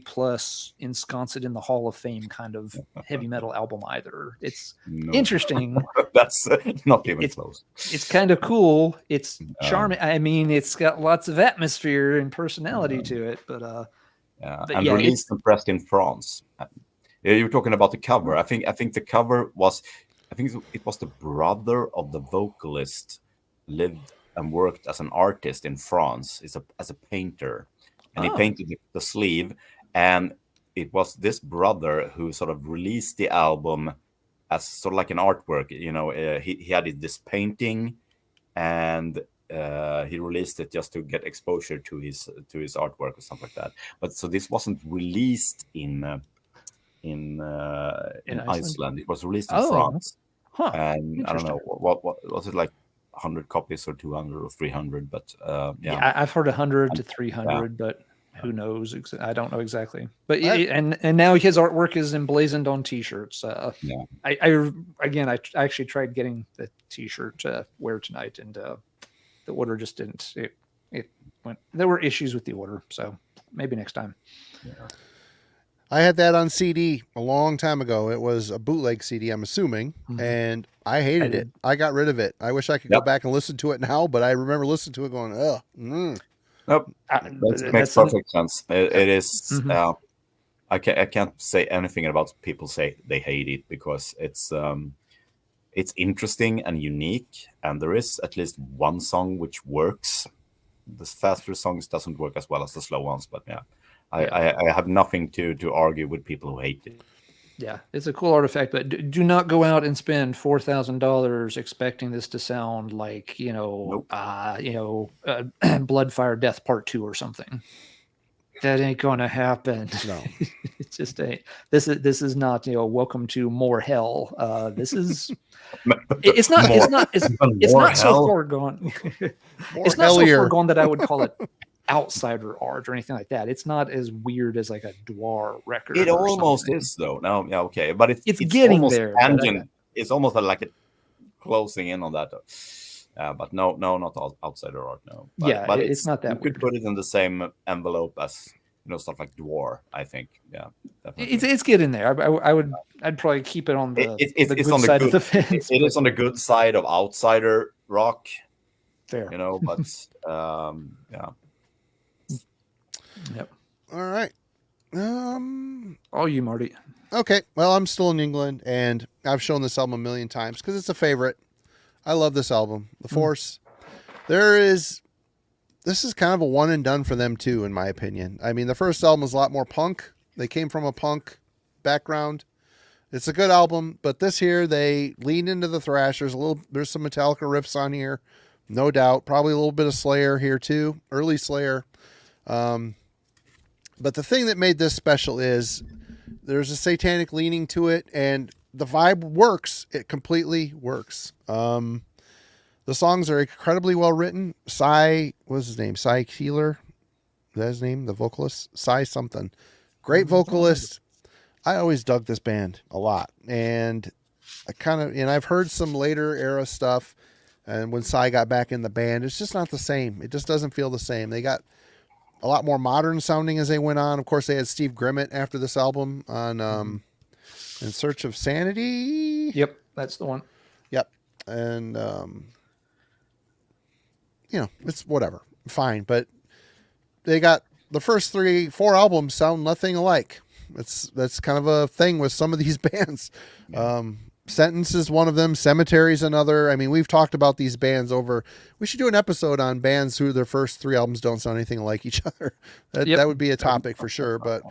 ensconced in the Hall of Fame kind of heavy metal album either. It's interesting. That's not even close. It's kind of cool. It's charming. I mean, it's got lots of atmosphere and personality to it, but released and pressed in France. You were talking about the cover. I think the cover was, it was the brother of the vocalist lived and worked as an artist in France, as a painter, and he painted the sleeve. And it was this brother who sort of released the album as sort of like an artwork. He had this painting, and he released it just to get exposure to his artwork or something like that. But so this wasn't released in Iceland. It was released in France. And I don't know what was it, like 100 copies or 200 or 300, but I've heard 100 to 300, but who knows? I don't know exactly. But and now his artwork is emblazoned on T-shirts. I actually tried getting the T-shirt to wear tonight, and the order just didn't. It went. There were issues with the order, so maybe next time. Yeah. I had that on CD a long time ago. It was a bootleg CD, I'm assuming, and I hated it. I got rid of it. I wish I could go back and listen to it now, but I remember listening to it going, ugh. Nope. That makes perfect sense. It is. I can't say anything about people say they hate it, because it's it's interesting and unique, and there is at least one song which works. The faster songs doesn't work as well as the slow ones, but yeah, I have nothing to argue with people who hate it. Yeah, it's a cool artifact, but do not go out and spend $4,000 expecting this to sound like Nope. Bloodfire Death Part 2 or something. That ain't gonna happen. No. It just ain't. This is not Welcome to More Hell. This is. It's not. More- It's more not so hell? far gone. More It's not so hellier. far gone that I would call it outsider art or anything like that. It's not as weird as like a Dwar record. It or almost something. is though. No, yeah, okay, but it's getting almost there, but tangent. It's almost like a closing in on that. But no, not outsider art. No. But, Yeah, but it's not that You could put it in the same envelope as stuff like Dwar. I think. Yeah, definitely. It's getting there. I'd probably keep it on the It's good on the side good. of the fence. It is on the good side of outsider rock. Fair. But yeah. Yep. All right. Oh, you Marty. Okay. Well, I'm still in England, and I've shown this album a million times because it's a favorite. I love this album, The Force. This is kind of a one and done for them too, in my opinion. I mean, the first album was a lot more punk. They came from a punk background. It's a good album, but this here they leaned into the thrash. There's some Metallica riffs on here, no doubt. Probably a little bit of Slayer here too, early Slayer. But the thing that made this special is there's a satanic leaning to it, and the vibe works. It completely works. The songs are incredibly well written. What's his name? Cy Keeler. Is that his name? The vocalist? Cy something. Great vocalist. I always dug this band a lot. And I've heard some later era stuff. And when Cy got back in the band, it's just not the same. It just doesn't feel the same. They got a lot more modern sounding as they went on. Of course, they had Steve Grimmett after this album on In Search of Sanity. Yep, that's the one. Yep. And, it's whatever. Fine. But they got the first 4 albums sound nothing alike. That's kind of a thing with some of these bands. Sentence is one of them. Cemetery's another. I mean, we've talked about these bands we should do an episode on bands who their first 3 albums don't sound anything like each other. That would be a topic for sure. But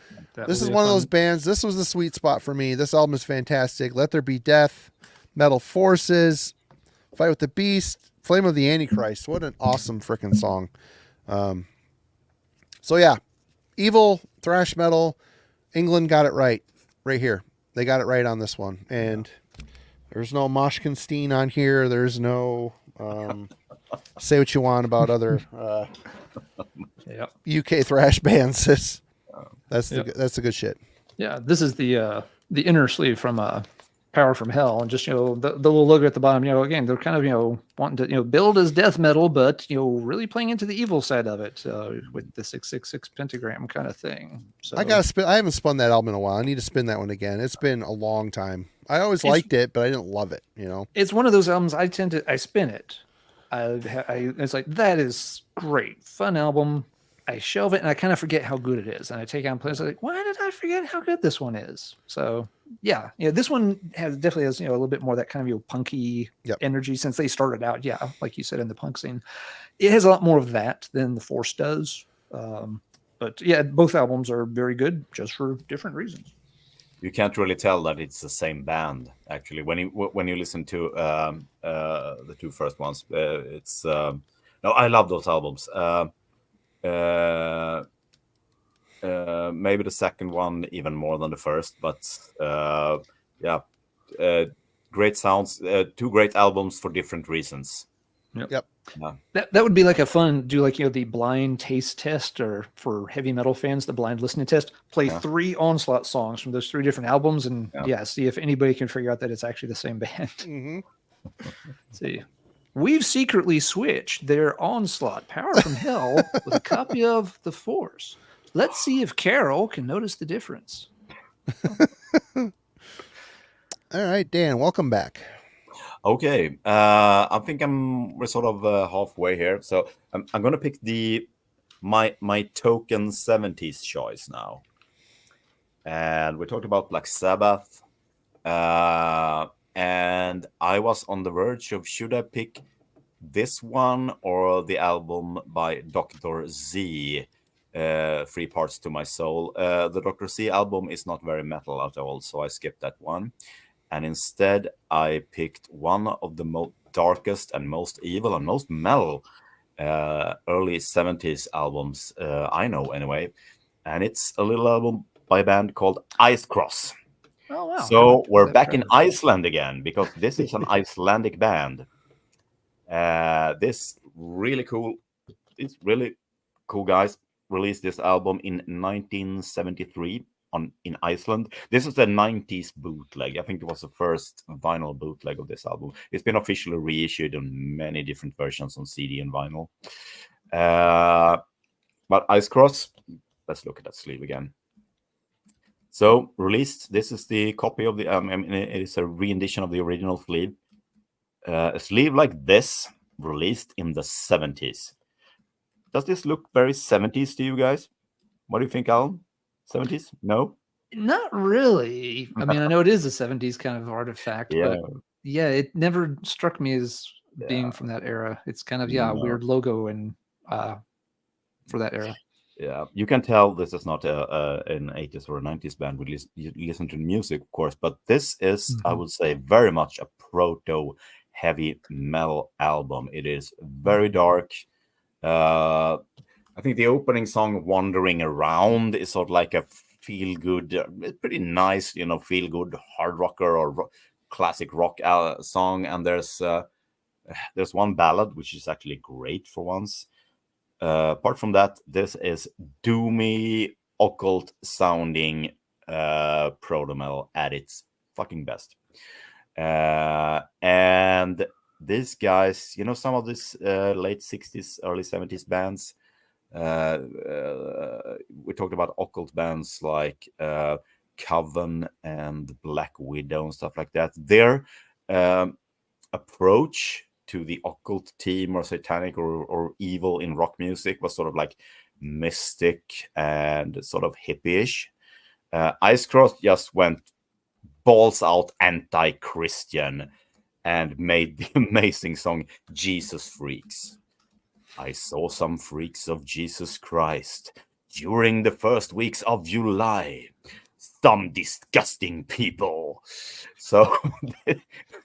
this is one of those bands. This was the sweet spot for me. This album is fantastic. Let There Be Death, Metal Forces, Fight with the Beast, Flame of the Antichrist. What an awesome freaking song. So yeah, evil thrash metal. England got it right here. They got it right on this one. And there's no Moshkinstein on here. There's no say what you want about other UK thrash bands. That's the good shit. Yeah, this is the inner sleeve from Power from Hell, and just the little logo at the bottom. Again, they're kind of wanting to build as death metal, but really playing into the evil side of it with the 666 pentagram kind of thing. So I haven't spun that album in a while. I need to spin that one again. It's been a long time. I always liked it, but I didn't love it. It's one of those albums I spin it. It's like, that is great, fun album. I shelve it and I kind of forget how good it is, and I take it out and play. It's like, why did I forget how good this one is? So yeah, this one definitely has a little bit more that kind of punky energy since they started out. Yeah, like you said, in the punk scene, it has a lot more of that than the Force does. But yeah, both albums are very good, just for different reasons. You can't really tell that it's the same band actually when you listen to the 2 first ones. It's no, I love those albums. Maybe the second one even more than the first, but great sounds. 2 great albums for different reasons. Yep. Yeah. That would be like a fun the blind taste test, or for heavy metal fans, the blind listening test. Play 3 Onslaught songs from those 3 different albums, and see if anybody can figure out that it's actually the same band. Mm-hmm. See. We've secretly switched their Onslaught Power from Hell with a copy of The Force. Let's see if Carol can notice the difference. All right, Dan, welcome back. Okay, I think we're sort of halfway here, so I'm going to pick my token 70s choice now. And we talked about Black Sabbath. and I was on the verge of should I pick this one or the album by Dr. Z, 3 Parts to My Soul. The Dr. Z album is not very metal at all, so I skipped that one. And instead, I picked one of the most darkest and most evil and most metal early 70s albums I know anyway. And it's a little album by a band called Ice Cross. Oh, wow. So we're back in Iceland again, because this is an Icelandic band. This really cool guys released this album in 1973 in Iceland. This is the 90s bootleg. I think it was the first vinyl bootleg of this album. It's been officially reissued in many different versions on CD and vinyl. But Ice Cross, let's look at that sleeve again. So released, this is the copy of the it is a rendition of the original sleeve. A sleeve like this, released in the 70s. Does this look very 70s to you guys? What do you think, Alan? 70s? No? Not really. I mean, I know it is a 70s kind of artifact, but yeah, it never struck me as being from that era. It's kind of, a weird logo and for that era. Yeah, you can tell this is not an 80s or a 90s band. You listen to the music, of course, but this is, I would say, very much a proto heavy metal album. It is very dark. I think the opening song, Wandering Around, is sort of like a feel-good, pretty nice, feel-good hard rocker or classic rock song. And there's one ballad, which is actually great for once. Apart from that, this is doomy, occult sounding proto-metal at its fucking best. And these guys, some of these late 60s, early 70s bands, we talked about occult bands like Coven and Black Widow and stuff like that. Their approach to the occult theme or satanic or evil in rock music was sort of like mystic and sort of hippie-ish. Ice Cross just went balls out anti-Christian and made the amazing song Jesus Freaks. I saw some freaks of Jesus Christ during the first weeks of July. Some disgusting people. So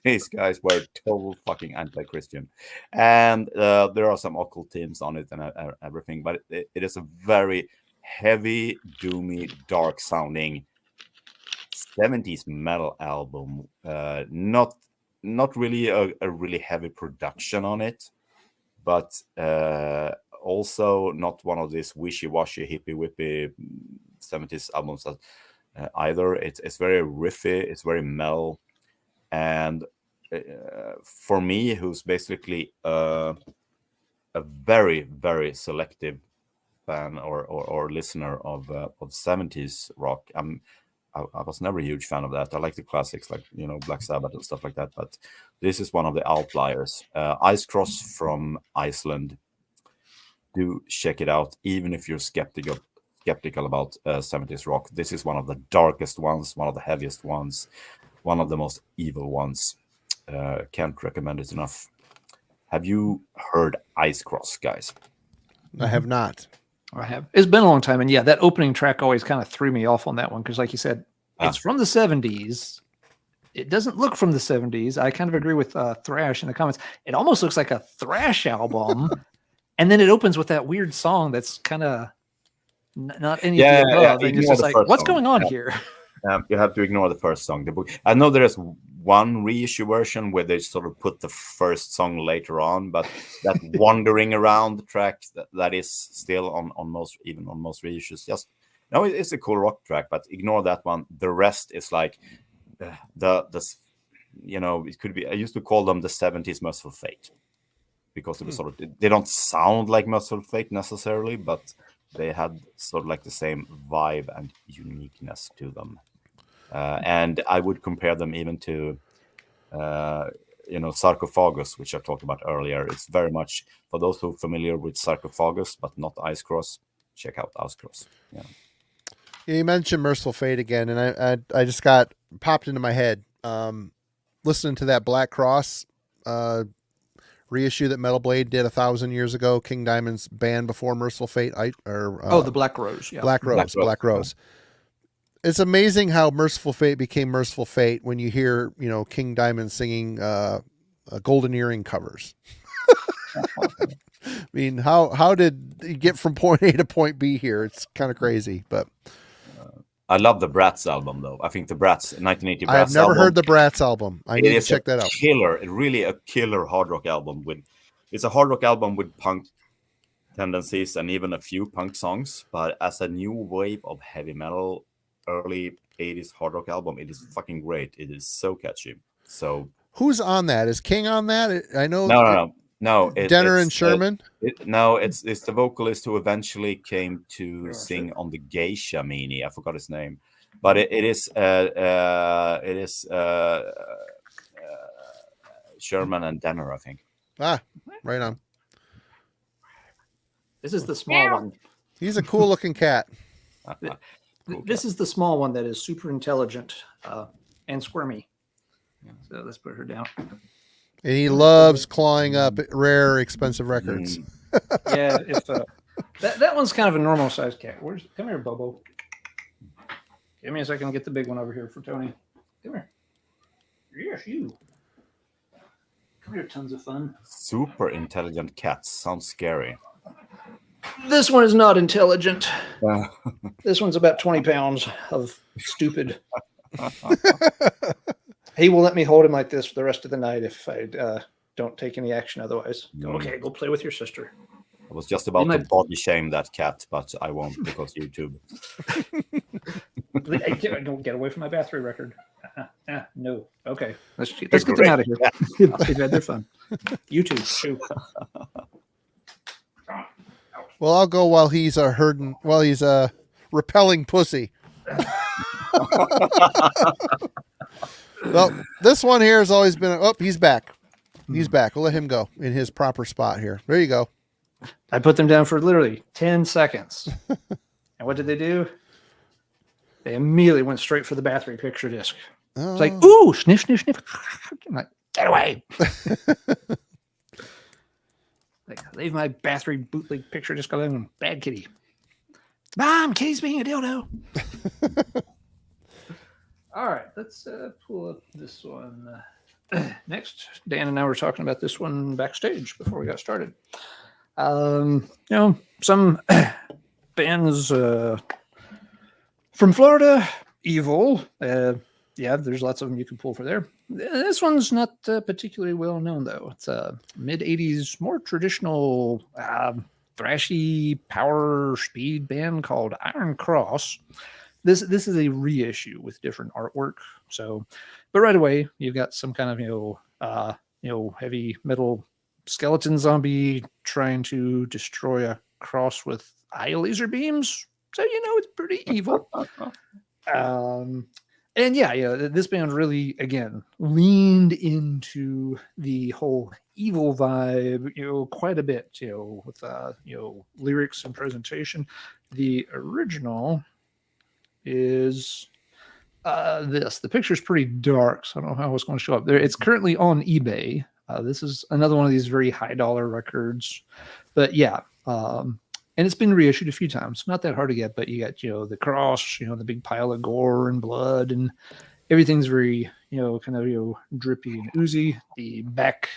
these guys were total fucking anti-Christian. And there are some occult themes on it and everything, but it is a very heavy, doomy, dark sounding 70s metal album. Not really a really heavy production on it, but also not one of these wishy-washy, hippy-whippy 70s albums that either. It's very riffy, it's very metal, and for me, who's basically a very, very selective fan or listener of 70s rock, I was never a huge fan of that. I like the classics like Black Sabbath and stuff like that, but this is one of the outliers. Ice Cross from Iceland. Do check it out, even if you're skeptical about 70s rock. This is one of the darkest ones, one of the heaviest ones, one of the most evil ones. Can't recommend it enough. Have you heard Ice Cross, guys? I have not. I have. It's been a long time, and yeah, that opening track always kind of threw me off on that one because, like you said, it's from the 70s. It doesn't look from the 70s. I kind of agree with Thrash in the comments. It almost looks like a thrash album, and then it opens with that weird song that's kind of not any of the above. And it's just like, what's going on here? You have to ignore the first song. The book. I know there is one reissue version where they sort of put the first song later on, but that Wandering Around track that is still on most reissues. Just it's a cool rock track, but ignore that one. The rest is like it could be. I used to call them the 70s Merciful Fate because it was sort of, they don't sound like Merciful Fate necessarily, but they had sort of like the same vibe and uniqueness to them. And I would compare them even to, Sarcophagus, which I talked about earlier. It's very much, for those who are familiar with Sarcophagus, but not Ice Cross, check out Ice Cross. Yeah. You mentioned Merciful Fate again, and I just got popped into my head. listening to that Black Cross reissue that Metal Blade did 1,000 years ago. King Diamond's band before Merciful Fate. The Black Rose. Yeah. Black Rose. It's amazing how Merciful Fate became Merciful Fate when you hear, King Diamond singing Golden Earring covers. I mean, how did he get from point A to point B here? It's kind of crazy, but I love the Bratz album, though. I think the Bratz 1980 Bratz album. I've never heard the Bratz album. I need to check that out. Really a killer hard rock album. It's a hard rock album with punk tendencies and even a few punk songs, but as a new wave of heavy metal, early 80s hard rock album, it is fucking great. It is so catchy. So who's on that? Is King on that? I know. No. Denner and Sherman. It's the vocalist who eventually came to sing on the Geisha Mini. I forgot his name, but it is Sherman and Denner, I think. Ah, right on. This is the small one. He's a cool looking cat. This is the small one that is super intelligent and squirmy. So let's put her down. And he loves clawing up rare, expensive records. Yeah, if that one's kind of a normal sized cat. Come here, Bobo. Give me a second to get the big one over here for Tony. Come here. Yes, you. Come here, tons of fun. Super intelligent cats. Sounds scary. This one is not intelligent. This one's about 20 pounds of stupid. He will let me hold him like this for the rest of the night if I don't take any action otherwise. Okay, go play with your sister. I was just about to body shame that cat, but I won't because YouTube. Don't get away from my Bathory record. No. Okay. Let's get them out of here. They've had their fun. YouTube. Shoot. Well, I'll go while he's repelling pussy. Well, this one here has always been. Oh, he's back. He's back. We'll let him go in his proper spot here. There you go. I put them down for literally 10 seconds. And what did they do? They immediately went straight for the Bathory picture disc. Oh. It's like, ooh, sniff, sniff, sniff. I'm like, get away. Like, leave my Bathory bootleg picture disc alone. Bad kitty. Mom, kitty's being a dildo. All right, let's pull up this one. Next, Dan and I were talking about this one backstage before we got started. Some bands from Florida, Evil. There's lots of them you can pull for there. This one's not particularly well known, though. It's a mid-'80s, more traditional thrashy power speed band called Iron Cross. This is a reissue with different artwork. So, but right away you've got some kind of heavy metal skeleton zombie trying to destroy a cross with eye laser beams. So it's pretty evil. This band really again leaned into the whole evil vibe, quite a bit, with lyrics and presentation. The original is this. The picture's pretty dark, so I don't know how it's going to show up there. It's currently on eBay. This is another one of these very high dollar records, but and it's been reissued a few times. Not that hard to get, but you got the cross, the big pile of gore and blood, and everything's very drippy and oozy. The back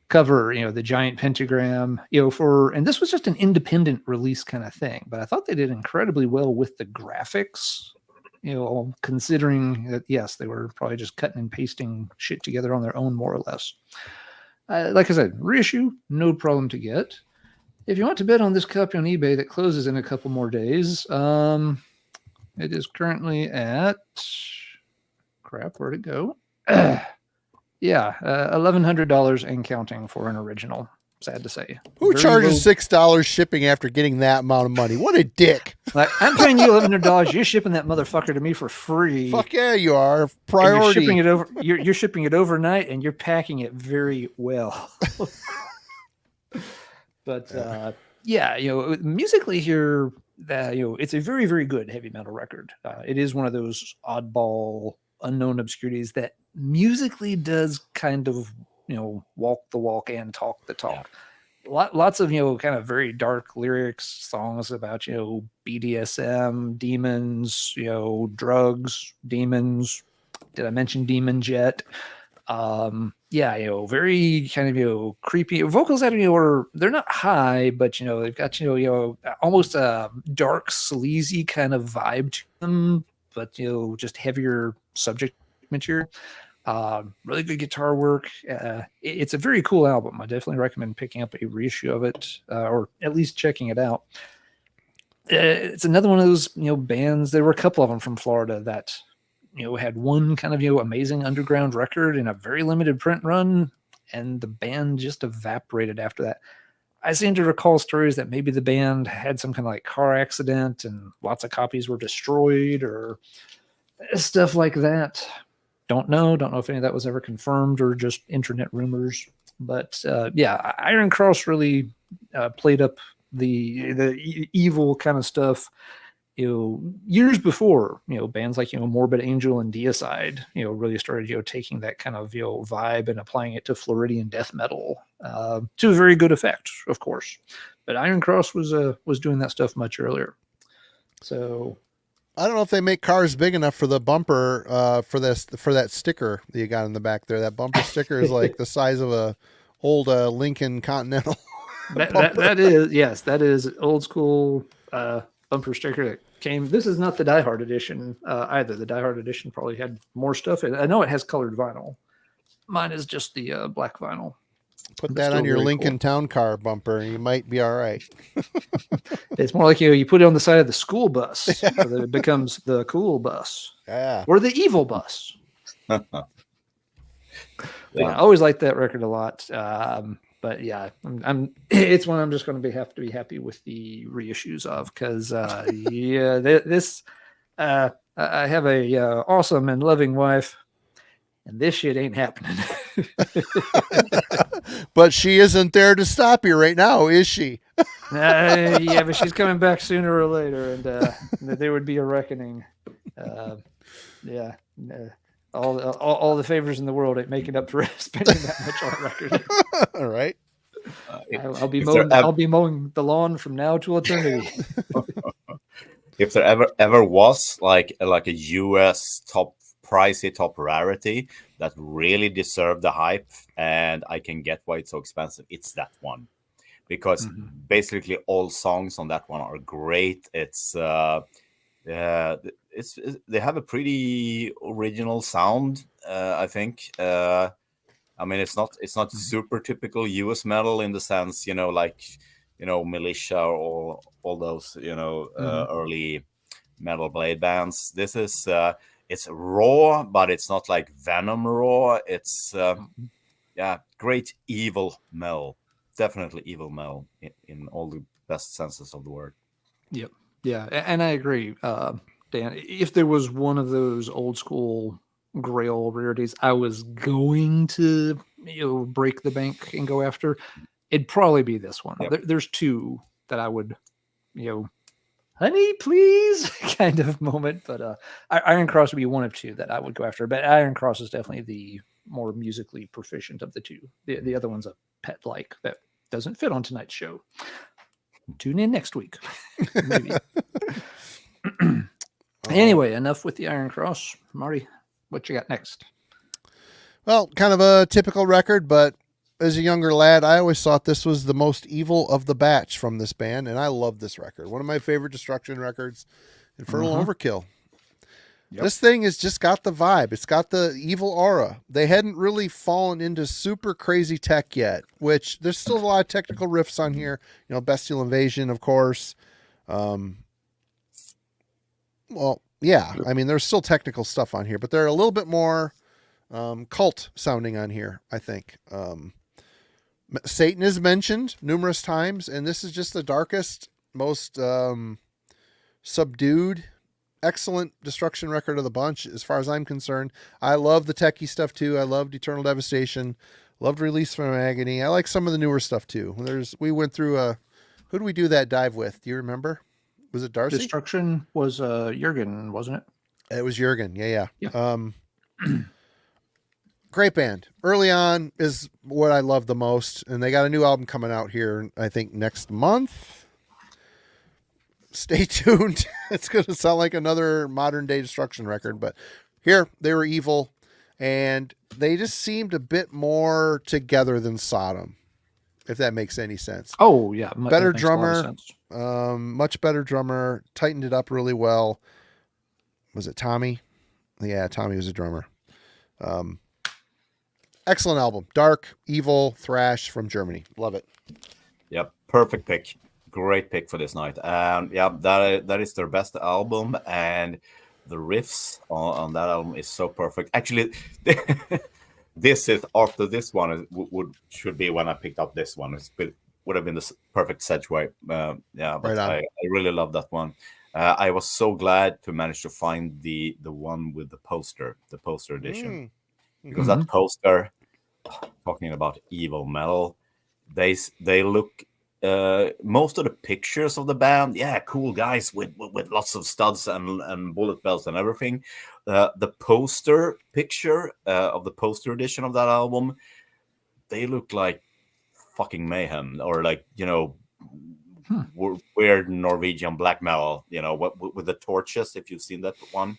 cover, the giant pentagram, and this was just an independent release kind of thing, but I thought they did incredibly well with the graphics, considering that, yes, they were probably just cutting and pasting shit together on their own, more or less. Like I said, reissue, no problem to get. If you want to bet on this copy on eBay that closes in a couple more days, it is currently at, where'd it go? $1,100 and counting for an original. Sad to say. Who charges $6 shipping after getting that amount of money? What a dick! Like, I'm paying you $1,100. You're shipping that motherfucker to me for free. Fuck yeah, you are. Priority. You're shipping it over. You're shipping it overnight, and you're packing it very well. But musically here, it's a very, very good heavy metal record. It is one of those oddball, unknown obscurities that musically does kind of, walk the walk and talk the talk. Lots of, kind of very dark lyrics, songs about, BDSM, demons, drugs, demons. Did I mention demons yet? Very kind of, creepy vocals that, they're not high, but, they've got, almost a dark, sleazy kind of vibe to them, but, just heavier subject material. Really good guitar work. It's a very cool album. I definitely recommend picking up a reissue of it, or at least checking it out. It's another one of those, bands. There were a couple of them from Florida that, had one kind of, amazing underground record in a very limited print run, and the band just evaporated after that. I seem to recall stories that maybe the band had some kind of like car accident and lots of copies were destroyed or stuff like that. Don't know if any of that was ever confirmed or just internet rumors. But Iron Cross really played up the evil kind of stuff, years before, bands like, Morbid Angel and Deicide, really started, taking that kind of, vibe and applying it to Floridian death metal, to a very good effect, of course. But Iron Cross was doing that stuff much earlier. So I don't know if they make cars big enough for the bumper, for that sticker that you got in the back there. That bumper sticker is like the size of a old Lincoln Continental. that is old school bumper sticker that came. This is not the Die Hard edition either. The Die Hard edition probably had more stuff. I know it has colored vinyl. Mine is just the black vinyl. Put that on your Lincoln Town Car bumper and you might be all right. It's more like, you put it on the side of the school bus so that it becomes the cool bus. Yeah. Or the evil bus. I always liked that record a lot. But yeah, it's one I'm just going to have to be happy with the reissues of, because this I have a awesome and loving wife, and this shit ain't happening. But she isn't there to stop you right now, is she? Yeah, but she's coming back sooner or later, and there would be a reckoning. All the favors in the world ain't making up for spending that much on a record. All right. I'll be mowing the lawn from now to eternity. If there ever was like a US pricey top rarity that really deserved the hype, and I can get why it's so expensive, it's that one, because basically all songs on that one are great. It's they have a pretty original sound, I think. I mean, it's not super typical US metal in the sense, Militia or all those, early metal blade bands. This is it's raw, but it's not like Venom raw. It's great evil metal. Definitely evil metal in all the best senses of the word. Yep. Yeah, and I agree, Dan. If there was one of those old school Grail rarities I was going to break the bank and go after, it'd probably be this one. Yep. There's two that I would, honey, please kind of moment. But Iron Cross would be one of two that I would go after. But Iron Cross is definitely the more musically proficient of the two. The other one's a pet like that doesn't fit on tonight's show. Tune in next week. Maybe. Anyway, enough with the Iron Cross. Marty, what you got next? Well, kind of a typical record, but as a younger lad, I always thought this was the most evil of the batch from this band, and I love this record. One of my favorite Destruction records, Infernal Overkill. Yep. This thing has just got the vibe. It's got the evil aura. They hadn't really fallen into super crazy tech yet, which there's still a lot of technical riffs on here. Bestial Invasion, of course. Well, yeah, I mean, there's still technical stuff on here, but they're a little bit more cult sounding on here, I think. Satan is mentioned numerous times, and this is just the darkest, most subdued, excellent Destruction record of the bunch, as far as I'm concerned. I love the techie stuff, too. I loved Eternal Devastation. Loved Release from Agony. I like some of the newer stuff, too. We went through who did we do that dive with? Do you remember? Was it Darcy? Destruction was Jurgen, wasn't it? It was Jurgen. Yeah. Great band. Early on is what I love the most, and they got a new album coming out here, I think, next month. Stay tuned. It's going to sound like another modern day destruction record, but here they were evil, and they just seemed a bit more together than Sodom, if that makes any sense. Oh yeah, Better that makes a lot of drummer, sense. much better drummer, tightened it up really well. Was it Tommy? Yeah, Tommy was a drummer. Excellent album. Dark, evil, thrash from Germany. Love it. Yep, perfect pick. Great pick for this night. Yeah, that is their best album, and the riffs on that album is so perfect. Actually, this is after this one should be when I picked up this one. It would have been the perfect segue. Yeah, but Right on. I really love that one. I was so glad to manage to find the one with the poster edition, because that poster, talking about evil metal, they look. Most of the pictures of the band, yeah, cool guys with lots of studs and bullet belts and everything. The poster picture of the poster edition of that album, they look like fucking mayhem, or like, you know, weird Norwegian black metal, you know, with the torches. If you've seen that one,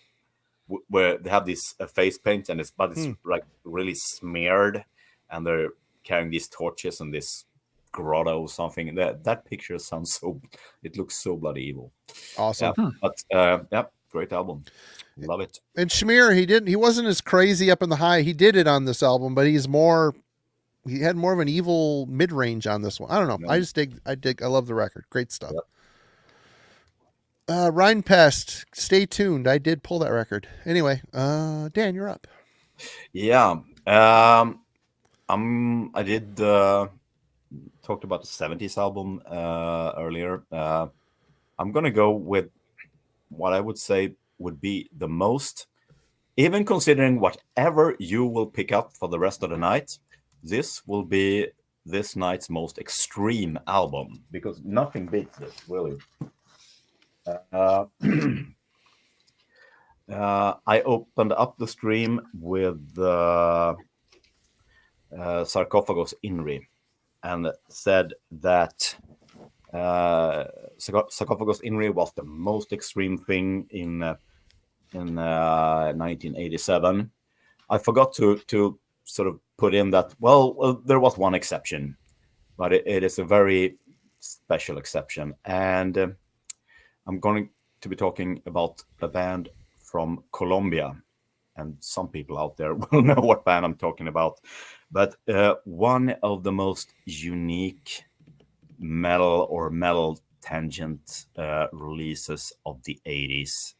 where they have this face paint and it's like really smeared, and they're carrying these torches and this grotto or something. That picture sounds so, it looks so bloody evil. Awesome. Yeah, but yeah, great album. Love it. And Shamir, he wasn't as crazy up in the high. He did it on this album, but he had more of an evil mid-range on this one. I don't know. Yeah. I love the record. Great stuff. Yep. Rhinepest, stay tuned. I did pull that record. Anyway, Dan, you're up. Yeah. I did talked about the 70s album earlier. I'm gonna go with what I would say would be the most, even considering whatever you will pick up for the rest of the night, this will be this night's most extreme album, because nothing beats this, really. I opened up the stream with Sarcophagus Inri, and said that Sarcophagus Inri was the most extreme thing in 1987. I forgot to sort of put in that, well, there was one exception, but it is a very special exception. And I'm going to be talking about a band from Colombia. And some people out there will know what band I'm talking about. But one of the most unique metal or metal tangent releases of the 80s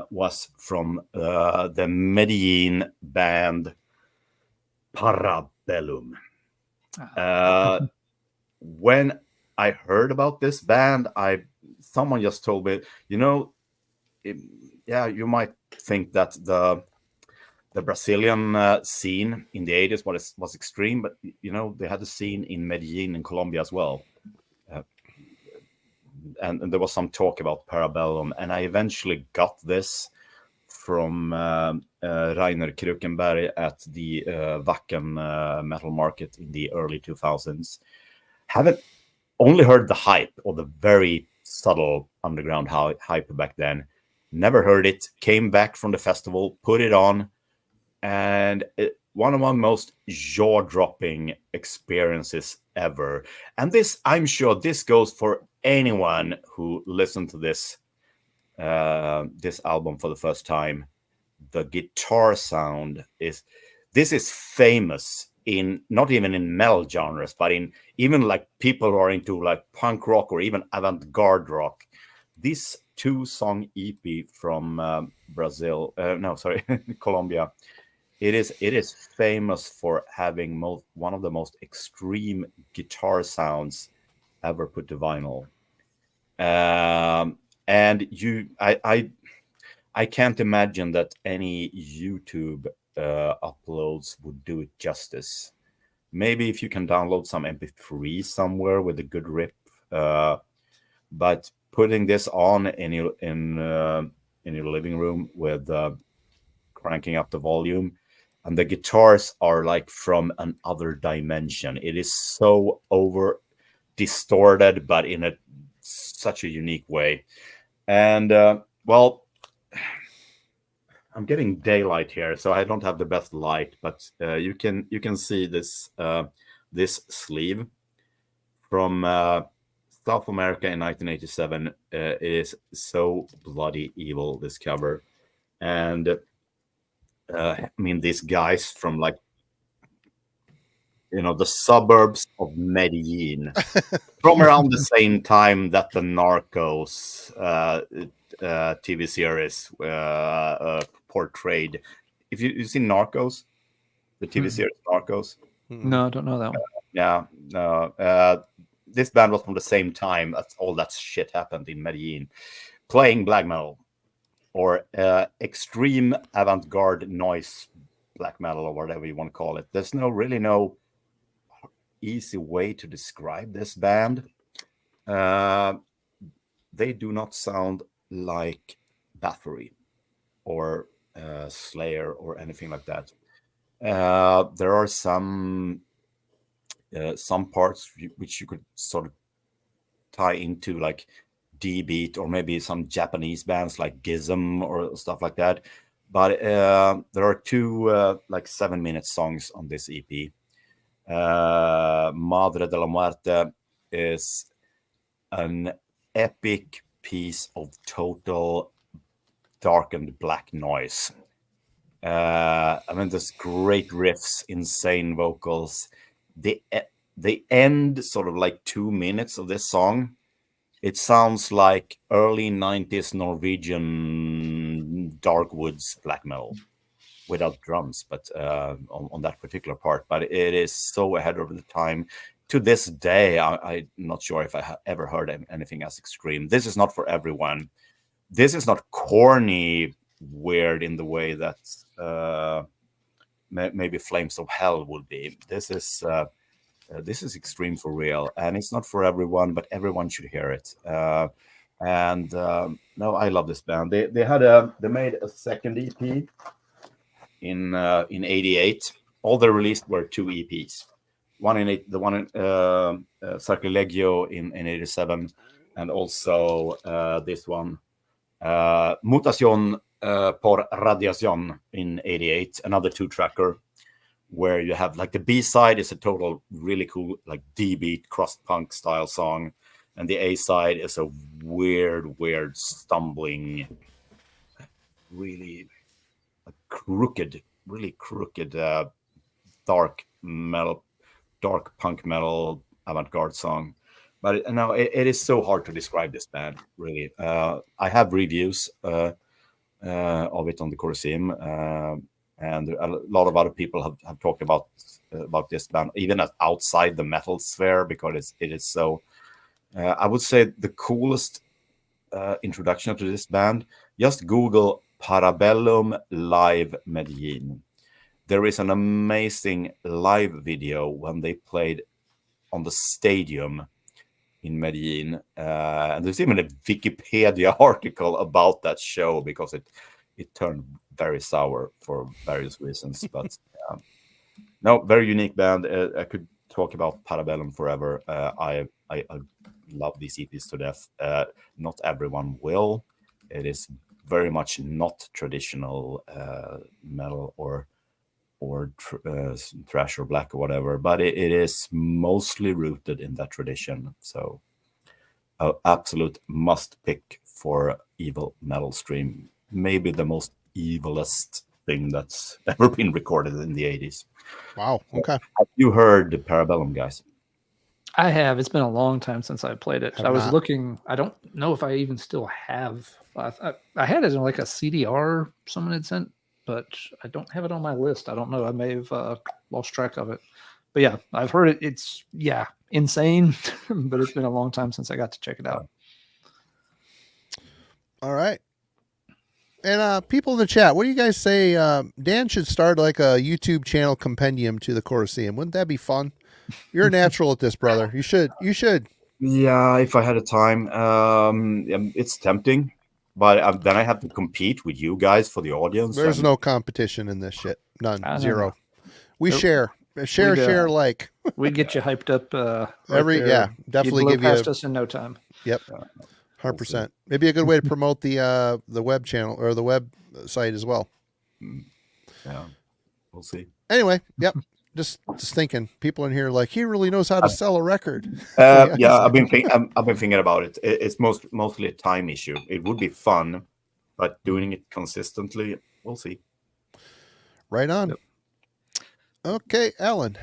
was from the Medellin band Parabellum. When I heard about this band, someone just told me, you know, yeah, you might think that the Brazilian scene in the 80s was extreme, but you know, they had a scene in Medellin in Colombia as well. And there was some talk about Parabellum, and I eventually got this from Rainer Krukenberg at the Wacken metal market in the early 2000s. Haven't only heard the hype, or the very subtle underground hype back then. Never heard it. Came back from the festival, put it on, and one of my most jaw-dropping experiences ever. And this, I'm sure, this goes for anyone who listened to this album for the first time. The guitar sound is famous in, not even in metal genres, but in even like people who are into like punk rock or even avant-garde rock. This 2-song EP from Colombia. It is famous for having one of the most extreme guitar sounds ever put to vinyl. And I can't imagine that any YouTube uploads would do it justice. Maybe if you can download some MP3 somewhere with a good rip, but putting this on in your living room with cranking up the volume, and the guitars are like from another dimension. It is so over distorted, but in such a unique way. And well, I'm getting daylight here, so I don't have the best light, but you can see this this sleeve from South America in 1987. It is so bloody evil, this cover. And I mean, these guys from, like, the suburbs of Medellin, from around the same time that the Narcos TV series portrayed. If you've seen Narcos, the TV series Narcos. No, I don't know that one. Yeah, no. This band was from the same time as all that shit happened in Medellin, playing black metal or extreme avant-garde noise black metal, or whatever you want to call it. There's really no easy way to describe this band. They do not sound like Bathory or Slayer or anything like that. There are some parts which you could sort of tie into like D-beat or maybe some Japanese bands like Gizm or stuff like that. But there are two like 7-minute songs on this EP. Madre de la Muerte is an epic piece of total darkened black noise. I mean, there's great riffs, insane vocals. The end sort of like 2 minutes of this song, it sounds like early 90s Norwegian dark woods black metal without drums, but on that particular part. But it is so ahead of the time. To this day, I'm not sure if I have ever heard anything as extreme. This is not for everyone. This is not corny weird in the way that maybe Flames of Hell would be. This is extreme for real, and it's not for everyone, but everyone should hear it. No, I love this band. They made a second EP in '88. All they released were 2 EPs. One in Sacrilegio in '87, and also this one, Mutación por Radiación in '88, another 2-tracker, where you have like the B-side is a total really cool like D-beat cross-punk style song, and the A-side is a weird stumbling, really crooked dark punk metal avant-garde song. But now it is so hard to describe this band, really. I have reviews of it on the Corroseum, and a lot of other people have talked about this band, even outside the metal sphere, because it is so. I would say the coolest introduction to this band, just Google Parabellum Live Medellin. There is an amazing live video when they played on the stadium in Medellin. And there's even a Wikipedia article about that show, because it turned very sour for various reasons. But no, very unique band. I could talk about Parabellum forever. I love these EPs to death. Not everyone will. It is very much not traditional metal or thrash or black or whatever, but it is mostly rooted in that tradition. So absolute must pick for evil metal stream. Maybe the most evilest thing that's ever been recorded in the 80s. Wow. Okay. Have you heard the Parabellum, guys? I have. It's been a long time since I played it. I was looking. I don't know if I even still have. I had it in like a CDR someone had sent, but I don't have it on my list. I don't know. I may have lost track of it. But yeah, I've heard it. It's insane, but it's been a long time since I got to check it out. All right. And people in the chat, what do you guys say? Dan should start like a YouTube channel compendium to the Corroseum. Wouldn't that be fun? You're a natural at this, brother. You should. Yeah, if I had a time. It's tempting, But then I have to compete with you guys for the audience. There's no competition in this shit. None. No. Zero. We Nope. share like. We'd get you hyped up. Definitely You'd give blow you past us in no time. Yep. 100%. Maybe a good way to promote the web channel or the website as well. Yeah, we'll see. Anyway, yep. Just thinking, people in here like he really knows how to sell a record. Yeah, I've been thinking about it. It's mostly a time issue. It would be fun, but doing it consistently, we'll see. Right on. Yep. Okay, Alan.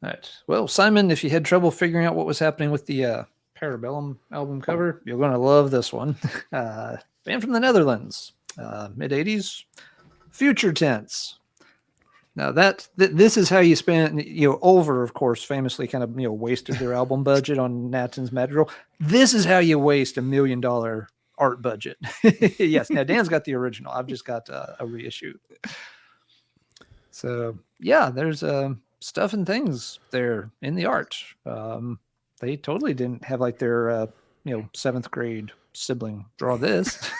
All right. Well, Simon, if you had trouble figuring out what was happening with the Parabellum album cover, you're going to love this one. Band from the Netherlands, mid 80s, Future Tense. Now this is how you spent, Ulver, of course, famously kind of, wasted their album budget on Nathan's Madrigal. This is how you waste $1 million art budget. Yes. Now Dan's got the original. I've just got a reissue. So yeah, there's stuff and things there in the art. They totally didn't have like their, 7th grade sibling draw this.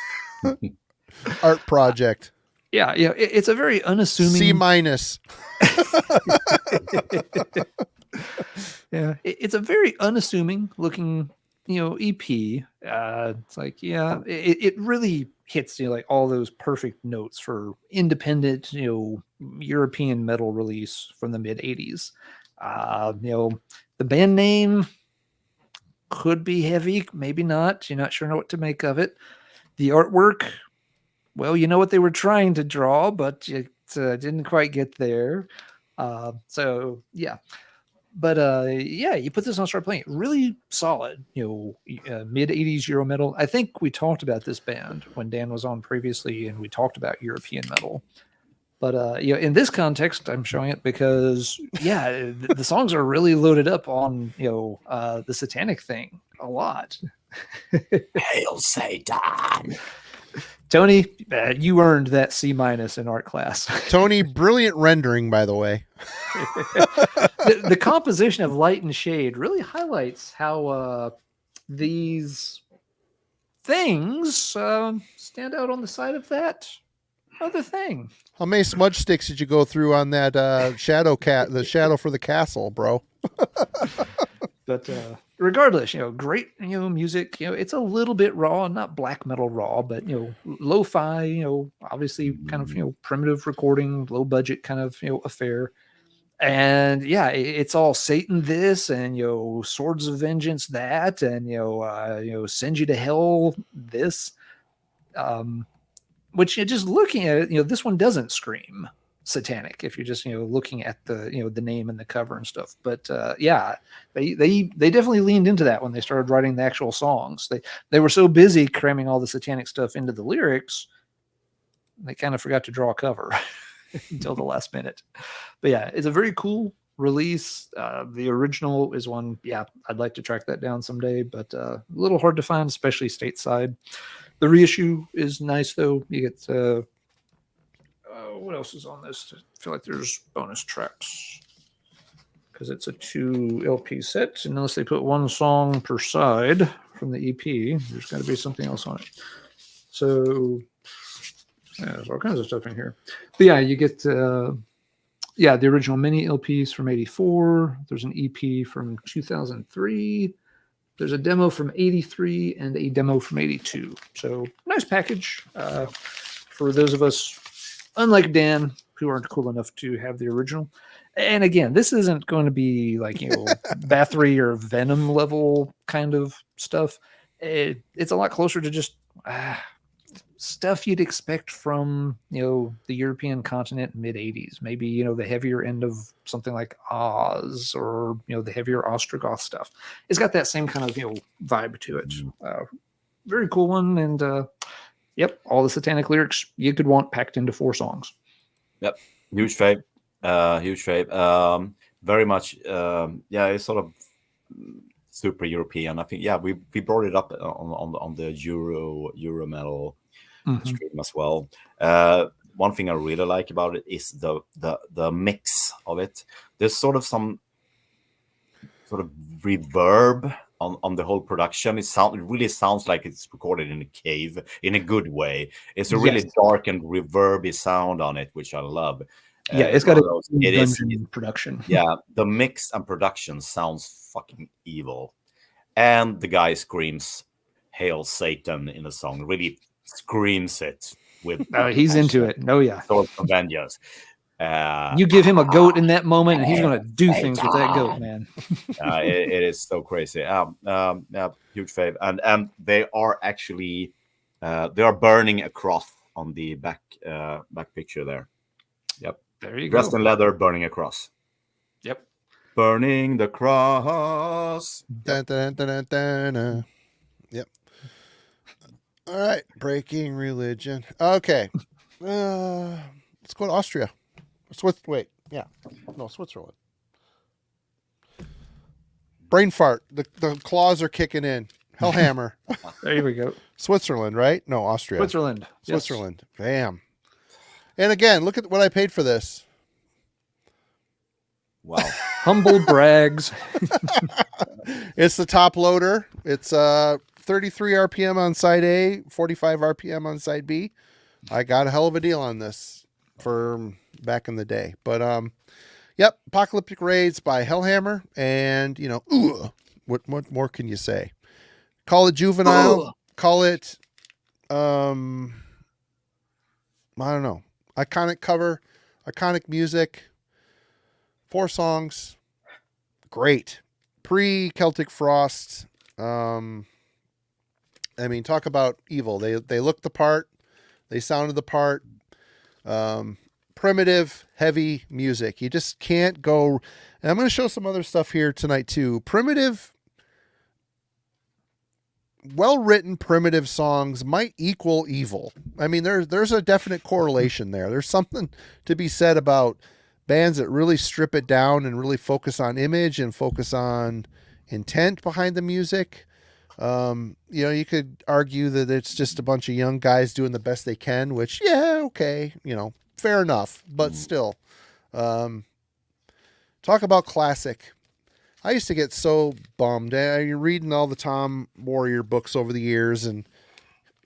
Art project. Yeah, it's a very unassuming C-. Yeah, it's a very unassuming looking, EP. It's like, it really hits like all those perfect notes for independent, European metal release from the mid 80s. The band name could be heavy, maybe not. You're not sure what to make of it. The artwork, well, you know what they were trying to draw, but it didn't quite get there. So yeah, but you put this on, start playing it. Really solid, mid 80s Euro metal. I think we talked about this band when Dan was on previously, and we talked about European metal. But in this context, I'm showing it because the songs are really loaded up on the satanic thing a lot. Hail Satan! Tony, you earned that C- in art class. Tony, brilliant rendering, by the way. The composition of light and shade really highlights how these things stand out on the side of that other thing. How many smudge sticks did you go through on that the shadow for the castle, bro? But regardless, great, music. It's a little bit raw, not black metal raw, but lo-fi. Obviously, kind of primitive recording, low budget kind of affair. And it's all Satan this, and Swords of Vengeance that, and send you to hell this. Which just looking at it, this one doesn't scream satanic if you're just looking at the the name and the cover and stuff. But they definitely leaned into that when they started writing the actual songs. They were so busy cramming all the satanic stuff into the lyrics, they kind of forgot to draw a cover until the last minute. But yeah, it's a very cool release. The original is one, I'd like to track that down someday, but a little hard to find, especially stateside. The reissue is nice though. You get what else is on this? I feel like there's bonus tracks because it's a 2 LP set, and unless they put one song per side from the EP, there's got to be something else on it. So there's all kinds of stuff in here. But you get the original mini LPs from #84. There's an EP from 2003. There's a demo from 83 and a demo from 82. So nice package for those of us, unlike Dan, who aren't cool enough to have the original. And again, this isn't going to be like, Bathory or Venom level kind of stuff. It's a lot closer to just stuff you'd expect from, the European continent mid 80s. Maybe, the heavier end of something like Oz or, the heavier Ostrogoth stuff. It's got that same kind of, vibe to it. Very cool one. And, all the satanic lyrics you could want packed into 4 songs. Yep. Huge fave. Very much. It's sort of super European. I think, we brought it up on the Euro metal stream as well. One thing I really like about it is the mix of it. There's sort of some sort of reverb on the whole production. It really sounds like it's recorded in a cave in a good way. It's a really Yes. dark and reverby sound on it, which I love. Yeah, it's got a It is. dungeon production. Yeah, the mix and production sounds fucking evil, and the guy screams "Hail Satan" in the song. Really screams it with. Oh, he's into it. Oh yeah. Sword of Vengeance. You give him a goat in that moment, and he's going to do things with that goat, man. It is so crazy. Huge fave, and they are actually they are burning a cross on the back picture there. Yep, There you go. dressed in leather, burning a cross. Yep. Burning the cross. Dun, dun, dun, dun, dun, dun. Yep. All right. Breaking religion. Okay. Let's go to Austria. Switzerland. Brain fart. The claws are kicking in. Hellhammer. There we go. Switzerland, right? No, Austria. Switzerland. Yes. Switzerland. Bam. And again, look at what I paid for this. Wow. Humble brags. It's the top loader. It's 33 RPM on side A, 45 RPM on side B. I got a hell of a deal on this for back in the day. But yep, Apocalyptic Raids by Hellhammer, and what more can you say? Call it juvenile, call it I don't know. Iconic cover, iconic music, 4 songs. Great. Pre-Celtic Frost. I mean, talk about evil. They looked the part. They sounded the part. Primitive, heavy music. You just can't go. And I'm going to show some other stuff here tonight too. Primitive, well-written primitive songs might equal evil. I mean, there's a definite correlation there. There's something to be said about bands that really strip it down and really focus on image and focus on intent behind the music. You could argue that it's just a bunch of young guys doing the best they can, which, yeah, okay, fair enough, but still, talk about classic. I used to get so bummed. You're reading all the Tom Warrior books over the years and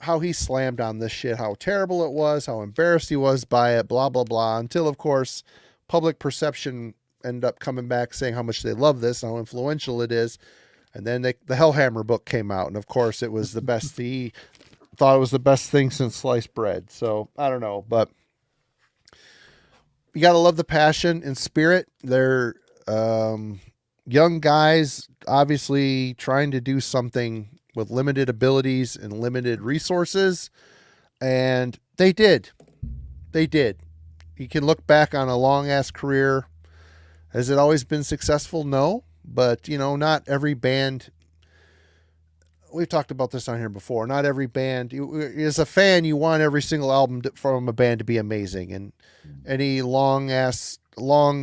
how he slammed on this shit, how terrible it was, how embarrassed he was by it, blah, blah, blah, until, of course, public perception ended up coming back saying how much they love this, how influential it is. And then the Hellhammer book came out, and of course it was the best. He thought it was the best thing since sliced bread. So I don't know, but you got to love the passion and spirit. They're young guys, obviously trying to do something with limited abilities and limited resources, and they did. They did. You can look back on a long ass career. Has it always been successful? No. But, not every band, we've talked about this on here before, not every band, as a fan, you want every single album from a band to be amazing. And any long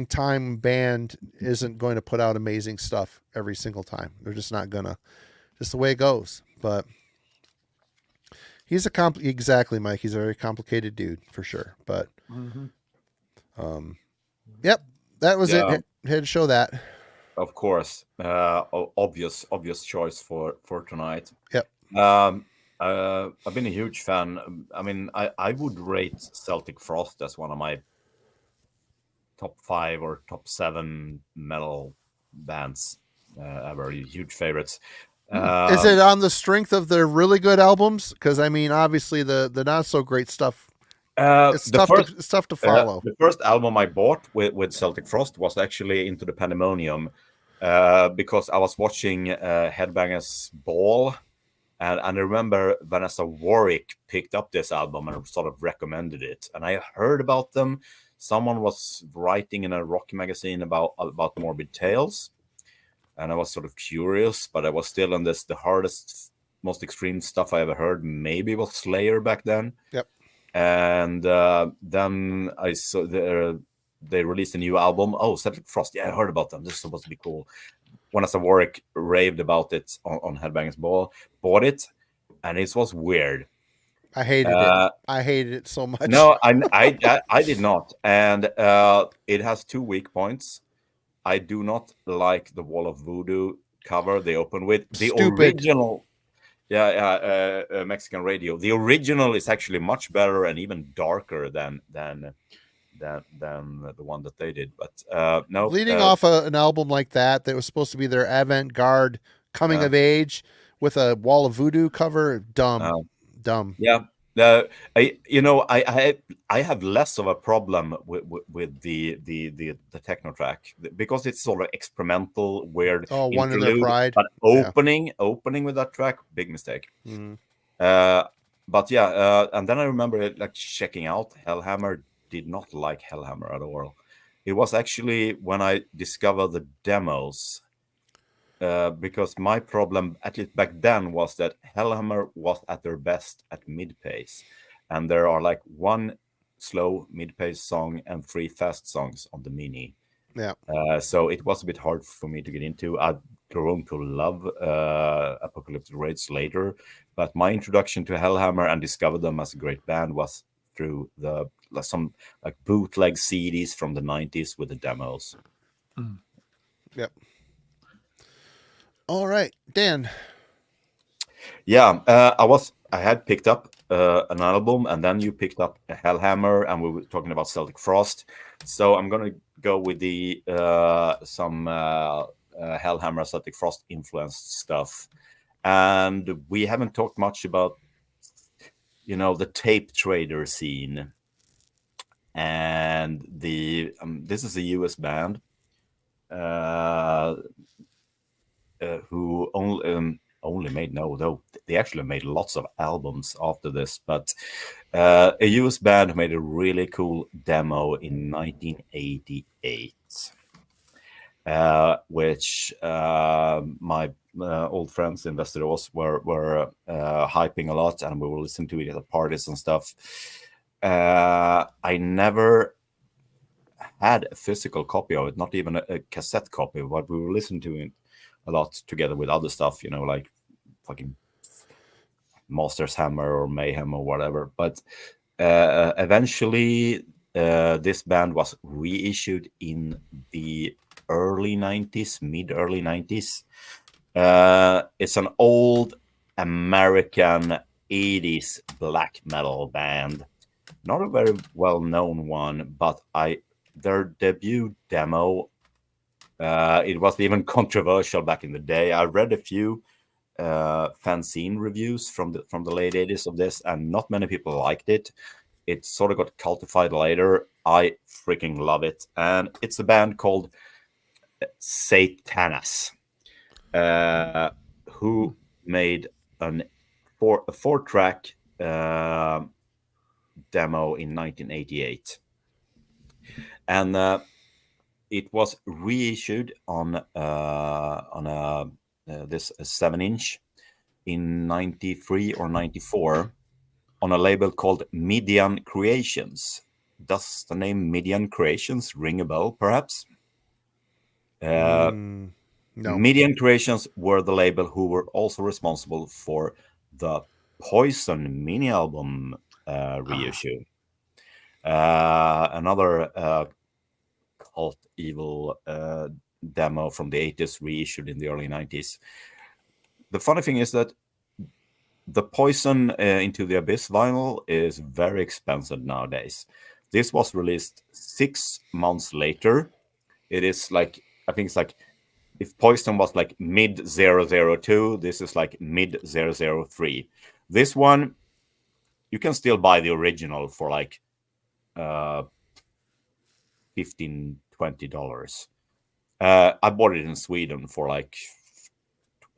time band isn't going to put out amazing stuff every single time. They're just not gonna, just the way it goes. But he's exactly, Mike. He's a very complicated dude for sure. But, yep, that was it. Had to show that. Of course, obvious choice for tonight. Yep. I've been a huge fan. I mean, I would rate Celtic Frost as one of my top 5 or top 7 metal bands ever. Huge favorites. Is it on the strength of their really good albums? Because I mean, obviously the not so great stuff. It's tough to follow. The first album I bought with Celtic Frost was actually Into the Pandemonium, because I was watching Headbangers Ball, and I remember Vanessa Warwick picked up this album and sort of recommended it, and I heard about them. Someone was writing in a rock magazine about Morbid Tales, and I was sort of curious, but I was still on this. The hardest, most extreme stuff I ever heard maybe was Slayer back then. Yep. And then I saw they released a new album. Oh, Celtic Frost. Yeah, I heard about them. This is supposed to be cool. Vanessa Warwick raved about it on Headbangers Ball. Bought it, and it was weird. I hated it. I hated it so much. No, I did not. And it has 2 weak points. I do not like the Wall of Voodoo cover they open with. The Stupid. original, Mexican Radio. The original is actually much better and even darker than the one that they did. But no, Leading off an album like that was supposed to be their avant-garde coming of age with a Wall of Voodoo cover, dumb. Yeah. I have less of a problem with the techno track because it's sort of experimental, weird, one in their pride. But opening with that track, big mistake. Mm. But yeah, and then I remember like checking out Hellhammer. Did not like Hellhammer at all. It was actually when I discovered the demos. Because my problem, at least back then, was that Hellhammer was at their best at mid-pace. And there are like one slow mid-pace song and 3 fast songs on the Mini. Yeah. So it was a bit hard for me to get into. I'd grown to love Apocalyptic Raids later. But my introduction to Hellhammer and discovered them as a great band was through some like bootleg CDs from the 90s with the demos. Mm. Yep. All right, Dan. Yeah, I had picked up an album, and then you picked up a Hellhammer, and we were talking about Celtic Frost. So I'm gonna go with the some Hellhammer, Celtic Frost influenced stuff, and we haven't talked much about the tape trader scene, and this is a US band. Who only made they actually made lots of albums after this, but a US band made a really cool demo in 1988, which my old friends in Västerås were hyping a lot, and we were listening to it at parties and stuff. I never had a physical copy of it, not even a cassette copy, but we were listening to it a lot together with other stuff, like fucking Master's Hammer or Mayhem or whatever. But eventually, this band was reissued in the early 90s, mid-early 90s. It's an old American 80s black metal band. Not a very well-known one, but their debut demo, it was even controversial back in the day. I read a few fanzine reviews from the late 80s of this, and not many people liked it. It sort of got cultified later. I freaking love it. And it's a band called Satanas, who made a 4-track demo in 1988. And it was reissued on this 7-inch in 93 or 94 on a label called Midian Creations. Does the name Midian Creations ring a bell, perhaps? No. Midian Creations were the label who were also responsible for the Poison mini album reissue. Another cult evil demo from the 80s reissued in the early 90s. The funny thing is that the Poison Into the Abyss vinyl is very expensive nowadays. This was released 6 months later. It is like, I think it's like, if Poison was like mid 002, this is like mid 003. This one, you can still buy the original for like $15-$20. I bought it in Sweden for like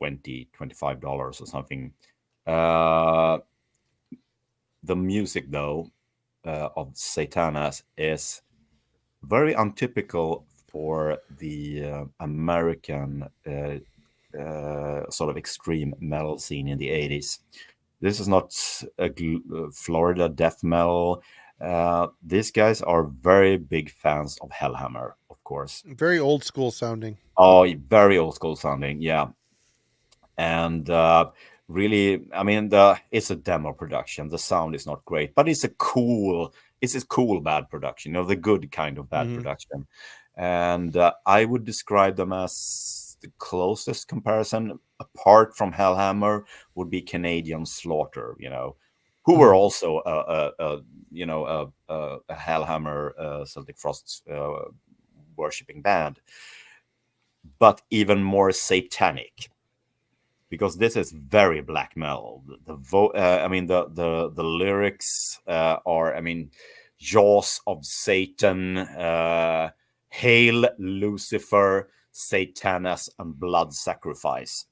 $20-$25 or something. The music, though, of Satanas is very untypical for the American sort of extreme metal scene in the 80s. This is not a Florida death metal. These guys are very big fans of Hellhammer, of course. Very old school sounding. Oh, very old school sounding, yeah. And really, I mean, it's a demo production. The sound is not great, but it's a cool bad production, the good kind of bad production. And I would describe them as the closest comparison, apart from Hellhammer, would be Canadian Slaughter. Who were also a Hellhammer Celtic Frost worshipping band, but even more satanic, because this is very black metal. The lyrics are, jaws of Satan, hail Lucifer, Satanas, and blood sacrifice.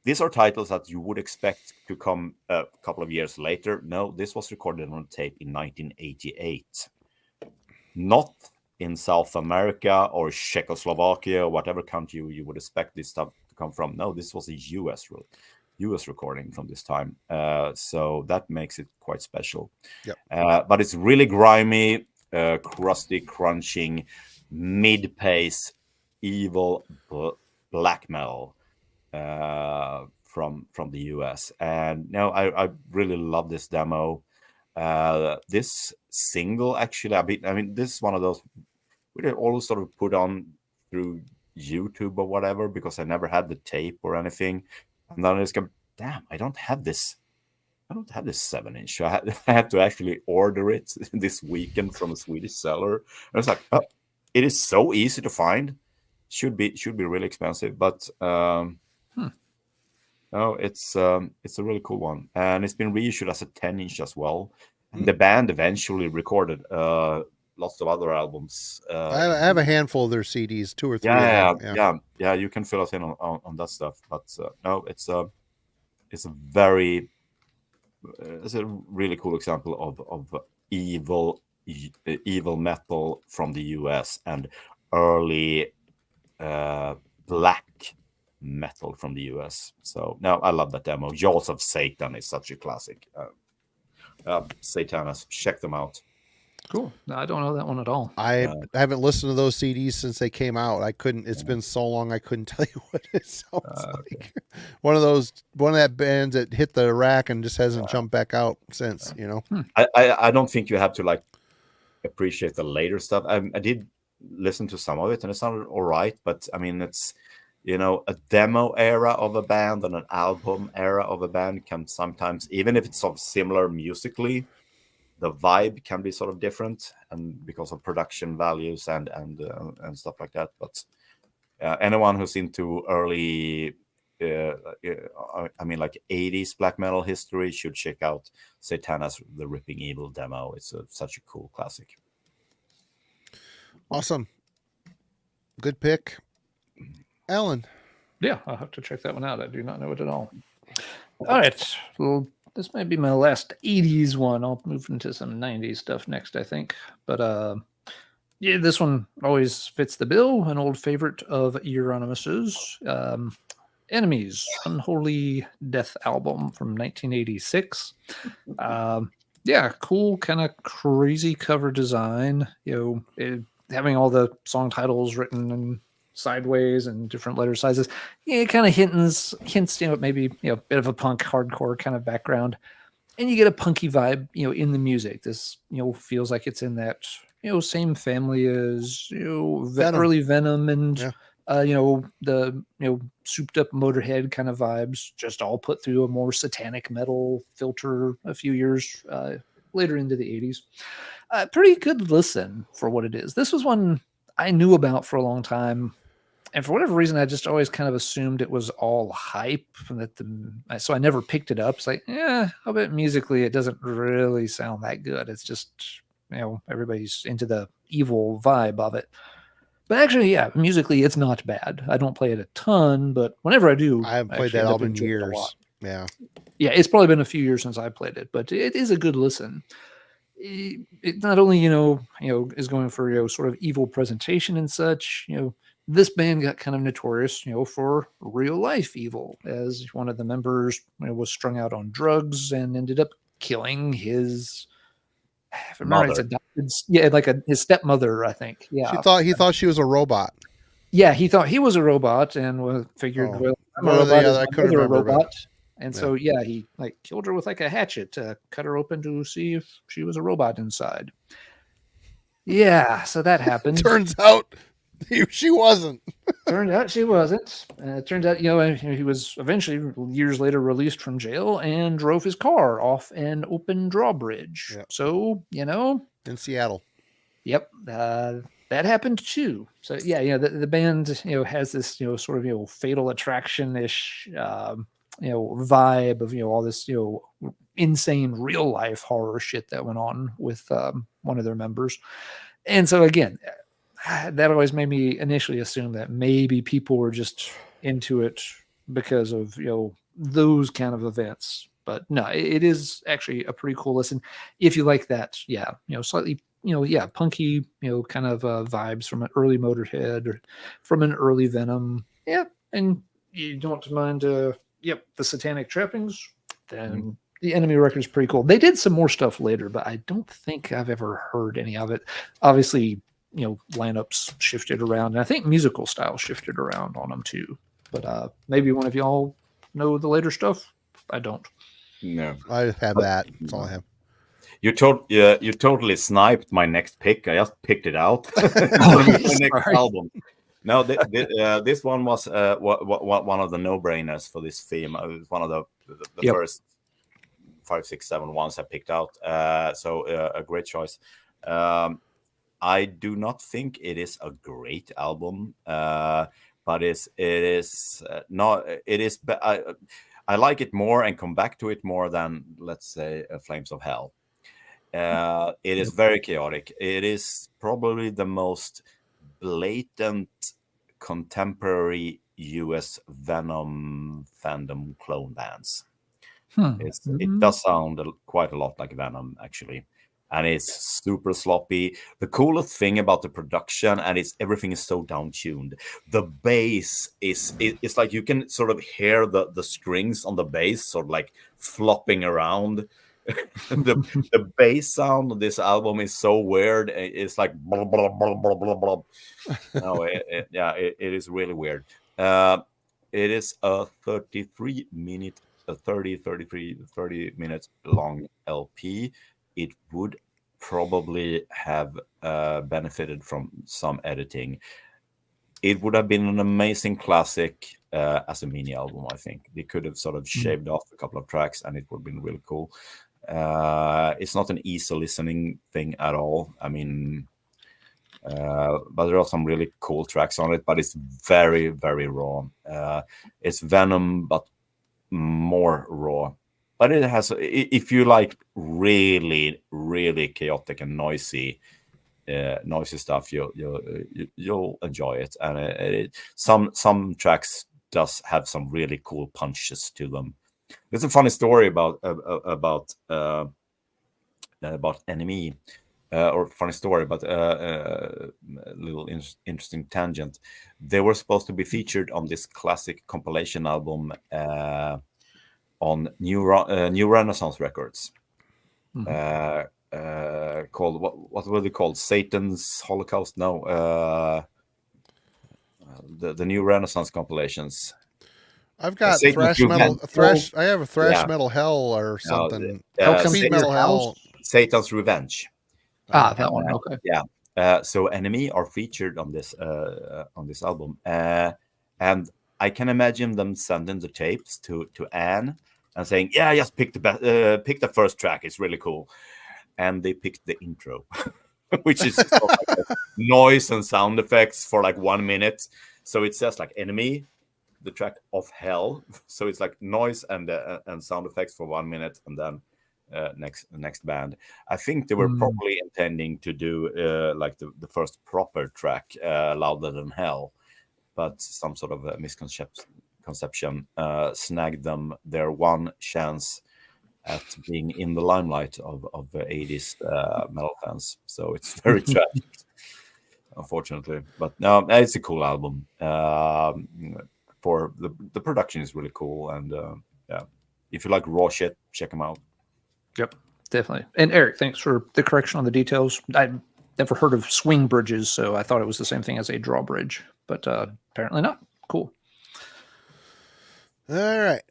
These are titles that you would expect to come a couple of years later. No, this was recorded on tape in 1988. Not in South America or Czechoslovakia, whatever country you would expect this stuff to come from. No, this was a US recording from this time. So that makes it quite special. Yep. But it's really grimy, crusty, crunching, mid-pace, evil black metal from the US. And I really love this demo. This single, actually, this is one of those we always sort of put on through YouTube or whatever, because I never had the tape or anything. And then I just go, damn, I don't have this 7-inch. I had to actually order it this weekend from a Swedish seller. And I was like, oh, it is so easy to find. Should be really expensive, but no, it's a really cool one, and it's been reissued as a 10-inch as well. And the band eventually recorded lots of other albums. I have a handful of their CDs, 2 or 3. Yeah. You can fill us in on that stuff. But no, it's a really cool example of evil metal from the US and early black metal from the US. So no, I love that demo. Jaws of Satan is such a classic. Satanas, check them out. Cool. No, I don't know that one at all. I haven't listened to those CDs since they came out. I couldn't. It's been so long. I couldn't tell you what it sounds like. One of that bands that hit the rack and just hasn't jumped back out since. I don't think you have to appreciate the later stuff. I did listen to some of it and it sounded all right, but it's a demo era of a band and an album era of a band can sometimes, even if it's sort of similar musically, the vibe can be sort of different, and because of production values and stuff like that. But anyone who's into early 80s black metal history should check out Satanas The Ripping Evil demo. It's such a cool classic. Awesome. Good pick. Alan. Yeah, I'll have to check that one out. I do not know it at all. All right. Well, this might be my last 80s one. I'll move into some 90s stuff next, I think. But yeah, this one always fits the bill. An old favorite of Euronymous' Enemies, Unholy Death album from 1986. Yeah, cool, kind of crazy cover design. Having all the song titles written in sideways and different letter sizes. Yeah, it kind of hints, maybe a bit of a punk hardcore kind of background, and you get a punky vibe, in the music. This, feels like it's in that, same family as Venom. Early Venom and the souped up Motorhead kind of vibes, just all put through a more satanic metal filter a few years later into the 80s. Pretty good listen for what it is. This was one I knew about for a long time, and for whatever reason, I just always kind of assumed it was all hype, so I never picked it up. It's like, I bet musically it doesn't really sound that good. It's just, everybody's into the evil vibe of it. But actually, yeah, musically it's not bad. I don't play it a ton, but whenever I do, I haven't played that album in years. Yeah, it's probably been a few years since I played it, but it is a good listen. It not only is going for sort of evil presentation and such. This band got kind of notorious for real life evil, as one of the members was strung out on drugs and ended up killing his, if I remember, it's adopted, his stepmother, I think. Yeah, he thought she was a robot. Yeah, he thought he was a robot and figured, well, I'm a robot. I couldn't remember a robot. And so, he killed her with a hatchet to cut her open to see if she was a robot inside. Yeah, so that happened. Turns out She wasn't. Turned out she wasn't. It turns out, he was eventually years later released from jail and drove his car off an open drawbridge. Yep. So, In Seattle. yep, that happened too. So yeah, the band has this sort of Fatal Attraction ish vibe of all this insane real life horror shit that went on with one of their members. And so again, that always made me initially assume that maybe people were just into it because of those kind of events. But no, it is actually a pretty cool listen if you like that. Yeah, slightly punky kind of vibes from an early Motorhead or from an early Venom. Yeah, and you don't mind the satanic trappings. Then the Enemy record is pretty cool. They did some more stuff later, but I don't think I've ever heard any of it. Obviously, lineups shifted around, and I think musical style shifted around on them too. But maybe one of y'all know the later stuff. I don't. No, I have that. That's all I have. You totally sniped my next pick. I just picked it out. My next album. No, this one was one of the no-brainers for this theme. It was one of the first 5, 6, 7 ones I picked out. So a great choice. I do not think it is a great album, but it is not. It is. I like it more and come back to it more than, let's say, Flames of Hell. It is very chaotic. It is probably the most blatant contemporary US Venom fandom clone bands. It does sound quite a lot like Venom, actually. And it's super sloppy. The coolest thing about the production, and everything is so down-tuned. The bass it's like you can sort of hear the strings on the bass sort of like flopping around. the bass sound of this album is so weird. It's like blah, blah, blah, blah, blah, blah. No, it is really weird. It is a 33 minutes long LP. It would probably have benefited from some editing. It would have been an amazing classic as a mini album, I think. They could have sort of shaved off a couple of tracks and it would have been really cool. It's not an easy listening thing at all. I mean, but there are some really cool tracks on it, but it's very, very raw. It's Venom, but more raw. But it has, if you like really, really chaotic and noisy stuff, you'll enjoy it. And some tracks does have some really cool punches to them. There's a funny story about Enemy, or funny story, but a little interesting tangent. They were supposed to be featured on this classic compilation album on New Renaissance Records, called what were they called? Satan's Holocaust? No, the New Renaissance compilations. I've got thrash metal. I have a thrash metal hell or something. Speed metal hell. Satan's Revenge. That one. Okay. Yeah. So Enemy are featured on this album, and I can imagine them sending the tapes to Anne and saying, "Yeah, just pick the first track. It's really cool." And they picked the intro, which is sort of like noise and sound effects for like 1 minute. So it says like Enemy, the track of Hell. So it's like noise and sound effects for 1 minute, and then next band. I think they were probably intending to do like the first proper track, Louder Than Hell, but some sort of a misconception snagged them their one chance at being in the limelight of the 80s metal fans. So it's very tragic, unfortunately. But no, it's a cool album. For the production is really cool, and if you like raw shit, check them out. Yep, definitely. And Eric, thanks for the correction on the details. I'd never heard of swing bridges, so I thought it was the same thing as a drawbridge, but apparently not. Cool. All right.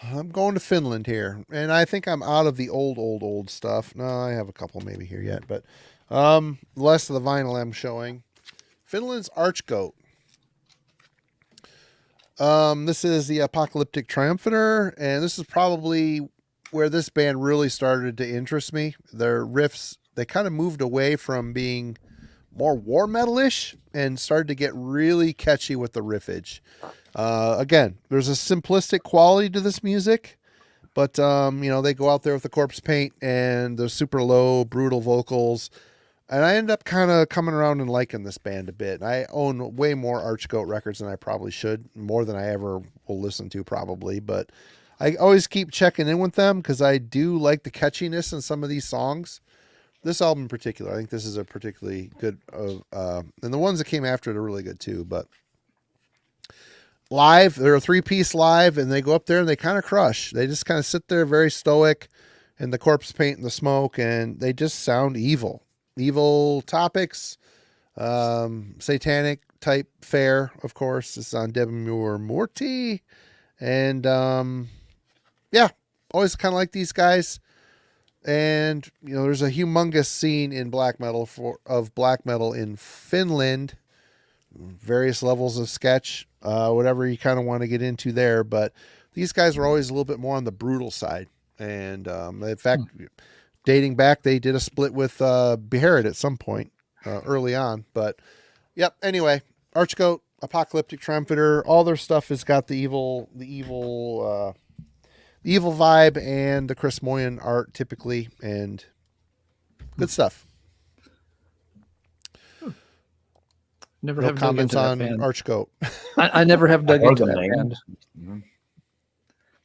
I'm going to Finland here, and I think I'm out of the old stuff. No, I have a couple maybe here yet, but less of the vinyl I'm showing. Finland's Archgoat. This is the Apocalyptic Triumphator, and this is probably where this band really started to interest me. Their riffs, they kind of moved away from being more war metal-ish and started to get really catchy with the riffage. Again, there's a simplistic quality to this music, but they go out there with the corpse paint and the super low, brutal vocals. And I end up kind of coming around and liking this band a bit. I own way more Archgoat records than I probably should, more than I ever will listen to probably. But I always keep checking in with them because I do like the catchiness in some of these songs. This album in particular, I think this is a particularly good, and the ones that came after it are really good too. But live, they're a 3-piece live, and they go up there and they kind of crush. They just kind of sit there very stoic in the corpse paint and the smoke, and they just sound evil. Evil topics, satanic type fare, of course. It's on Debamur Morty. And always kind of like these guys. And there's a humongous scene in black metal of black metal in Finland. Various levels of sketch, whatever you kind of want to get into there. But these guys were always a little bit more on the brutal side. And in fact, dating back, they did a split with Beherit at some point early on. But yep. Anyway, Archgoat, Apocalyptic Triumphator, all their stuff has got the evil vibe and the Chris Moyen art typically, and good stuff. Never No have dug comments into that on band. Archgoat. I never have dug into that name. band. Mm-hmm.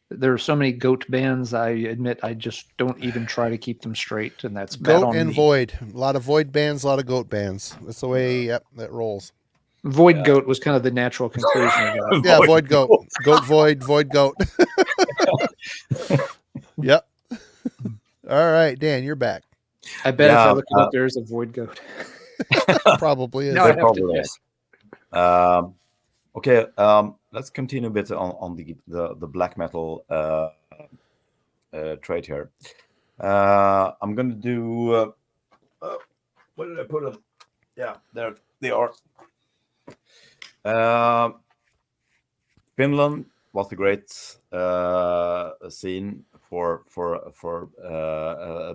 There are so many goat bands. I admit I just don't even try to keep them straight, and that's bad Goat on and me. Void. A lot of Void bands, a lot of Goat bands. That's the way that rolls. Void Goat was kind of the natural conclusion of that. Yeah, Void Goat. Goat Void, Void Goat. Yep. All right, Dan, you're back. I bet if I look it up, there's a Void Goat. Probably is. No, I There have to probably check. is. Okay, let's continue a bit on the black metal trade here. I'm going to do... where did I put them? Yeah, there they are. Finland was a great scene for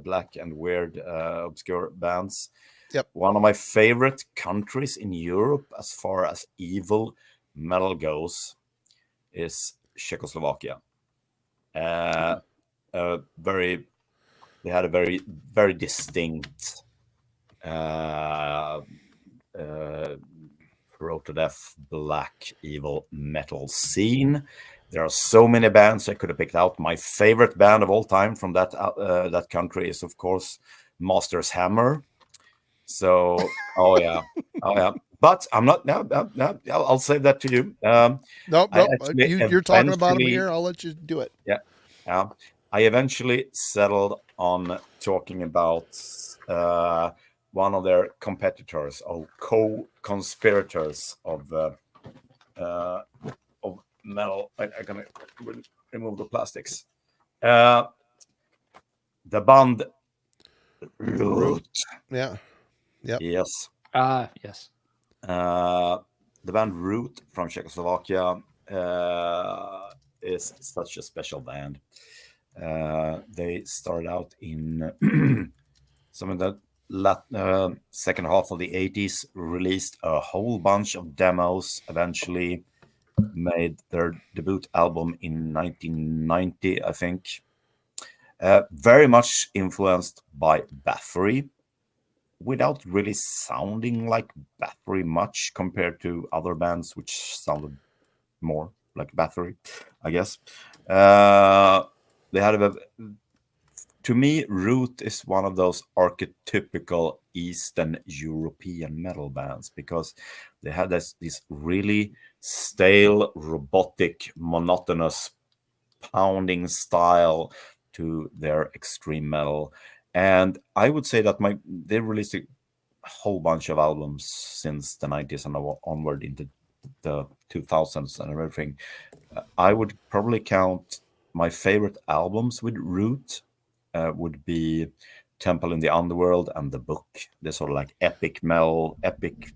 black and weird obscure bands. Yep. One of my favorite countries in Europe as far as evil metal goes is Czechoslovakia. They had a very, very distinct Proto-death black evil metal scene. There are so many bands I could have picked out. My favorite band of all time from that country is, of course, Master's Hammer. So, oh yeah. But I'm not. No, I'll save that to you. Nope. You're talking about them here. I'll let you do it. Yeah. I eventually settled on talking about one of their competitors or co-conspirators of metal. I'm gonna remove the plastics. The band Root. Yeah. Yep. Yes. Yes. The band Root from Czechoslovakia is such a special band. They started out in some of the second half of the 80s, released a whole bunch of demos, eventually made their debut album in 1990, I think. Very much influenced by Bathory, without really sounding like Bathory much compared to other bands which sounded more like Bathory, I guess. They had to me, Root is one of those archetypical Eastern European metal bands because they had this really stale, robotic, monotonous, pounding style to their extreme metal. And I would say that they released a whole bunch of albums since the 90s and onward into the 2000s and everything. I would probably count my favorite albums with Root would be Temple in the Underworld and The Book. They're sort of like epic metal, epic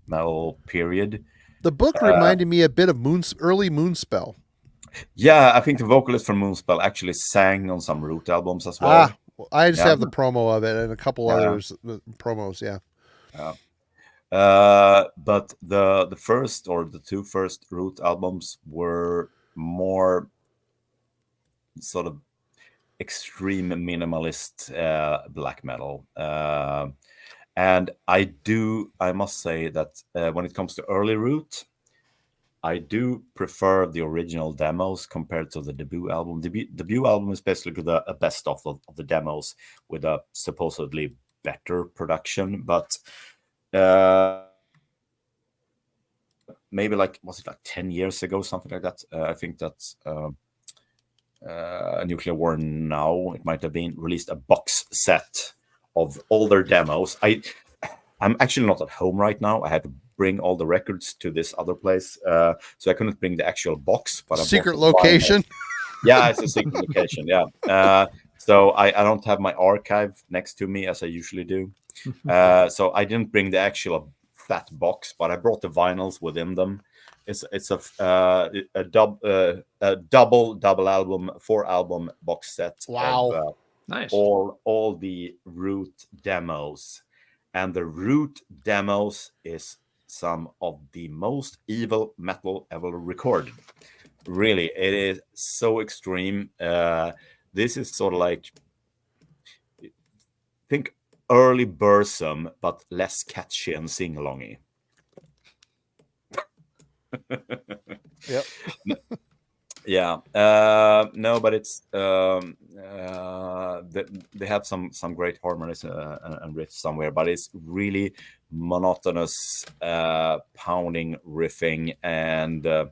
metal period. The book reminded me a bit of early Moonspell. Yeah, I think the vocalist from Moonspell actually sang on some Root albums as well. I just Yeah. have the promo of it and a couple others promos. Yeah. But the first or the two first Root albums were more sort of extreme minimalist black metal. And I must say that when it comes to early Root, I do prefer the original demos compared to the debut album. Debut album is basically a best of the demos with a supposedly better production, but maybe was it 10 years ago, something like that? I think that's Nuclear War Now. It might have been released a box set of older demos. I'm actually not at home right now. I had to bring all the records to this other place, so I couldn't bring the actual box. But secret location. Yeah, it's a secret location. Yeah. So I don't have my archive next to me as I usually do. So I didn't bring the actual fat box, but I brought the vinyls within them. It's a double album, 4-album box set. Wow. Of, Nice. All the Root demos. And the Root demos is some of the most evil metal ever recorded. Really, it is so extreme. This is sort of like, think early Burzum, but less catchy and sing-alongy. Yep. Yeah. No, but it's they have some great harmonies and riffs somewhere, but it's really monotonous, pounding riffing, and there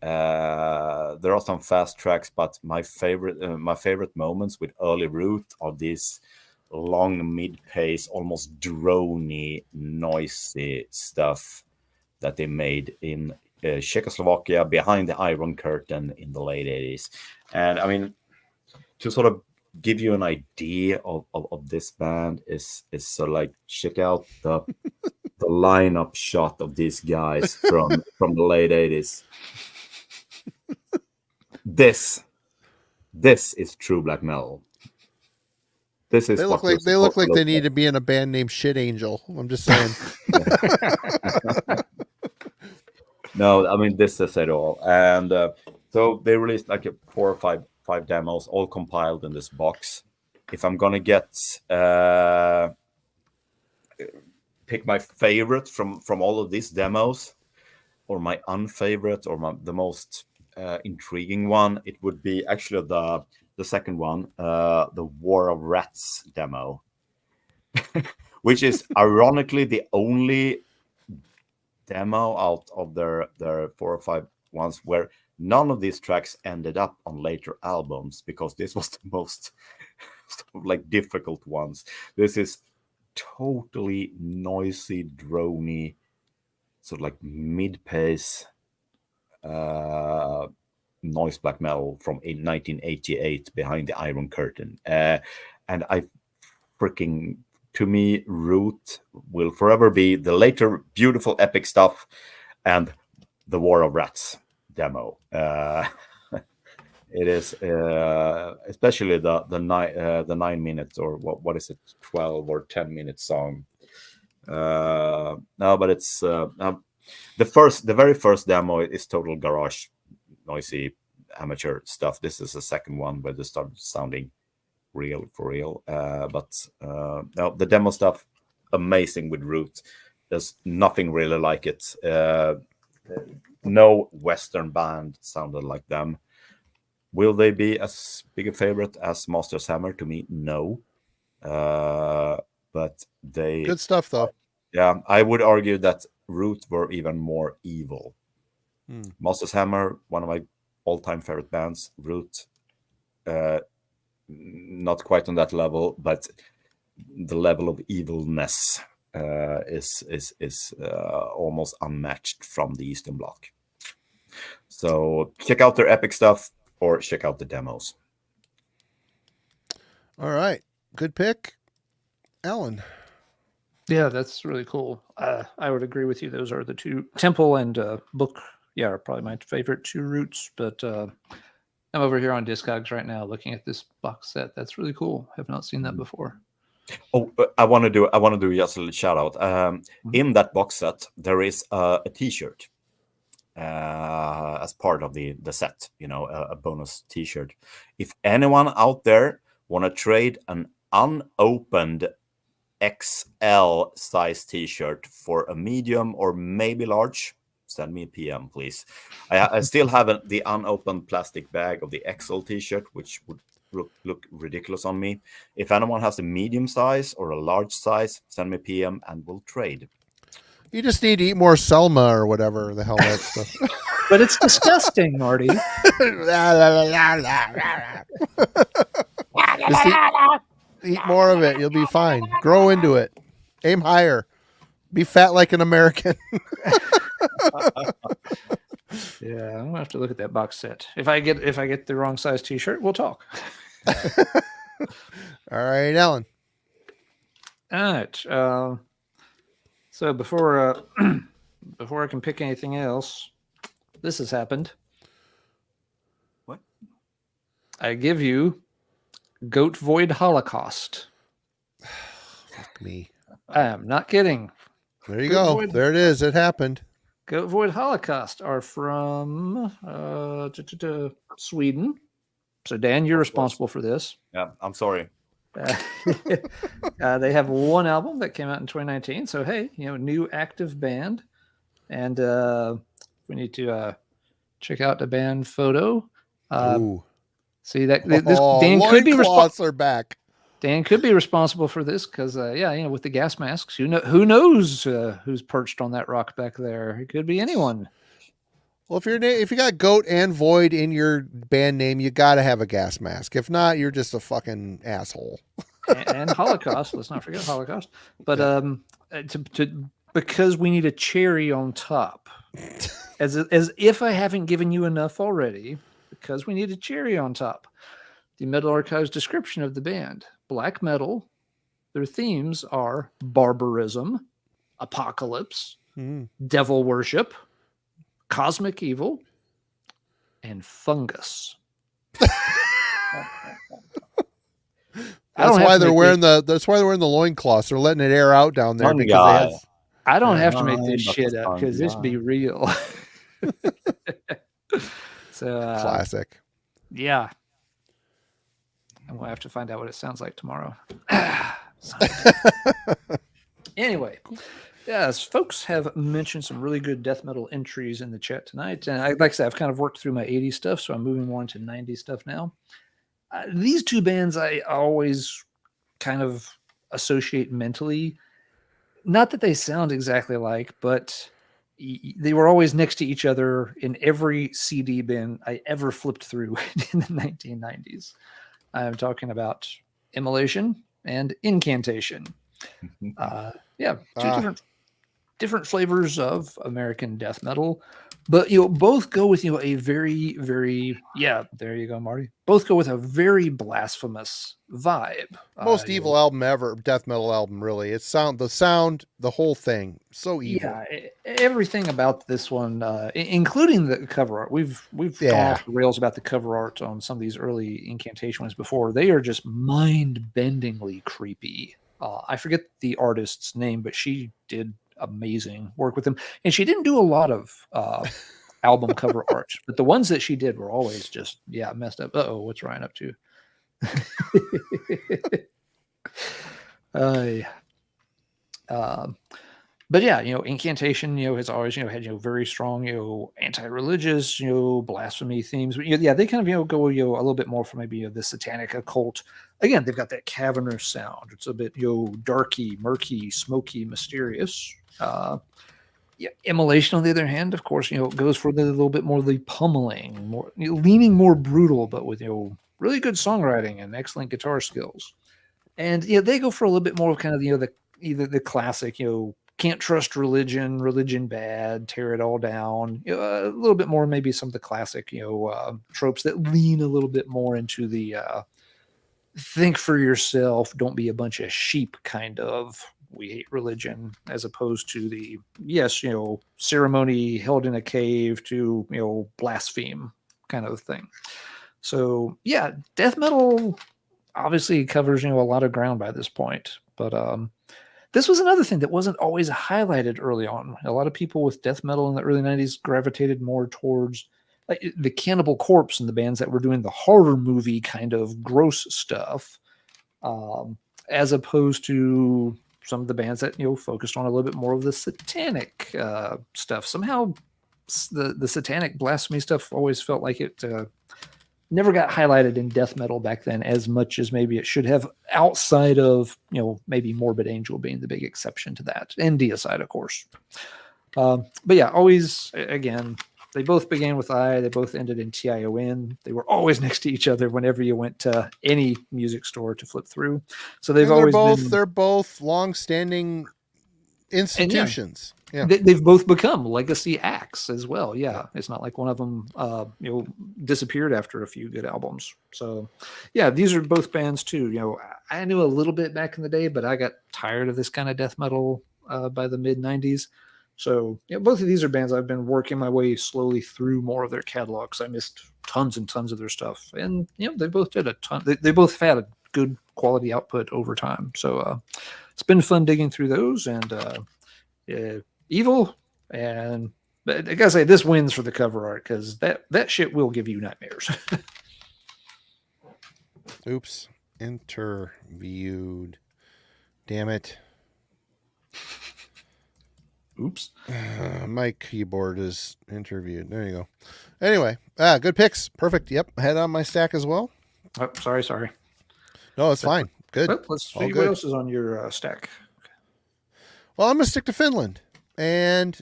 are some fast tracks. But my favorite moments with early Root are these long mid-pace, almost drony, noisy stuff that they made in Czechoslovakia behind the Iron Curtain in the late 80s. And I mean, to sort of give you an idea of this band is sort of like, check out the lineup shot of these guys from the late 80s. This is true black metal. This is they look like they need to be in a band named Shit Angel. I'm just saying. No, I mean, this is it all. And so they released like 4 or 5 demos, all compiled in this box. If I'm gonna pick my favorite from all of these demos, or my unfavorite, or the most intriguing one, it would be actually the second one, the War of Rats demo, which is ironically the only demo out of their 4 or 5 ones where none of these tracks ended up on later albums, because this was the most like difficult ones. This is totally noisy, drony, sort of like mid-pace noise black metal from 1988 behind the Iron Curtain. And I freaking, to me, Root will forever be the later beautiful epic stuff and the War of Rats demo. It is especially the 9 minutes, or what is it, 12 or 10-minute song. No, but it's the very first demo is total garage, noisy amateur stuff. This is the second one where they start sounding real for real. But no, the demo stuff, amazing with Root. There's nothing really like it. No Western band sounded like them. Will they be as big a favorite as Master's Hammer? To me, no. But they... Good stuff, though. Yeah, I would argue that Root were even more evil. Master's Hammer, one of my all-time favorite bands. Root, not quite on that level, but the level of evilness is almost unmatched from the Eastern Bloc. So check out their epic stuff, or check out the demos. All right. Good pick. Alan. Yeah, that's really cool. I would agree with you. Those are the two, Temple and Book. Yeah, are probably my favorite two routes. But I'm over here on Discogs right now, looking at this box set. That's really cool. Have not seen that before. Oh, I want to do just a little shout out. In that box set, there is a T-shirt as part of the set. You know, a bonus T-shirt. If anyone out there want to trade an unopened XL size T-shirt for a medium or maybe large, send me a PM, please. I still have the unopened plastic bag of the XL T-shirt, which would look ridiculous on me. If anyone has a medium size or a large size, send me a PM and we'll trade. You just need to eat more Selma or whatever the hell that stuff. But it's disgusting, Marty. Just eat more of it. You'll be fine. Grow into it. Aim higher. Be fat like an American. Yeah, I'm gonna have to look at that box set. If I get the wrong size T-shirt, we'll talk. All right, Alan. All right. So before before I can pick anything else, this has happened. What? I give you Goat Void Holocaust. Fuck me. I am not kidding. There you Goat go. Void- There it is. It happened. Goat Void Holocaust are from Sweden. So Dan, you're responsible for this. Yeah, I'm sorry. They have one album that came out in 2019. So hey, new active band, and we need to check out the band photo. Ooh. See that this Dan loin could be cloths are back. Dan could be responsible for this because with the gas masks, who knows who's perched on that rock back there? It could be anyone. Well, if you got Goat and Void in your band name, you got to have a gas mask. If not, you're just a fucking asshole. and Holocaust. Let's not forget Holocaust. But because we need a cherry on top, as if I haven't given you enough already, because we need a cherry on top. The Metal Archive's description of the band: black metal. Their themes are barbarism, apocalypse, devil worship, cosmic evil, and fungus. That's why they're wearing the loincloths. They're letting it air out down there because I don't have to make this shit up because this be real. So classic. Yeah. I'm gonna have to find out what it sounds like tomorrow. Anyway, yes, folks have mentioned some really good death metal entries in the chat tonight, and like I said, I've kind of worked through my 80s stuff, so I'm moving more into 90s stuff now. These two bands I always kind of associate mentally. Not that they sound exactly alike, but they were always next to each other in every CD bin I ever flipped through in the 1990s. I'm talking about Immolation and Incantation. Two different flavors of American death metal, but both go with a very, very there you go, Marty. Both go with a very blasphemous vibe. Most evil album ever, death metal album, really. It's the sound, the whole thing, so evil. Yeah, everything about this one, including the cover art. We've gone off the rails about the cover art on some of these early Incantation ones before. They are just mind-bendingly creepy. I forget the artist's name, but she did amazing work with them, and she didn't do a lot of album cover art, but the ones that she did were always just messed up. What's Ryan up to? But Incantation has always had very strong anti-religious blasphemy themes, but they kind of go a little bit more for maybe the satanic occult. Again, they've got that cavernous sound. It's a bit darky, murky, smoky, mysterious. Immolation, on the other hand, of course, goes for the little bit more the pummeling, more leaning more brutal, but with really good songwriting and excellent guitar skills. And they go for a little bit more of kind of the classic can't trust religion bad, tear it all down. A little bit more maybe some of the classic tropes that lean a little bit more into the think for yourself, don't be a bunch of sheep kind of we hate religion, as opposed to the, yes, ceremony held in a cave to, blaspheme kind of thing. So yeah, death metal obviously covers, a lot of ground by this point. But this was another thing that wasn't always highlighted early on. A lot of people with death metal in the early 90s gravitated more towards like the Cannibal Corpse and the bands that were doing the horror movie kind of gross stuff, as opposed to some of the bands that focused on a little bit more of the satanic stuff. Somehow the satanic blasphemy stuff always felt like it never got highlighted in death metal back then as much as maybe it should have, outside of maybe Morbid Angel being the big exception to that, and Deicide, of course. But yeah, always, again, they both began with I. They both ended in TION. They were always next to each other whenever you went to any music store to flip through. So they're both long-standing institutions. Yeah. They've both become legacy acts as well. Yeah, it's not like one of them disappeared after a few good albums. So yeah, these are both bands too. I knew a little bit back in the day, but I got tired of this kind of death metal by the mid 90s. So both of these are bands I've been working my way slowly through more of their catalogs. I missed tons and tons of their stuff, and they both did a ton. They both had a good quality output over time. So it's been fun digging through those, and Evil, and I gotta say this wins for the cover art, because that shit will give you nightmares. Oops, interviewed. Damn it. Oops. My keyboard is interviewed. There you go. Anyway, good picks. Perfect. Yep, I had on my stack as well. Oh, sorry. No, it's fine. Good. Well, let's see what else is on your stack. Well, I'm gonna stick to Finland. And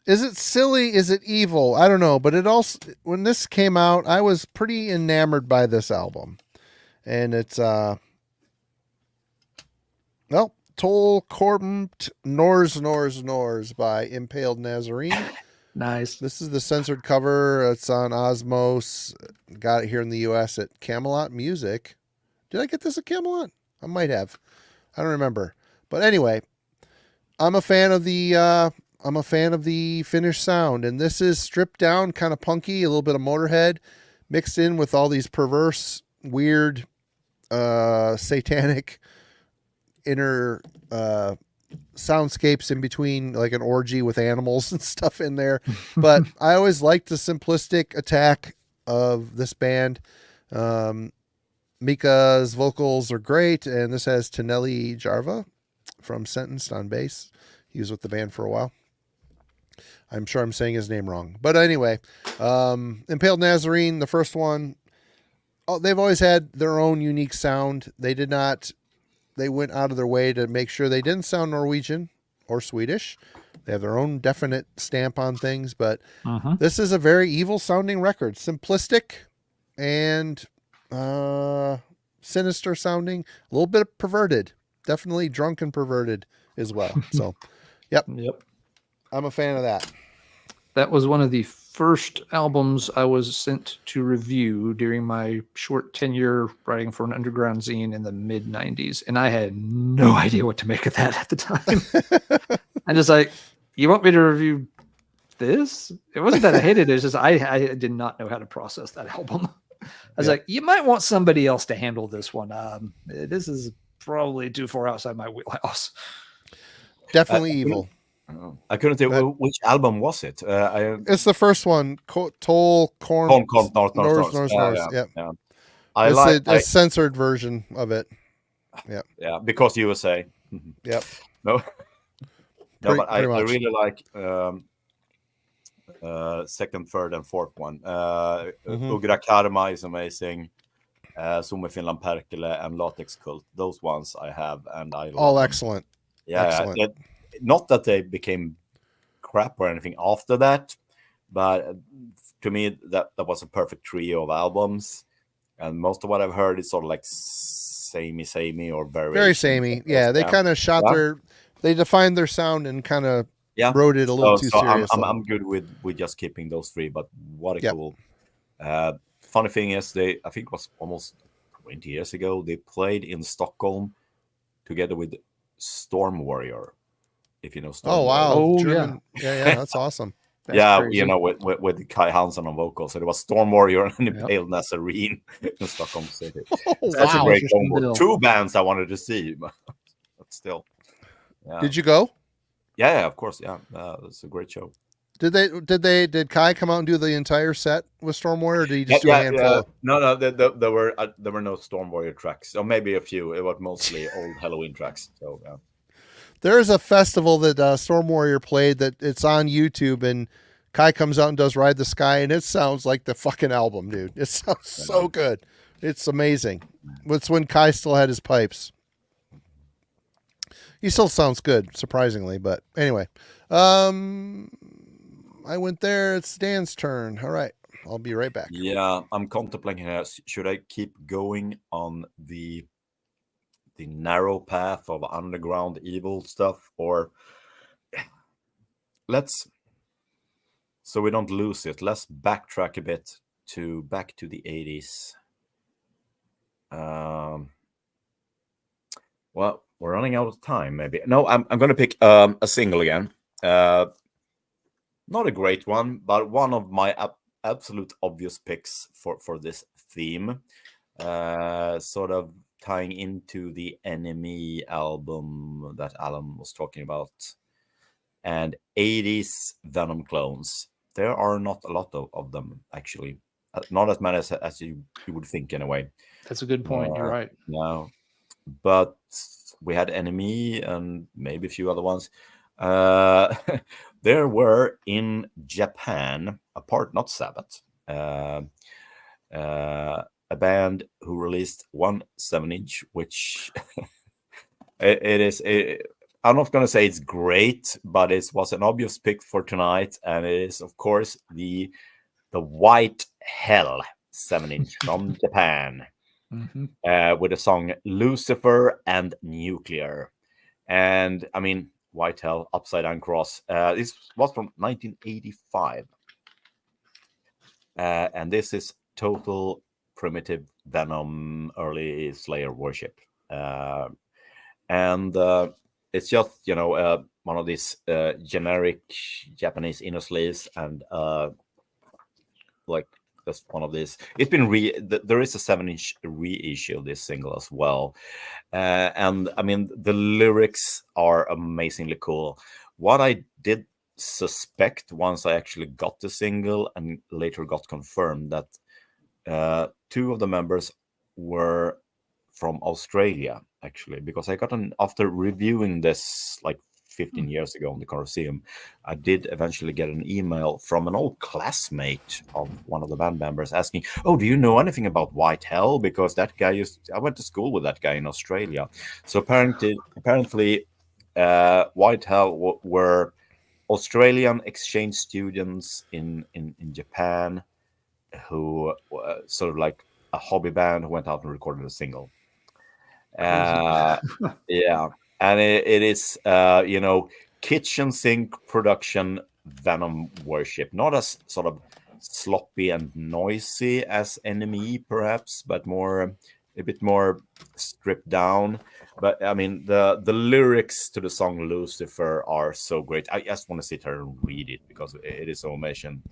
is it silly? Is it evil? I don't know. But it also, when this came out, I was pretty enamored by this album. And it's Tol Kormt Nors by Impaled Nazarene. Nice. This is the censored cover. It's on Osmos. Got it here in the US at Camelot Music. Did I get this at Camelot? I might have. I don't remember. But anyway, I'm a fan of the Finnish sound, and this is stripped down, kind of punky, a little bit of Motorhead mixed in with all these perverse, weird, satanic inner soundscapes in between, like an orgy with animals and stuff in there. But I always liked the simplistic attack of this band. Mika's vocals are great, and this has Taneli Jarva from Sentenced on bass. He was with the band for a while. I'm sure I'm saying his name wrong. But anyway, Impaled Nazarene, the first one, they've always had their own unique sound. They went out of their way to make sure they didn't sound Norwegian or Swedish. They have their own definite stamp on things, but this is a very evil sounding record. Simplistic and sinister sounding, a little bit perverted. Definitely drunk and perverted as well. So, yep. I'm a fan of that. That was one of the first albums I was sent to review during my short tenure writing for an underground zine in the mid 90s. And I had no idea what to make of that at the time. I'm just like, you want me to review this? It wasn't that I hated it. It's just I did not know how to process that album. I was like, you might want somebody else to handle this one. This is probably too far outside my wheelhouse. Definitely evil. I couldn't tell which album was it. It's the first one, Tol Kormt Nors. Yeah. It's a censored version of it. Yeah, because USA. Yep. No, but I really like second, third, and fourth one. Ugra Karma is amazing. Summe Finland Perkele and Latex Cult. Those ones I have, and I love all them. excellent. Yeah, excellent. Not that they became crap or anything after that, but to me that was a perfect trio of albums. And most of what I've heard is sort of like samey or very samey. Yeah, they kind of they defined their sound and kind of wrote it a little too seriously. I'm good with just keeping those three, but what a cool. Funny thing is, I think it was almost 20 years ago, they played in Stockholm together with Storm Warrior. If you know Storm Oh Warrior. wow, Oh, German. Yeah, that's awesome. That's Yeah, crazy. you know, with Kai Hansen on vocals. So there was Storm Warrior and Yep. Pale Nazarene in Stockholm City. Oh, That's a wow. great Interesting combo. bill. 2 bands I wanted to see, but still. Yeah. Did you go? Yeah, of course. Yeah, it's a great show. Did Kai come out and do the entire set with Storm Warrior, or did he just do a handful? No, there were no Storm Warrior tracks, or maybe a few. It was mostly old Halloween tracks. So yeah. There's a festival that Storm Warrior played that it's on YouTube, and Kai comes out and does Ride the Sky, and it sounds like the fucking album, dude. It sounds so good. It's amazing. It's when Kai still had his pipes. He still sounds good, surprisingly, but anyway. I went there. It's Dan's turn. All right. I'll be right back. Yeah, I'm contemplating here. Should I keep going on the narrow path of underground evil stuff, or so we don't lose it, let's backtrack a bit back to the 80s. Well, we're running out of time, maybe. No, I'm going to pick a single again. Not a great one, but one of my absolute obvious picks for this theme. Sort of tying into the Enemy album that Alan was talking about. And 80s Venom clones. There are not a lot of them, actually. Not as many as you would think, in a way. That's a good point. You're right. No. But we had Enemy and maybe a few other ones. There were in Japan, not Sabbath, a band who released one 7-inch, which I'm not going to say it's great, but it was an obvious pick for tonight, and it is, of course, the White Hell 7-inch from Japan, with the song Lucifer and Nuclear. And I mean, White Hell, Upside Down Cross. This was from 1985. And this is total primitive Venom, early Slayer worship. And it's just, one of these generic Japanese inner sleeves, and like just one of these. It's been there is a 7-inch reissue of this single as well. And I mean, the lyrics are amazingly cool. What I did suspect once I actually got the single, and later got confirmed, that 2 of the members were from Australia, actually, because I got after reviewing this like 15 years ago on the Corroseum, I did eventually get an email from an old classmate of one of the band members asking, "Oh, do you know anything about White Hell? Because that guy I went to school with that guy in Australia." So apparently, White Hell were Australian exchange students in Japan who sort of like a hobby band who went out and recorded a single. Yeah, and it is kitchen sink production Venom worship, not as sort of sloppy and noisy as Enemy perhaps, but a bit more stripped down. But I mean, the lyrics to the song Lucifer are so great. I just want to sit here and read it because it is so amazing.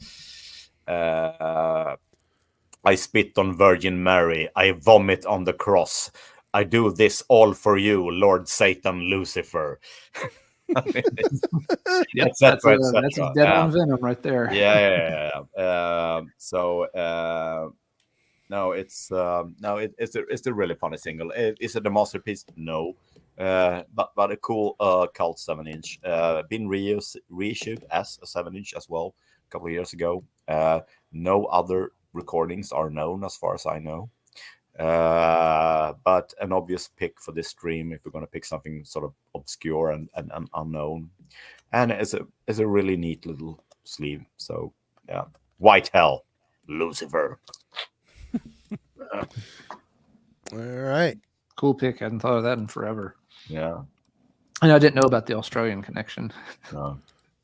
I spit on Virgin Mary, I vomit on the cross, I do this all for you, Lord Satan Lucifer. I mean, Yep, that's a dead on Venom right there. Yeah. No, it's a really funny single. Is it a masterpiece? No, but a cool cult 7-inch. Been reissued as a 7-inch as well a couple of years ago. No other recordings are known as far as I know. But an obvious pick for this stream if we're going to pick something sort of obscure and unknown, and it's a really neat little sleeve. So yeah, White Hell, Lucifer. All right, cool pick. I hadn't thought of that in forever. Yeah, and I didn't know about the Australian connection. No.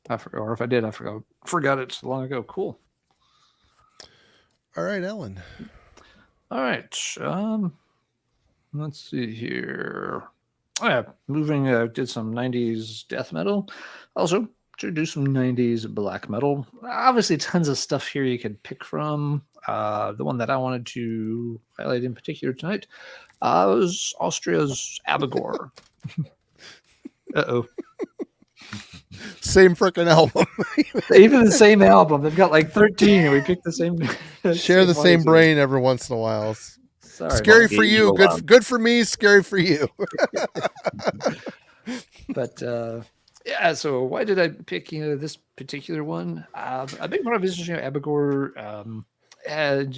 I forgot, or if I did, I forgot it so long ago. Cool. All right, Ellen. All right. Let's see here. yeah, moving, did some 90s death metal. Also, to do some 90s black metal. Obviously, tons of stuff here you could pick from. The one that I wanted to highlight in particular tonight was Austria's Abigor. Uh-oh. Same freaking album. Even the same album. They've got like 13, and we picked the same. Share the same ones. brain every once in a while. Sorry, scary Mom. for you, good for me, scary for you. But yeah, so why did I pick this particular one? A big part of it is Abigor had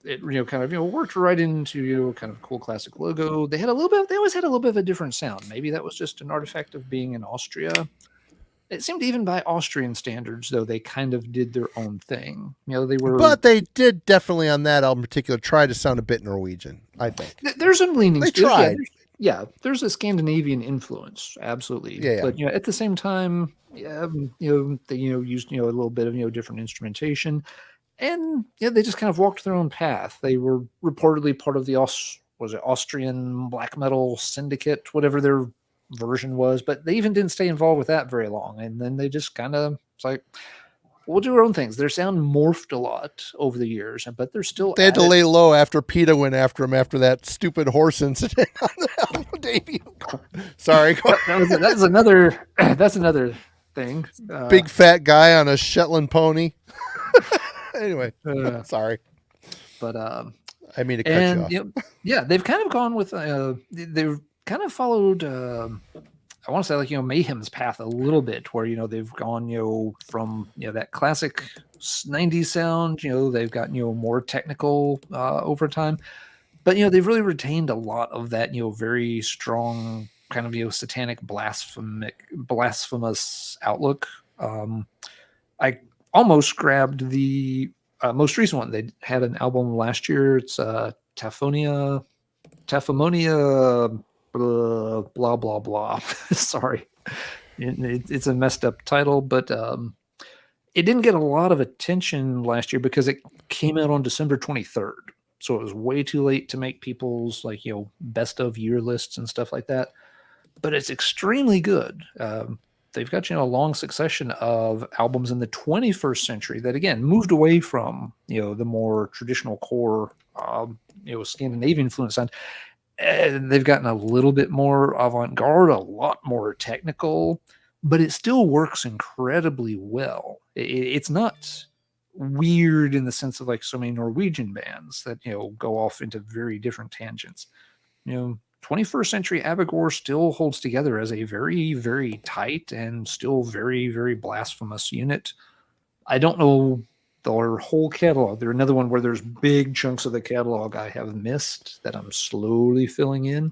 it kind of worked right into kind of cool classic logo. They always had a little bit of a different sound. Maybe that was just an artifact of being in Austria. It seemed even by Austrian standards, though, they kind of did their own thing. They were, but they did definitely on that album in particular try to sound a bit Norwegian. I think there's some leanings. They tried. Yeah, there's a Scandinavian influence, absolutely. Yeah. But at the same time, they used a little bit of different instrumentation, and they just kind of walked their own path. They were reportedly part of the Austrian black metal syndicate, whatever their version was, but they even didn't stay involved with that very long. And then they just kind of, it's like, we'll do our own things. Their sound morphed a lot over the years, but they're still. They had to lay low after PETA went after him after that stupid horse incident on the album debut. Sorry, that's another. That's another thing. Big fat guy on a Shetland pony. Anyway, sorry, but I mean to cut you off. Yeah, they've kind of gone with. They've kind of followed. I want to say like Mayhem's path a little bit, where they've gone from that classic 90s sound. They've got more technical over time, but they've really retained a lot of that very strong kind of satanic blasphemous outlook. I almost grabbed the most recent one. They had an album last year. It's Taphonia. Blah blah blah blah. Sorry, it's a messed up title, but it didn't get a lot of attention last year because it came out on December 23rd, so it was way too late to make people's best of year lists and stuff like that. But it's extremely good. They've got a long succession of albums in the 21st century that again moved away from the more traditional core Scandinavian influence sound. And they've gotten a little bit more avant-garde, a lot more technical, but it still works incredibly well. It's not weird in the sense of like so many Norwegian bands that go off into very different tangents. 21st century Abigor still holds together as a very, very tight and still very, very blasphemous unit. I don't know their whole catalog. They're another one where there's big chunks of the catalog I have missed that I'm slowly filling in.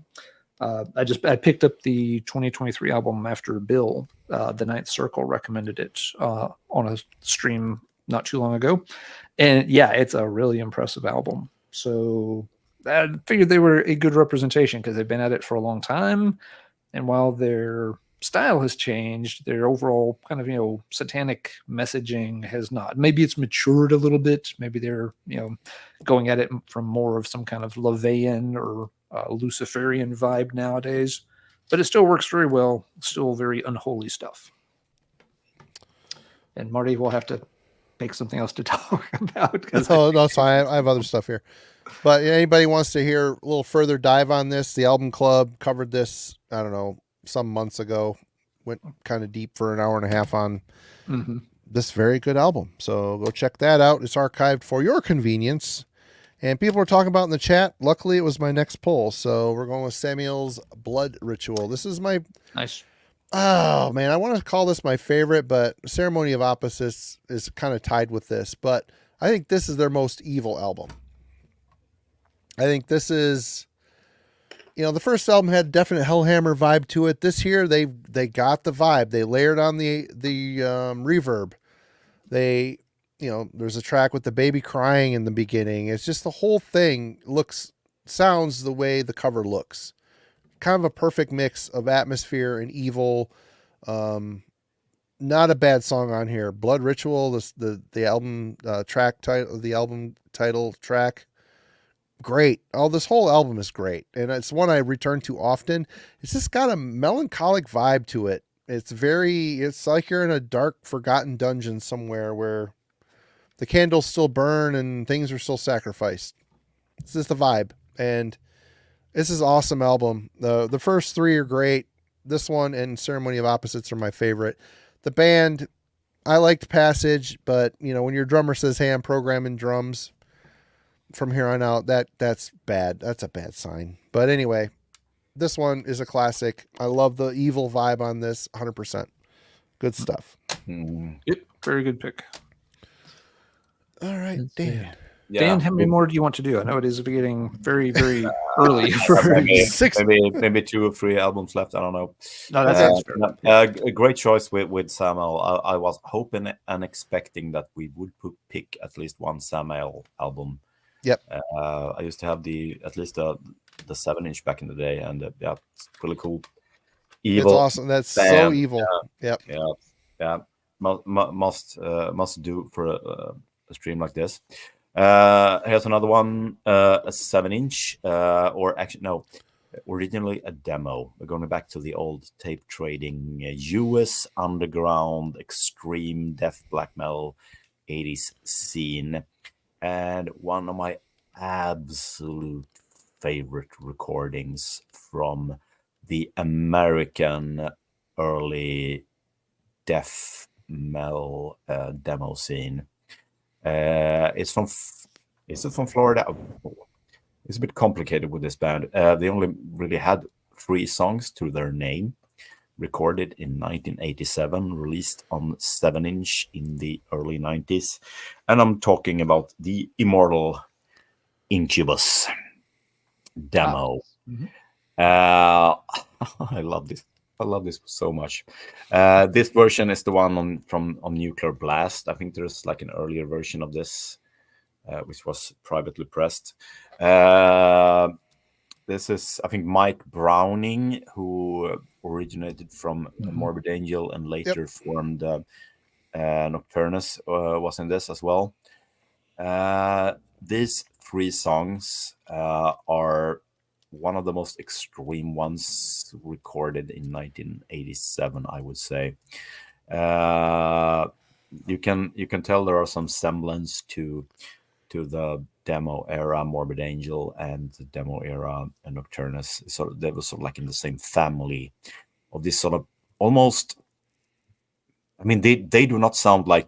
I picked up the 2023 album after Bill, the Ninth Circle, recommended it on a stream not too long ago. And yeah, it's a really impressive album. So I figured they were a good representation because they've been at it for a long time. And while their style has changed, their overall kind of satanic messaging has not. Maybe it's matured a little bit. Maybe they're going at it from more of some kind of Levian or Luciferian vibe nowadays, but it still works very well. Still very unholy stuff. And Marty will have to pick something else to talk about. No, so I have other stuff here. But anybody wants to hear a little further dive on this, the Album Club covered this, I don't know, some months ago, went kind of deep for an hour and a half on this very good album. So go check that out. It's archived for your convenience. And people are talking about in the chat. Luckily, it was my next poll. So we're going with Samuel's Blood Ritual. This is my... Nice. Oh, man. I want to call this my favorite, but Ceremony of Opposites is kind of tied with this. But I think this is their most evil album. I think this is... the first album had definite Hellhammer vibe to it. This here, they got the vibe. They layered on the reverb. They, there's a track with the baby crying in the beginning. It's just the whole thing sounds the way the cover looks. Kind of a perfect mix of atmosphere and evil. Not a bad song on here. Blood Ritual, the album track title, the album title track. great. This whole album is great, and it's one I return to often. It's just got a melancholic vibe to it. It's like you're in a dark, forgotten dungeon somewhere where the candles still burn and things are still sacrificed. This is the vibe, and this is an awesome album. The first three are great. This one and Ceremony of Opposites are my favorite. The band, I liked Passage, but when your drummer says, "Hey, I'm programming drums from here on out," that's bad. That's a bad sign. But anyway, this one is a classic. I love the evil vibe on this. 100%. Good stuff. Yep, very good pick. All right, Dan. Yeah. Dan, how many more do you want to do? I know it is getting very, very early. For maybe 2 or 3 albums left. I don't know. No, that's a great choice with Samuel. I was hoping and expecting that we would pick at least one Samuel album. Yep. I used to have at least the 7-inch back in the day, and it's really cool. Evil. It's awesome. That's so evil. Yeah. Must do for a stream like this. Here's another one, a 7-inch, or actually no, originally a demo. We're going back to the old tape trading US underground extreme death black metal 80s scene, and one of my absolute favorite recordings from the American early death metal demo scene. It's from Florida. It's a bit complicated with this band. They only really had 3 songs to their name, recorded in 1987, released on 7-inch in the early 90s. And I'm talking about the immortal Incubus demo. Mm-hmm. I love this. I love this so much. This version is the one from Nuclear Blast. I think there's like an earlier version of this, which was privately pressed. This is, I think, Mike Browning, who originated from Morbid Angel and later formed Nocturnus, was in this as well. These 3 songs are one of the most extreme ones recorded in 1987, I would say. You can tell there are some semblance to the demo era Morbid Angel and the demo era Nocturnus. So they were sort of like in the same family of this sort of almost. I mean, they do not sound like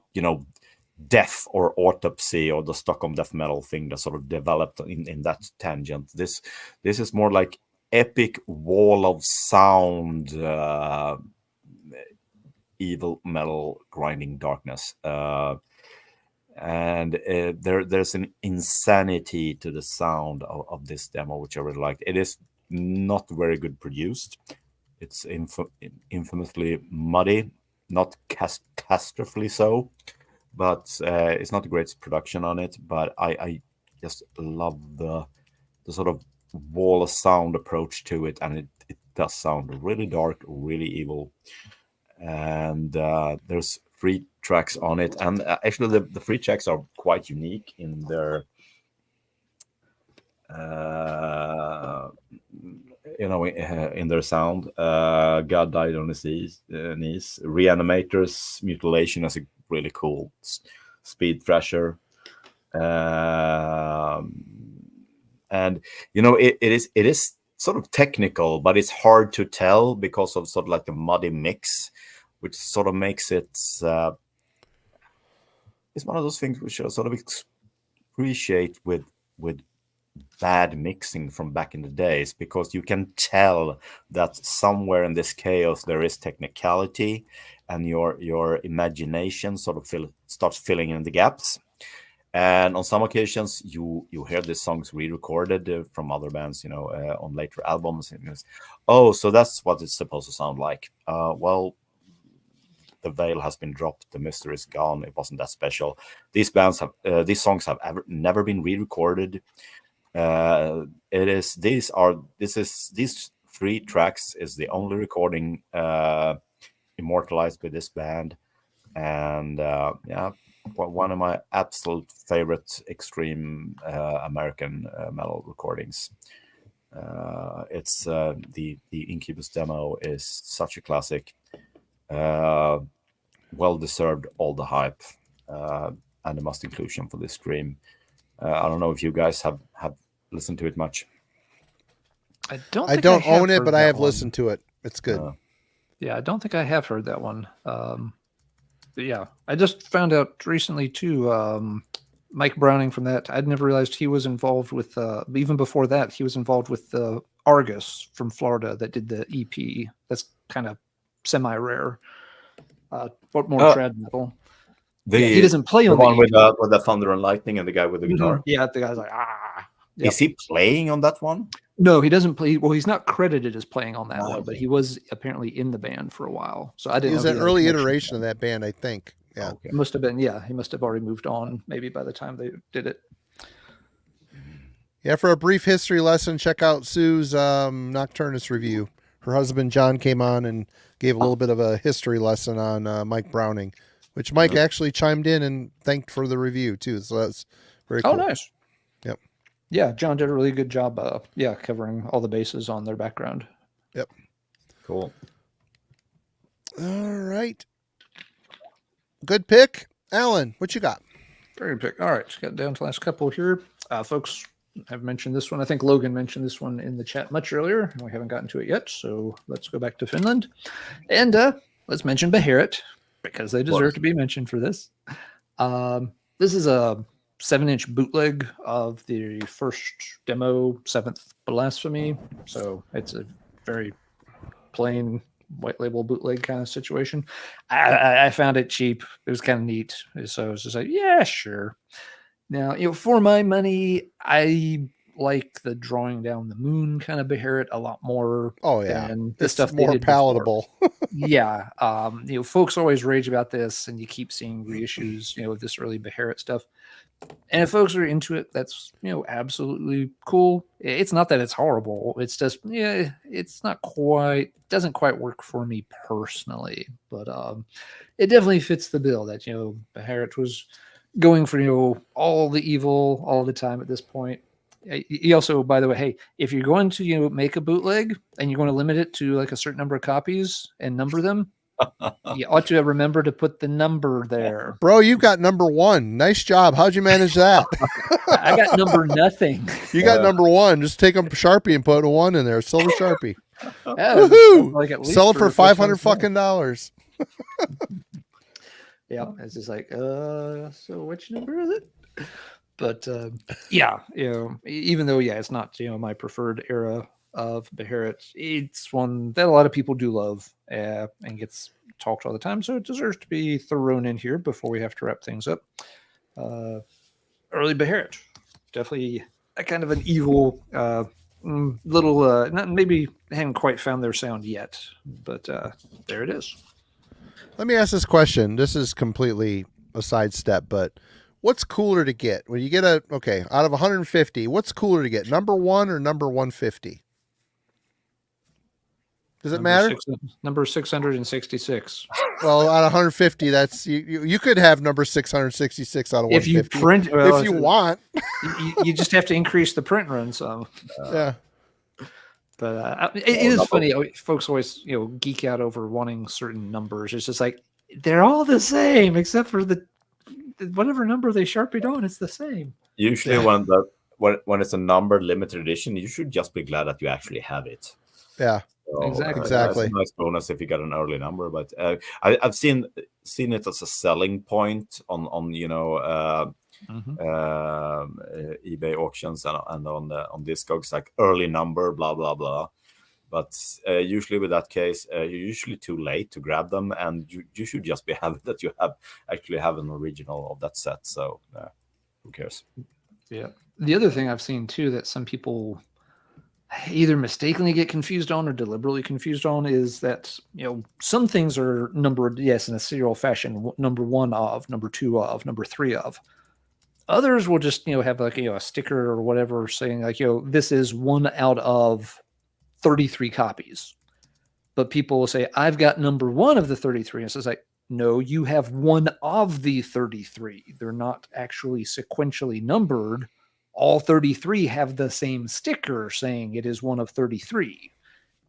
Death or Autopsy or the Stockholm death metal thing that sort of developed in that tangent. This is more like epic wall of sound, evil metal grinding darkness, and there's an insanity to the sound of this demo, which I really liked. It is not very good produced. It's infamously muddy, not catastrophically so. But it's not a great production on it. But I just love the sort of wall of sound approach to it, and it does sound really dark, really evil. And there's 3 tracks on it, and actually the 3 tracks are quite unique in their in their sound. God Died on His Knees. Reanimators, Mutilation is a really cool speed thrasher, and it is sort of technical, but it's hard to tell because of sort of like the muddy mix, which sort of makes it it's one of those things which I sort of appreciate with bad mixing from back in the days, because you can tell that somewhere in this chaos there is technicality, and your imagination sort of starts filling in the gaps. And on some occasions you hear the songs re-recorded from other bands, on later albums, and so that's what it's supposed to sound like. Well, the veil has been dropped, the mystery is gone, it wasn't that special. These songs have never been re-recorded. These 3 tracks is the only recording immortalized with this band, and one of my absolute favorite extreme American metal recordings. It's the Incubus demo is such a classic. Well deserved all the hype and the must inclusion for this stream. I don't know if you guys have listened to it much. I don't own it, but I have listened to it. It's good. Yeah, I don't think I have heard that one. But yeah, I just found out recently too. Mike Browning from that. I'd never realized he was involved with. Even before that, he was involved with the Argus from Florida that did the EP. That's kind of semi-rare. But more trad metal. He doesn't play on the one with the thunder and lightning and the guy with the guitar. Yeah, the guy's like ah. Yep. Is he playing on that one? No, he doesn't play. Well, he's not credited as playing on that one, but he was apparently in the band for a while. So I didn't. He was an early iteration of that band, I think. Yeah, okay. Must have been. Yeah, he must have already moved on. Maybe by the time they did it. Yeah, for a brief history lesson, check out Sue's Nocturnus review. Her husband John came on and gave a little bit of a history lesson on Mike Browning, which Mike actually chimed in and thanked for the review too. So that's very cool. Oh, nice. Yep. Yeah, John did a really good job. Covering all the bases on their background. Yep. Cool. All right. Good pick, Alan. What you got? Very good pick. All right, got down to the last couple here. Folks have mentioned this one. I think Logan mentioned this one in the chat much earlier, and we haven't gotten to it yet. So let's go back to Finland, and let's mention Beharit because they deserve to be mentioned for this. This is a 7-inch bootleg of the first demo, 7th Blasphemy. So it's a very plain white label bootleg kind of situation. I found it cheap. It was kind of neat. So I was just like, yeah, sure. Now, for my money, I like the drawing down the moon kind of Beharit a lot more. Oh yeah, than the it's stuff more palatable. Yeah. Folks always rage about this, and you keep seeing reissues, with this early Beharit stuff. And if folks are into it, that's absolutely cool. It's not that it's horrible. It's just it's not quite doesn't quite work for me personally. But it definitely fits the bill that Beharit was going for all the evil all the time at this point. He also, by the way, hey, if you're going to make a bootleg and you're going to limit it to like a certain number of copies and number them, you ought to remember to put the number there. Bro, you got number 1. Nice job. How'd you manage that? I got number nothing. You got number 1. Just take a Sharpie and put a 1 in there. Silver Sharpie. Woohoo! Like sell it for $500 fucking dollars. Yeah, it's just like, so which number is it? But even though it's not my preferred era of Beharit, it's one that a lot of people do love and gets talked all the time, so it deserves to be thrown in here before we have to wrap things up. Early Beharit, definitely a kind of an evil little not maybe haven't quite found their sound yet, but there it is. Let me ask this question. This is completely a sidestep, but what's cooler to get when you get out of 150? What's cooler to get, number 1 or number 150? Does it matter? Number 666. Well, out of 150, that's you could have number 666 out of 150 if you print. Well, if you want. You just have to increase the print run some. Yeah. But it is funny. Folks always geek out over wanting certain numbers. It's just like they're all the same except for the whatever number they sharpied on. It's the same. Usually, when it's a numbered limited edition, you should just be glad that you actually have it. Yeah. So, exactly. That's a nice bonus if you got an early number. But I've seen it as a selling point on eBay auctions and on Discogs, like early number, blah blah blah. But usually with that case, you're usually too late to grab them, and you should just be happy that you actually have an original of that set. So who cares? Yeah. The other thing I've seen too that some people either mistakenly get confused on or deliberately confused on is that some things are numbered in a serial fashion, number 1 of, number 2 of, number 3 of. Others will just have like a sticker or whatever saying like this is 1 out of 33 copies. But people will say I've got number 1 of the 33, and it's just like, no, you have one of the 33. They're not actually sequentially numbered. All 33 have the same sticker saying it is one of 33.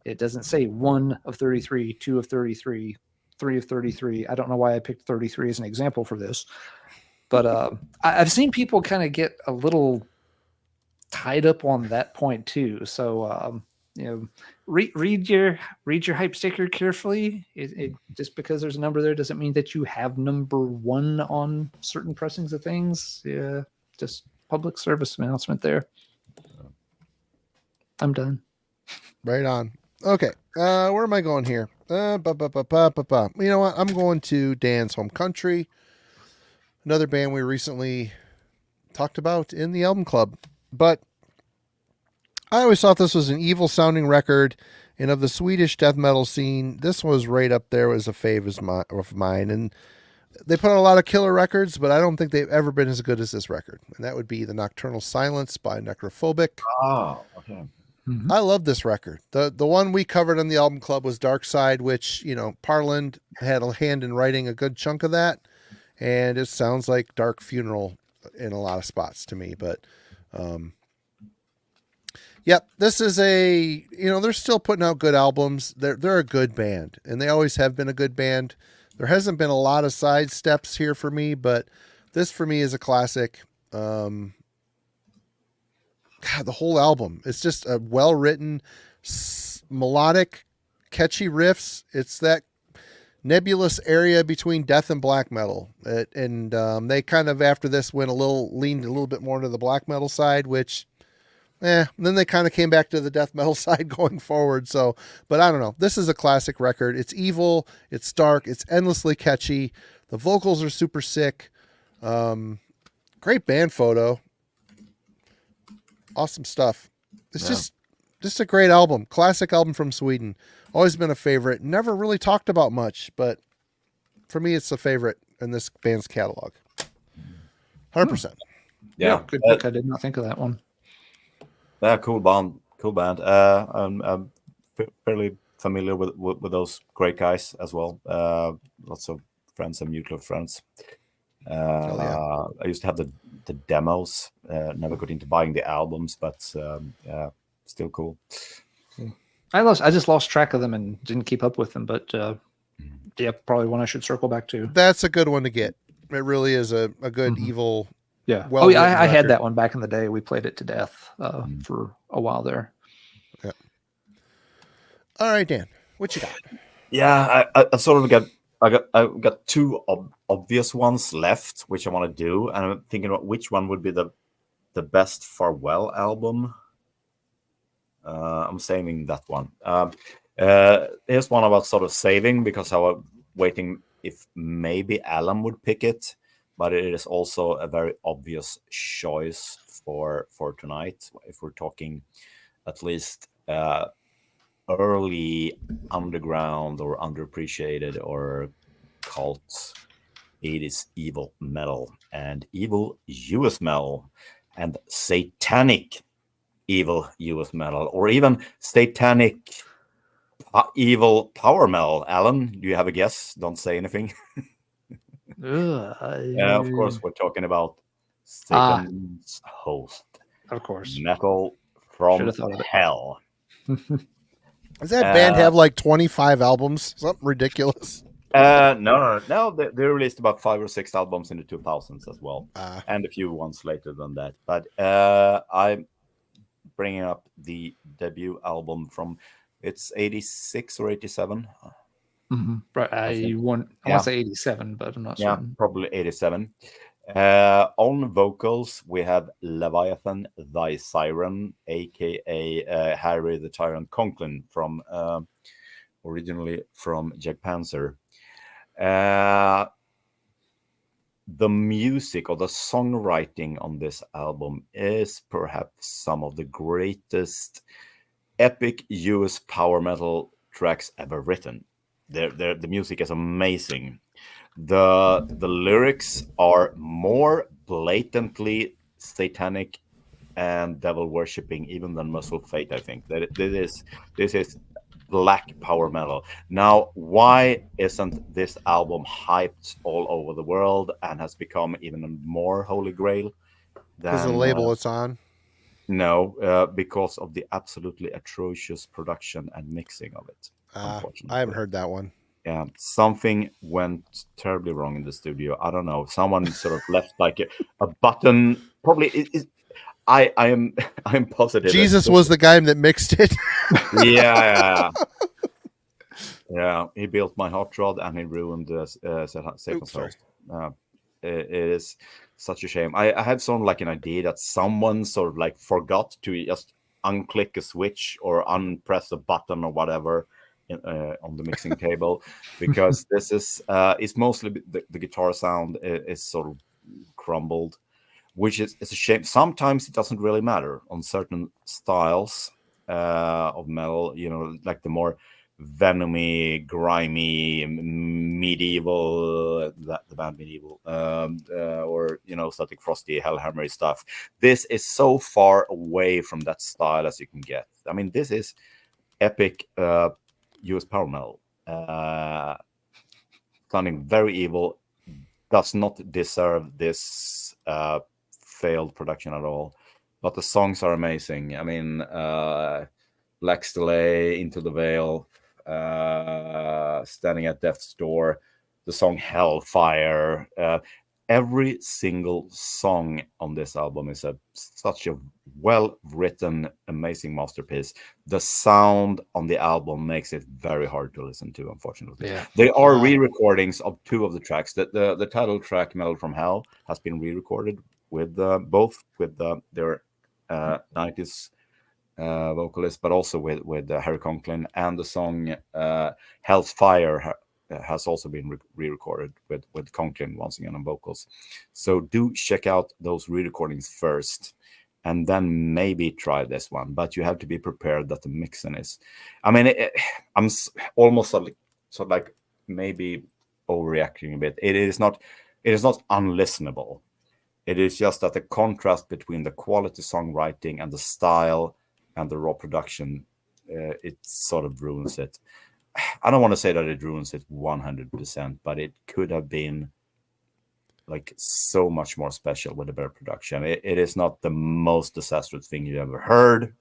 It doesn't say 1 of 33, 2 of 33, 3 of 33. I don't know why I picked 33 as an example for this. But I've seen people kind of get a little tied up on that point too. So read your hype sticker carefully. Just because there's a number there doesn't mean that you have number 1 on certain pressings of things. Yeah, just public service announcement there. I'm done. Right on. Okay, where am I going here? You know what? I'm going to DaN's Home Country, another band we recently talked about in the album club. But I always thought this was an evil sounding record, and of the Swedish death metal scene, this was right up there as a fave of mine. And they put out a lot of killer records, but I don't think they've ever been as good as this record. And that would be The Nocturnal Silence by Necrophobic. Oh, okay. Mm-hmm. I love this record. The one we covered on the album club was Dark Side, which, Parland had a hand in writing a good chunk of that. And it sounds like Dark Funeral in a lot of spots to me. But, yep, this is they're still putting out good albums. They're a good band, and they always have been a good band. There hasn't been a lot of side steps here for me, but this for me is a classic. God, the whole album, it's just a well-written, melodic, catchy riffs. It's that nebulous area between death and black metal. They kind of, after this, leaned a little bit more to the black metal side, which, and then they kind of came back to the death metal side going forward. So, but I don't know. This is a classic record. It's evil. It's dark. It's endlessly catchy. The vocals are super sick. Great band photo. Awesome stuff. It's just a great album. Classic album from Sweden. Always been a favorite. Never really talked about much, but for me, it's a favorite in this band's catalog. 100%. Yeah, good pick. I did not think of that one. Yeah, cool band. I'm fairly familiar with those great guys as well. Lots of friends and mutual friends. I used to have the demos. Never got into buying the albums, but still cool. I just lost track of them and didn't keep up with them, but probably one I should circle back to. That's a good one to get. It really is a good evil. Yeah. I had that one back in the day. We played it to death for a while there. Yeah. All right, Dan, what you got? Yeah, I sort of got two obvious ones left, which I want to do, and I'm thinking about which one would be the best farewell album. I'm saving that one. Here's one about sort of saving, because I was waiting if maybe Alan would pick it, but it is also a very obvious choice for tonight. If we're talking at least early underground or underappreciated or cult 80s evil metal and evil US metal and satanic evil US metal, or even satanic evil power metal. Alan, do you have a guess? Don't say anything. Yeah, of course, we're talking about Satan's host. Of course. Metal from hell. Does that band have like 25 albums? Something ridiculous. No. They released about 5 or 6 albums in the 2000s as well, and a few ones later than that. But I'm bringing up the debut album from, it's 86 or 87. Right, I want to say 87, but I'm not certain. Probably 87. On vocals, we have Leviathan, Thy Siren, aka Harry the Tyrant Conklin, from originally from Jack Panzer. The music or the songwriting on this album is perhaps some of the greatest epic US power metal tracks ever written. The music is amazing. The lyrics are more blatantly satanic and devil worshipping even than Merciful Fate. I think that this is black power metal. Now, why isn't this album hyped all over the world and has become even more holy grail Because the than label it's on. no, because of the absolutely atrocious production and mixing of it. Unfortunately, I haven't heard that one. yeah, something went terribly wrong in the studio. I don't know. Someone sort of left like a button. Probably I'm I'm positive. Jesus was the guy that mixed it. Yeah. Yeah, he built my hot rod and he ruined Satan's host. It is such a shame. I had sort of like an idea that someone sort of like forgot to just unclick a switch or unpress a button or whatever on the mixing table, because this is it's mostly the guitar sound is sort of crumbled, which is a shame. Sometimes it doesn't really matter on certain styles of metal, you know, like the more venomy, grimy, medieval, the band Medieval, or, you know, Static Frosty, Hellhammery stuff. This is so far away from that style as you can get. I mean, this is epic US power metal. Sounding very evil, does not deserve this failed production at all. But the songs are amazing. I mean, Black's Delay, Into the Veil, Standing at Death's Door, the song Hellfire. Every single song on this album is such a well-written, amazing masterpiece. The sound on the album makes it very hard to listen to, unfortunately. Yeah. There are re-recordings of two of the tracks. The title track, Metal from Hell, has been re-recorded with both with their 90s vocalist, but also with Harry Conklin, and the song Hell's Fire has also been re-recorded with Conklin once again on vocals. So do check out those re-recordings first, and then maybe try this one. But you have to be prepared that the mixing is, I mean, I'm almost sort of like maybe overreacting a bit. It is not unlistenable. It is just that the contrast between the quality songwriting and the style and the raw production, it sort of ruins it. I don't want to say that it ruins it 100%, but it could have been like so much more special with a better production. It is not the most disastrous thing you ever heard,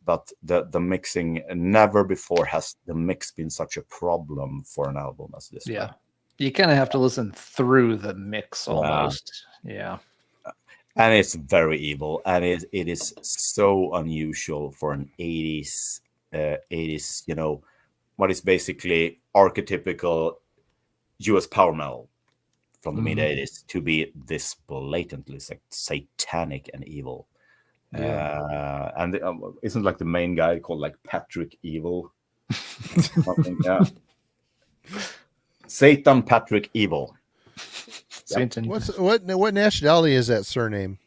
but the mixing, never before has the mix been such a problem for an album as this. Yeah. One. You kind of have to listen through the mix almost. Yeah. And it's very evil, and it is so unusual for an 80s, you know, what is basically archetypical US power metal from the mid 80s to be this blatantly satanic and evil. Yeah. And isn't like the main guy called like Patrick Evil? Yeah. Satan Patrick Evil. Satan. What nationality is that surname?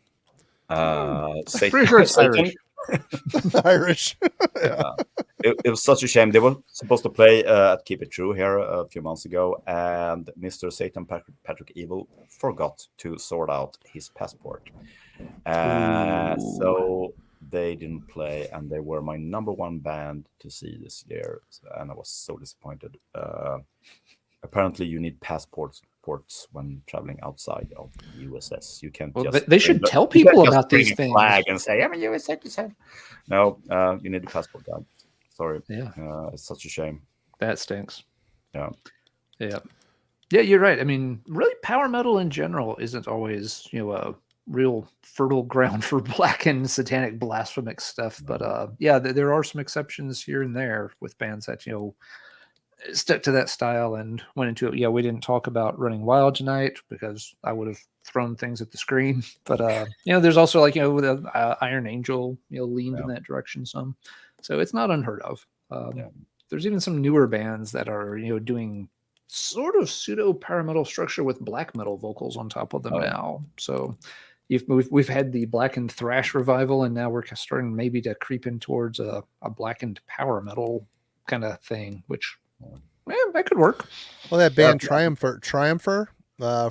Satan. Pretty sure it's Irish. Irish. Yeah. It was such a shame. They were supposed to play at Keep It True here a few months ago, and Mr. Satan Patrick Evil forgot to sort out his passport. So they didn't play, and they were my number one band to see this year, and I was so disappointed. Apparently, you need passports when traveling outside of the USS. You can't just. They should tell people about these things. Flag and say, "I'm a US citizen." No, you need a passport guide. Sorry. Yeah. It's such a shame. That stinks. Yeah. Yeah. Yeah, you're right. I mean, really, power metal in general isn't always, you know, a real fertile ground for black and satanic blasphemic stuff. But yeah, there are some exceptions here and there with bands that, you know, stuck to that style and went into it. Yeah, we didn't talk about Running Wild tonight because I would have thrown things at the screen. But you know, there's also like, you know, with Iron Angel, you know, leaned in that direction some. So it's not unheard of. There's even some newer bands that are, you know, doing sort of pseudo power metal structure with black metal vocals on top of them now. So we've had the blackened thrash revival, and now we're starting maybe to creep in towards a blackened power metal kind of thing, which that could work. Well, that band Triumpher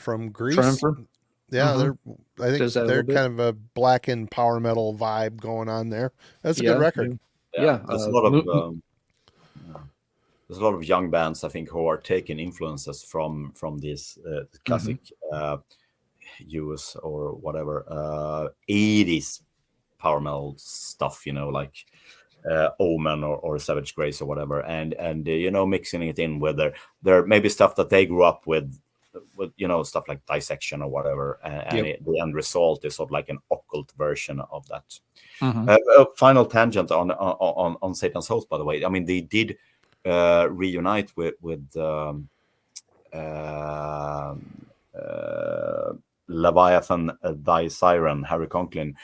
from Greece. Triumpher? Yeah, I think they're kind of a blackened power metal vibe going on there. That's a good record. Yeah, there's a lot of there's a lot of young bands, I think, who are taking influences from these classic US or whatever 80s power metal stuff, like Omen or Savage Grace or whatever, and mixing it in with their maybe stuff that they grew up with stuff like Dissection or whatever, and the end result is sort of like an occult version of that. Final tangent on Satan's Host, by the way. I mean, they did reunite with Leviathan, Thy Siren, Harry Conklin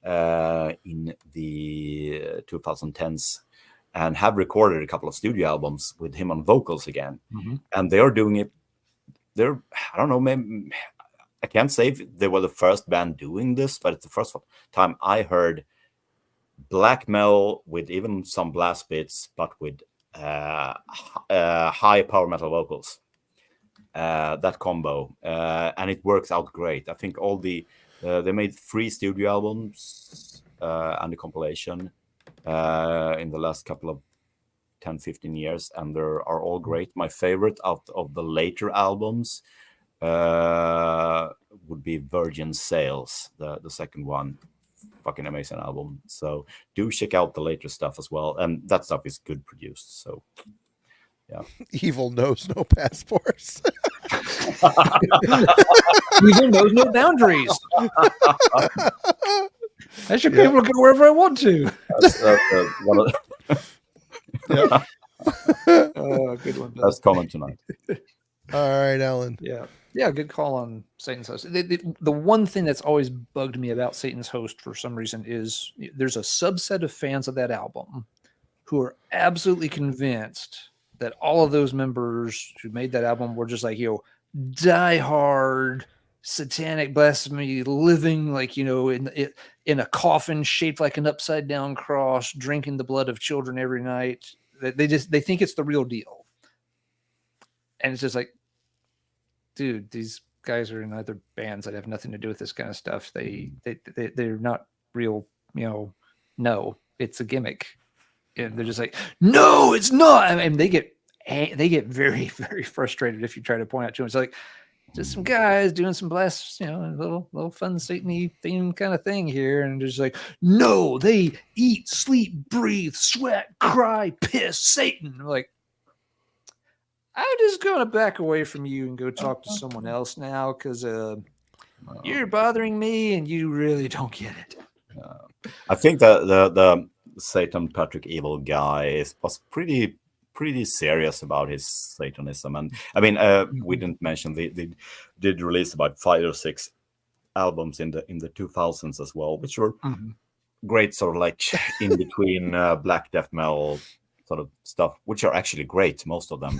in the 2010s, and have recorded a couple of studio albums with him on vocals again. And they are doing it. I don't know, maybe I can't say if they were the first band doing this, but it's the first time I heard black metal with even some blast bits, but with high power metal vocals. That combo, and it works out great. I think all they made 3 studio albums and a compilation in the last couple of 10-15 years, and they are all great. My favorite out of the later albums would be Virgin Sails, the second one. Fucking amazing album. So do check out the later stuff as well, and that stuff is good produced. So yeah. Evil knows no passports. Evil knows no boundaries. I should be able to go wherever I want to. That's one of the good one. best comment tonight. All right, Alan. Yeah, good call on Satan's Host. The one thing that's always bugged me about Satan's Host for some reason is there's a subset of fans of that album who are absolutely convinced that all of those members who made that album were just like, die-hard satanic blasphemy, living like, in a coffin shaped like an upside down cross, drinking the blood of children every night. They think it's the real deal. And it's just like, dude, these guys are in other bands that have nothing to do with this kind of stuff. They're not real, no, it's a gimmick. And they're just like, no, it's not. I mean, they get very, very frustrated if you try to point out to them. It's like, just some guys doing some blast, a little fun Satan-y theme kind of thing here. And just like, no, they eat, sleep, breathe, sweat, cry, piss, Satan. I'm like, I'm just going to back away from you and go talk to someone else now, because you're bothering me and you really don't get it. I think that the Satan Patrick Evil guy was pretty serious about his Satanism. And I mean, we didn't mention they did release about 5 or 6 albums in the 2000s as well, which were great, sort of like in between black death metal sort of stuff, which are actually great, most of them.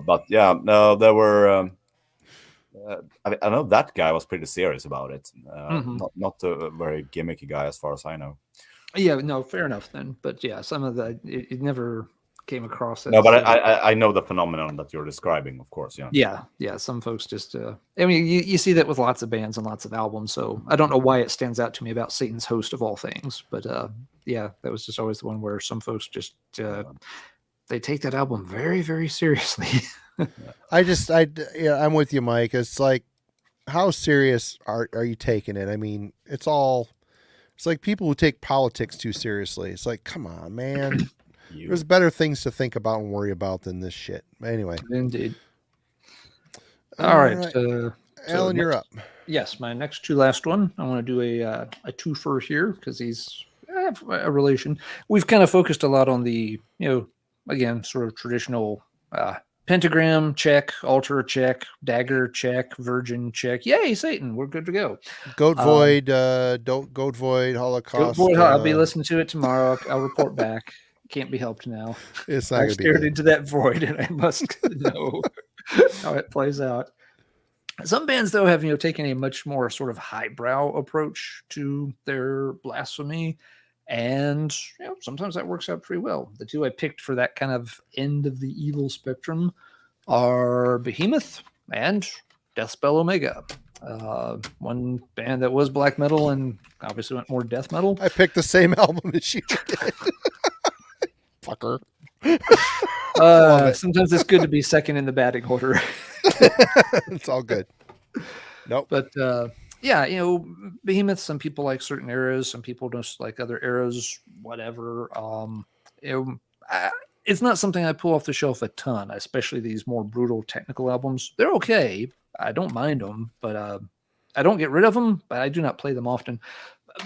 But yeah, no, there were. I know that guy was pretty serious about it. Not a very gimmicky guy, as far as I know. Yeah, no, fair enough then. But yeah, some of the it never came across as, no, but I know the phenomenon that you're describing, of course. Yeah. Some folks just I mean, you see that with lots of bands and lots of albums, so I don't know why it stands out to me about Satan's Host of all things, but yeah, that was just always the one where some folks just they take that album very, very seriously. I'm with you, Mike. It's like, how serious are you taking it? I mean, it's like people who take politics too seriously. It's like, come on, man. There's better things to think about and worry about than this shit. Anyway. Indeed. All right. Alan, you're up. Yes, my next to last one. I want to do a twofer here because these have a relation. We've kind of focused a lot on the, again, sort of traditional pentagram check, altar check, dagger check, virgin check. Yay, Satan, we're good to go. Goat Void, Goat Void, Holocaust. Goat Void, I'll be listening to it tomorrow. I'll report back. Can't be helped now. It's not I stared into that void, and I must know how it plays out. Some bands, though, have taken a much more sort of highbrow approach to their blasphemy, and sometimes that works out pretty well. The 2 I picked for that kind of end of the evil spectrum are Behemoth and Deathspell Omega. One band that was black metal and obviously went more death metal. I picked the same album as you did. Fucker. Love it. Sometimes it's good to be second in the batting order. It's all good. Nope. But yeah, you know, Behemoth, some people like certain eras, some people just like other eras, whatever. You know, it's not something I pull off the shelf a ton, especially these more brutal technical albums. They're okay. I don't mind them, but I don't get rid of them, but I do not play them often.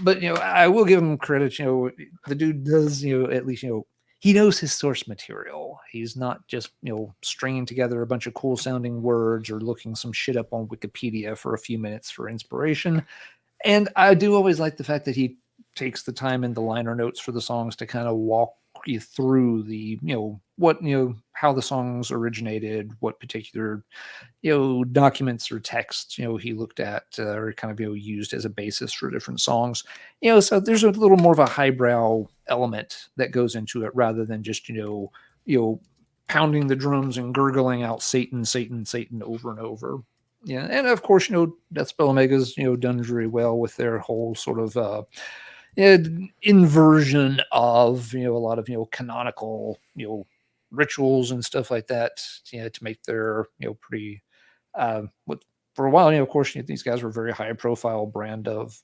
But, you know, I will give him credit. You know, the dude does, you know, at least, you know, he knows his source material. He's not just, you know, stringing together a bunch of cool sounding words or looking some shit up on Wikipedia for a few minutes for inspiration. And I do always like the fact that he takes the time in the liner notes for the songs to kind of walk you through the, you know, what, you know, how the songs originated, what particular, you know, documents or texts, you know, he looked at or kind of, you know, used as a basis for different songs, you know, so there's a little more of a highbrow element that goes into it rather than just, you know, pounding the drums and gurgling out Satan, Satan, Satan over and over. Yeah. And of course, you know, Deathspell Omega's, you know, done very well with their whole sort of, inversion of, you know, a lot of, you know, canonical, you know, rituals and stuff like that, you know, to make their, you know, pretty what for a while, you know, of course, you know, these guys were a very high profile brand of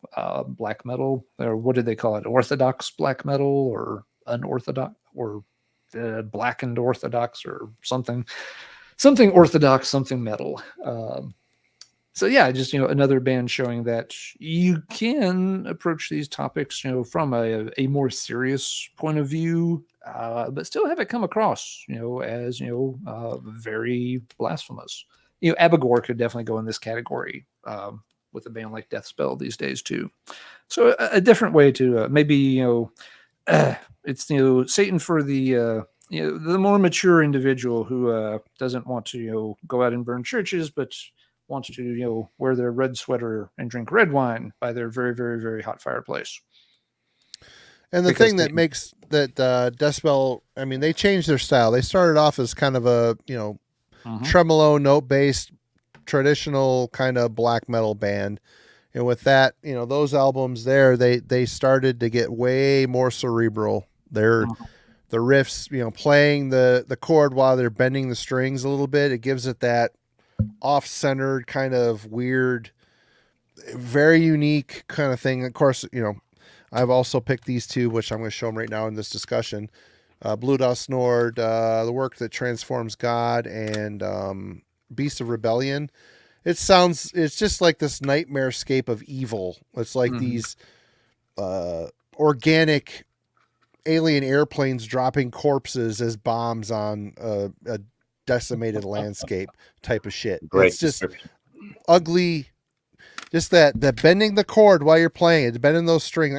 black metal, or what did they call it, orthodox black metal or unorthodox or blackened orthodox or something orthodox, something metal. So yeah, just, you know, another band showing that you can approach these topics, you know, from a more serious point of view, but still have it come across, you know, as, you know, very blasphemous. You know, Abigor could definitely go in this category with a band like Deathspell these days too. So a different way to maybe, you know, it's, you know, Satan for the you know, the more mature individual who doesn't want to, you know, go out and burn churches, but wants to, you know, wear their red sweater and drink red wine by their very, very, very hot fireplace. And the thing that makes that Deathspell, I mean, they changed their style. They started off as kind of a, you know, tremolo note-based traditional kind of black metal band. And with that, you know, those albums there, they started to get way more cerebral. They're the riffs, you know, playing the chord while they're bending the strings a little bit. It gives it that off-centered kind of weird, very unique kind of thing. Of course, you know, I've also picked these two, which I'm going to show them right now in this discussion. Blue Dust Nord, the work that transforms God, and Beast of Rebellion. It's just like this nightmare-scape of evil. It's like these organic alien airplanes dropping corpses as bombs on a decimated landscape type of shit. Great. It's just ugly. Just that bending the chord while you're playing it, bending those strings,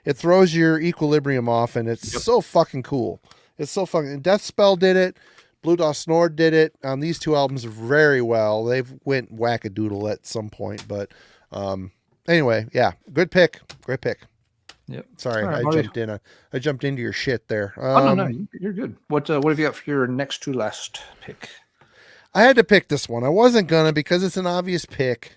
it throws your equilibrium off, and it's so fucking cool. It's so fucking. Deathspell did it. Blue Dust Nord did it on these two albums very well. They've went wackadoodle at some point, but anyway, yeah, good pick, great pick. Yep. Sorry, right, I jumped into your shit there. No, you're good. What have you got for your next to last pick? I had to pick this one. I wasn't gonna because it's an obvious pick,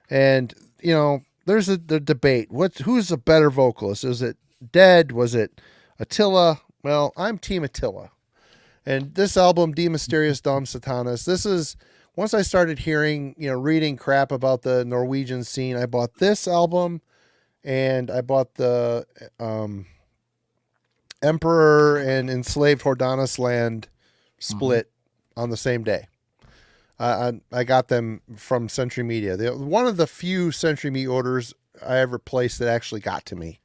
and you know, there's the debate. Who's a better vocalist? Is it Dead? Was it Attila? Well, I'm Team Attila. And this album, De Mysterious Dom Satanas, this is, once I started hearing, you know, reading crap about the Norwegian scene, I bought this album, and I bought the Emperor and Enslaved Hordanis Land split on the same day. I got them from Century Media. One of the few Century Media orders I ever placed that actually got to me.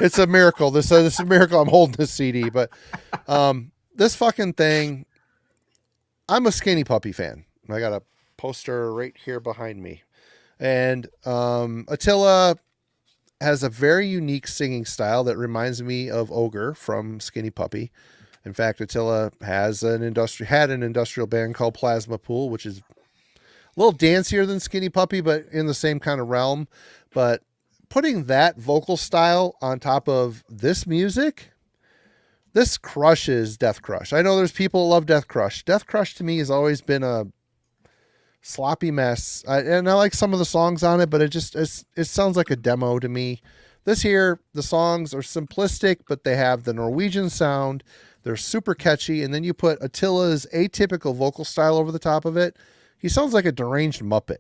It's a miracle. This is a miracle. I'm holding this CD, but this fucking thing. I'm a Skinny Puppy fan. I got a poster right here behind me, and Attila has a very unique singing style that reminds me of Ogre from Skinny Puppy. In fact, Attila had an industrial band called Plasma Pool, which is a little dancier than Skinny Puppy, but in the same kind of realm. But putting that vocal style on top of this music, this crushes Death Crush. I know there's people who love Death Crush. Death Crush to me has always been a sloppy mess. And I like some of the songs on it, but it sounds like a demo to me. This here, the songs are simplistic, but they have the Norwegian sound. They're super catchy. And then you put Attila's atypical vocal style over the top of it. He sounds like a deranged Muppet.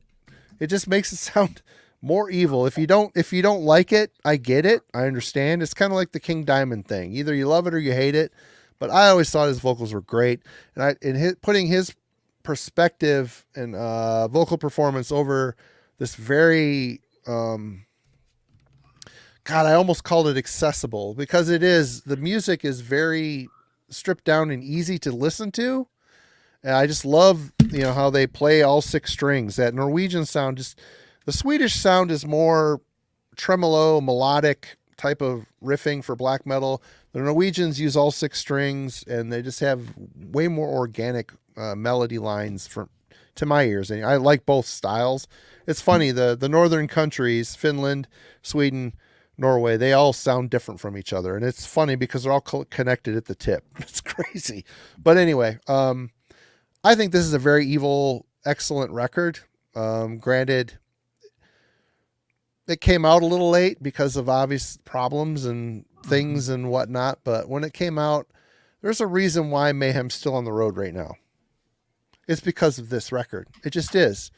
It just makes it sound more evil. If you don't like it, I get it. I understand. It's kind of like the King Diamond thing. Either you love it or you hate it. But I always thought his vocals were great. And putting his perspective and vocal performance over this very God, I almost called it accessible, because it is. The music is very stripped down and easy to listen to. And I just love, how they play all 6 strings. That Norwegian sound, the Swedish sound is more tremolo, melodic type of riffing for black metal. The Norwegians use all 6 strings, and they just have way more organic melody lines to my ears. And I like both styles. It's funny, the northern countries, Finland, Sweden, Norway, they all sound different from each other. And it's funny because they're all connected at the tip. It's crazy. But anyway, I think this is a very evil, excellent record. Granted, it came out a little late because of obvious problems and things and whatnot. But when it came out, there's a reason why Mayhem's still on the road right now. It's because of this record. It just is.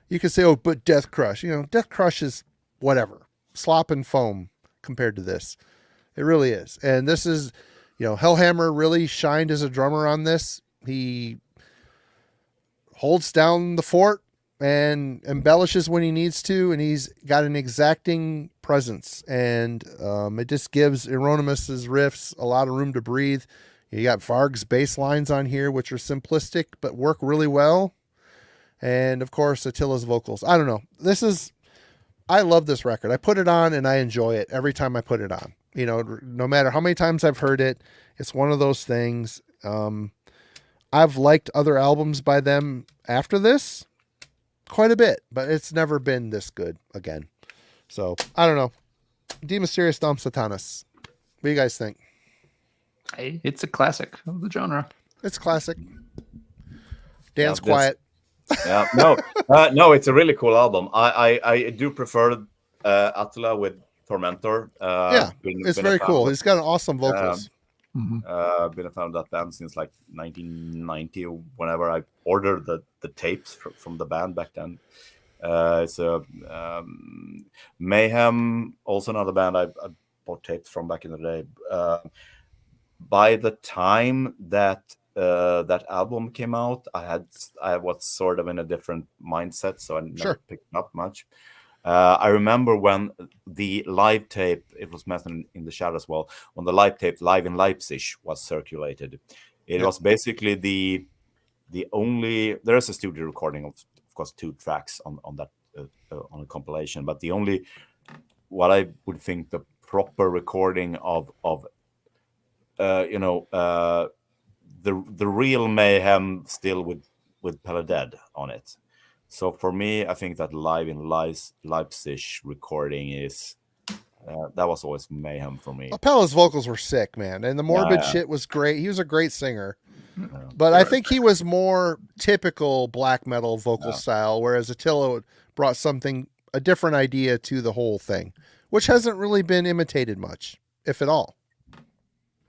You can say, oh, but Death Crush. Death Crush is whatever. Slop and foam compared to this. It really is. And this is, Hellhammer really shined as a drummer on this. He holds down the fort and embellishes when he needs to, and he's got an exacting presence. And it just gives Euronymous' riffs a lot of room to breathe. You got Varg's bass lines on here, which are simplistic but work really well. And of course, Attila's vocals. I don't know. I love this record. I put it on and I enjoy it every time I put it on. No matter how many times I've heard it, it's one of those things. I've liked other albums by them after this quite a bit, but it's never been this good again. So I don't know. De Mysterious Dom Satanas. What do you guys think? Hey, it's a classic of the genre. It's classic. Dan's quiet. Yeah, no, it's a really cool album. I do prefer Attila with Tormentor. It's very cool. He's got an awesome vocals. Been a fan of that band since like 1990, whenever I ordered the tapes from the band back then. So Mayhem, also another band I bought tapes from back in the day. By the time that that album came out, I was sort of in a different mindset, so I never picked up much. I remember when the live tape, it was mentioned in the chat as well, when the live tape Live in Leipzig was circulated. It was basically the only, there is a studio recording of course 2 tracks on that on a compilation, but the only, what I would think the proper recording of the real Mayhem still with Pelle Dead on it. So for me, I think that Live in Leipzig recording is that was always Mayhem for me. Pelle's vocals were sick, man, and the morbid shit was great. He was a great singer, but I think he was more typical black metal vocal style, whereas Attila brought a different idea to the whole thing, which hasn't really been imitated much, if at all,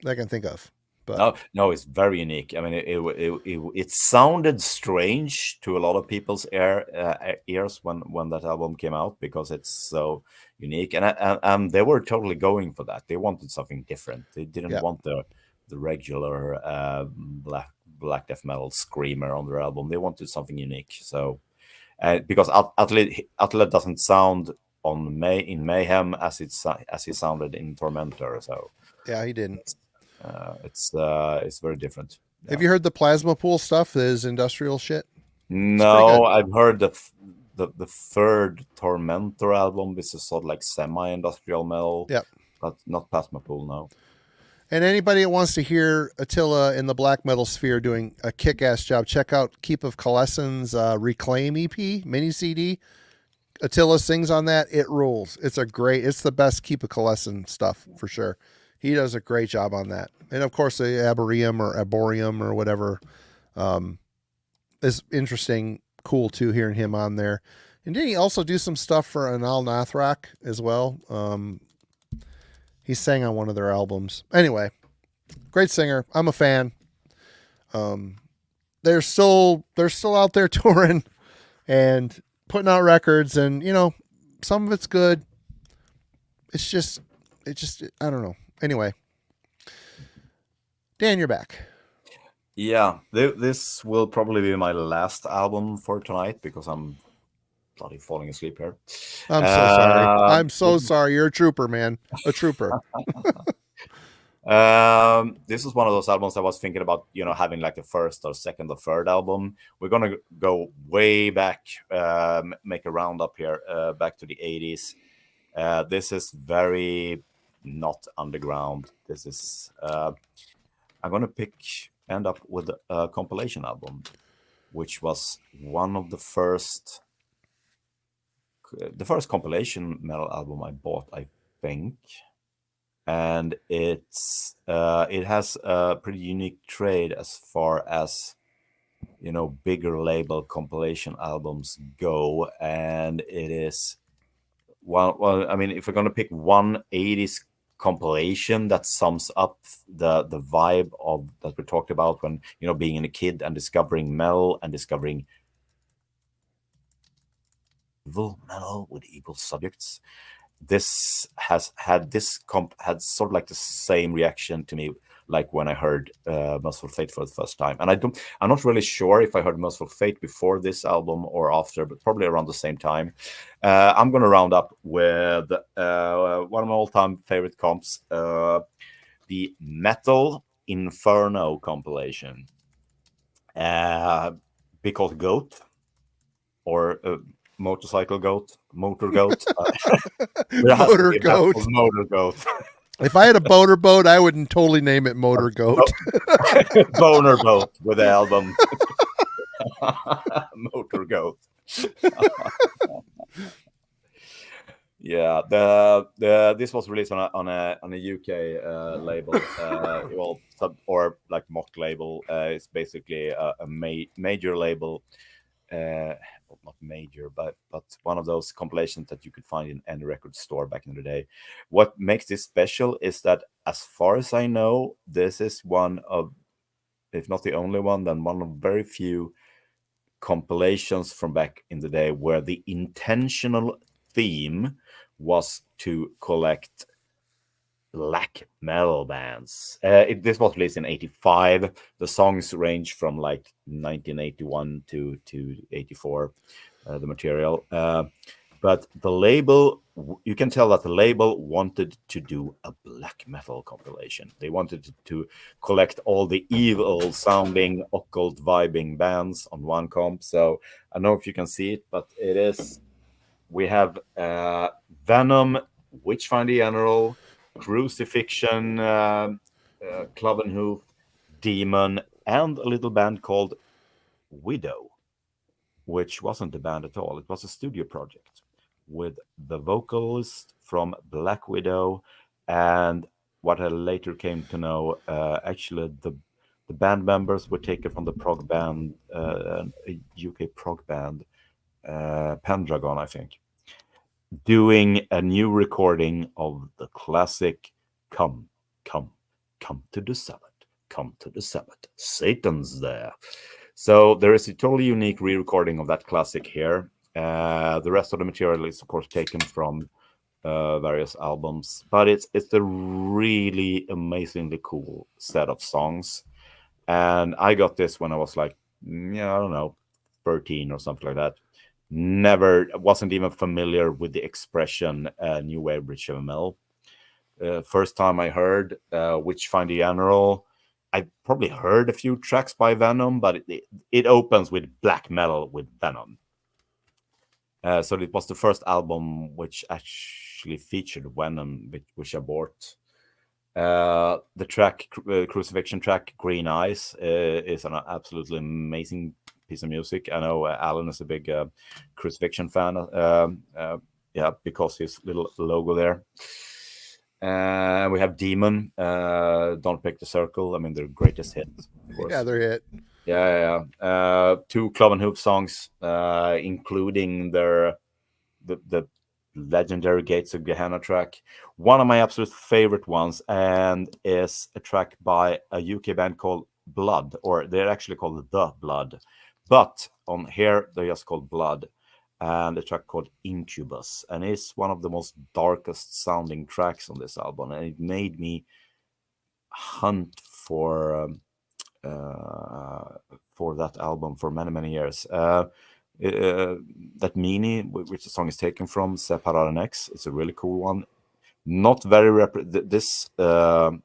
that I can think of. But no, it's very unique. I mean, it sounded strange to a lot of people's ears when that album came out, because it's so unique, and they were totally going for that. They wanted something different. They didn't want the regular black death metal screamer on their album. They wanted something unique. So because Attila doesn't sound in Mayhem as he sounded in Tormentor. So yeah, he didn't. It's very different. Yeah. Have you heard the Plasma Pool stuff? His industrial shit? No, I've heard the third Tormentor album. This is sort of like semi-industrial metal. Yeah, but not Plasma Pool. No. And anybody that wants to hear Attila in the black metal sphere doing a kick-ass job, check out Keep of Kalessen's Reclaim EP mini CD. Attila sings on that. It rules. It's the best Keep of Kalessen stuff for sure. He does a great job on that. And of course, the Arborium or whatever is interesting, cool too, hearing him on there. And did he also do some stuff for Anal Nathrak as well? He sang on one of their albums. Anyway, great singer. I'm a fan. They're still out there touring and putting out records, and some of it's good. It's just I don't know. Anyway, Dan, you're back. Yeah, this will probably be my last album for tonight because I'm bloody falling asleep here. I'm so sorry. I'm so sorry. You're a trooper, man. A trooper. This is one of those albums I was thinking about, having like the first or second or third album. We're gonna go way back, make a roundup here, back to the 80s. This is very not underground. This is I'm gonna end up with a compilation album, which was one of the first compilation metal album I bought, I think. And it has a pretty unique trade as far as bigger label compilation albums go, and it is well, I mean, if we're gonna pick one 80s compilation that sums up the vibe of that we talked about when being a kid and discovering metal and discovering evil metal with evil subjects, this had sort of like the same reaction to me like when I heard Merciful Fate for the first time. And I'm not really sure if I heard Merciful Fate before this album or after, but probably around the same time. I'm going to round up with one of my all-time favorite comps, the Metal Inferno compilation. Be called Goat or Motorcycle Goat, Motor Goat. Motor Goat. Motor Goat. If I had a boater boat, I would totally name it Motor Goat. Boner Boat with the album. Motor Goat. Yeah, this was released on a UK label, or like mock label. It's basically a major label. Not major, but one of those compilations that you could find in any record store back in the day. What makes this special is that, as far as I know, this is one of, if not the only one, then one of very few compilations from back in the day where the intentional theme was to collect black metal bands. This was released in 85. The songs range from like 1981 to 84, the material. But the label, you can tell that the label wanted to do a black metal compilation. They wanted to collect all the evil sounding, occult vibing bands on one comp. So I don't know if you can see it, but it is. We have Venom, Witchfinder General, Crucifixion, Clovenhoof, Demon, and a little band called Widow, which wasn't a band at all. It was a studio project with the vocalist from Black Widow, and what I later came to know, actually the band members were taken from the prog band, a UK prog band, Pendragon, I think, doing a new recording of the classic Come to the Sabbath, Satan's there. So there is a totally unique re-recording of that classic here. The rest of the material is of course taken from various albums, but it's a really amazingly cool set of songs. And I got this when I was like, I don't know, 13 or something like that. Wasn't even familiar with the expression new wave British heavy metal. First time I heard Witchfinder General, I probably heard a few tracks by Venom, but it opens with black metal with Venom. So it was the first album which actually featured Venom, which I bought. The track, Crucifixion track, Green Eyes, is an absolutely amazing piece of music. I know Alan is a big Crucifixion fan, because his little logo there. We have Demon, Don't Pick the Circle. I mean, their greatest hit. Yeah, they're hit. Yeah. 2 Clovenhoof songs, including the legendary Gates of Gehenna track. One of my absolute favorite ones, and is a track by a UK band called Blood, or they're actually called The Blood. But on here, they're just called Blood. And a track called Incubus. And it's one of the most darkest sounding tracks on this album. And it made me hunt for that album for many, many years. That Mini, which the song is taken from, Separaren X, it's a really cool one. Not very the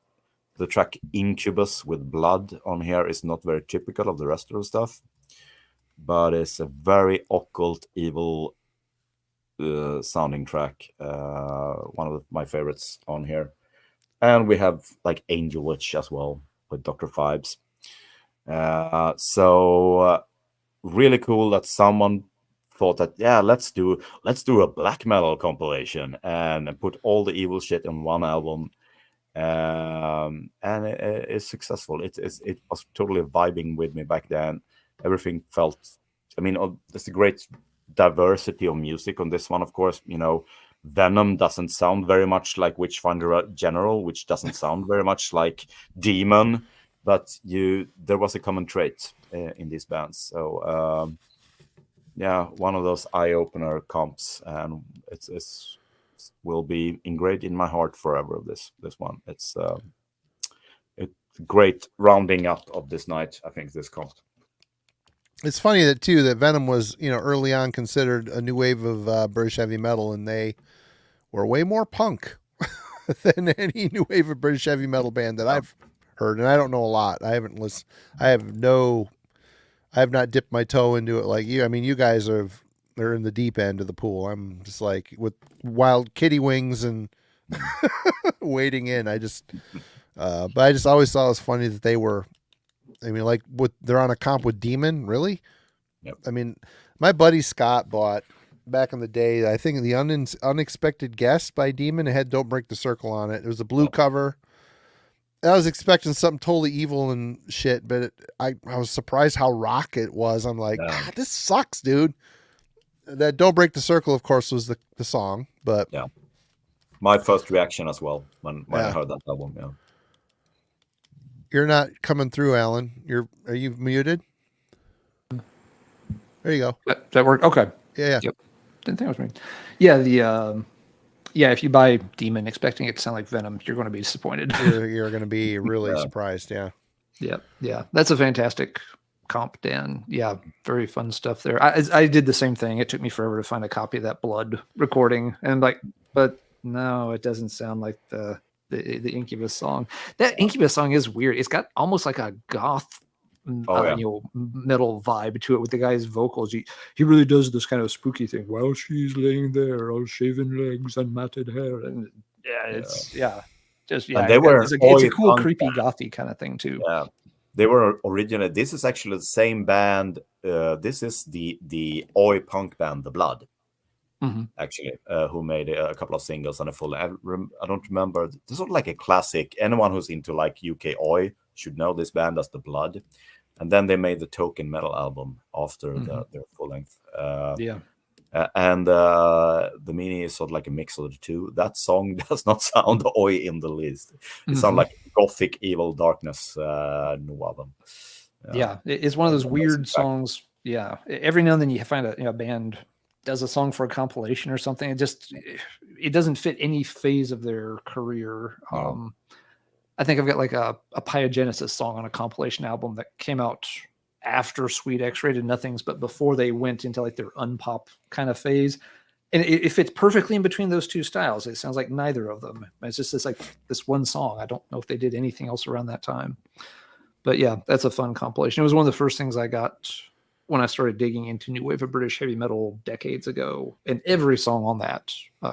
track Incubus with Blood on here is not very typical of the rest of the stuff, but it's a very occult, evil sounding track. One of my favorites on here. And we have like Angel Witch as well with Dr. Fibes. So really cool that someone thought that, yeah, let's do a black metal compilation and put all the evil shit in one album. And it's successful. It was totally vibing with me back then. Everything felt, I mean, there's a great diversity of music on this one, of course. You know, Venom doesn't sound very much like Witchfinder General, which doesn't sound very much like Demon, but there was a common trait in these bands. So yeah, one of those eye-opener comps, and it's will be engraved in my heart forever. This one, it's a great rounding up of this night. I think this comp. It's funny that Venom was, early on considered a new wave of British heavy metal, and they were way more punk than any new wave of British heavy metal band that I've heard. And I don't know a lot. I haven't listened. I have not dipped my toe into it like you. I mean, you guys they're in the deep end of the pool. I'm just like with wild kitty wings and wading in. But I just always thought it was funny that they were, I mean, like they're on a comp with Demon, really? Yep. I mean, my buddy Scott bought back in the day, I think, the Unexpected Guest by Demon. It had Don't Break the Circle on it. It was a blue cover. I was expecting something totally evil and shit, but I was surprised how rock it was. I'm like, God, this sucks, dude. That Don't Break the Circle, of course, was the song, but yeah, my first reaction as well when I heard that album. Yeah. You're not coming through, Alan. Are you muted? There you go. That worked. Okay. Yeah. Yep. Didn't think it was me. Yeah. If you buy Demon expecting it to sound like Venom, you're going to be disappointed. You're going to be really surprised. Yeah. Yep. Yeah. That's a fantastic comp, Dan. Yeah. Very fun stuff there. I did the same thing. It took me forever to find a copy of that Blood recording, and but no, it doesn't sound like the Incubus song. That Incubus song is weird. It's got almost like a goth metal vibe to it with the guy's vocals. He really does this kind of spooky thing while she's laying there, all shaven legs and matted hair, and it's a cool creepy gothy kind of thing too. Yeah, they were originally. This is actually the same band. This is the oi punk band, The Blood. Mm-hmm. Actually, who made a couple of singles and a full. I don't remember. This is sort of like a classic. Anyone who's into like UK oi should know this band as The Blood. And then they made the Token Metal album after their full length. And the Mini is sort of like a mix of the two. That song does not sound oi in the least. It sounds like gothic, evil darkness new album. Yeah, it's one of those weird songs. Yeah, every now and then you find a band does a song for a compilation or something. It doesn't fit any phase of their career. I think I've got like a Pyogenesis song on a compilation album that came out after Sweet X-Rated Nothings, but before they went into like their unpop kind of phase. And it fits perfectly in between those two styles. It sounds like neither of them. It's just this one song. I don't know if they did anything else around that time. But yeah, that's a fun compilation. It was one of the first things I got when I started digging into new wave of British heavy metal decades ago. And every song on that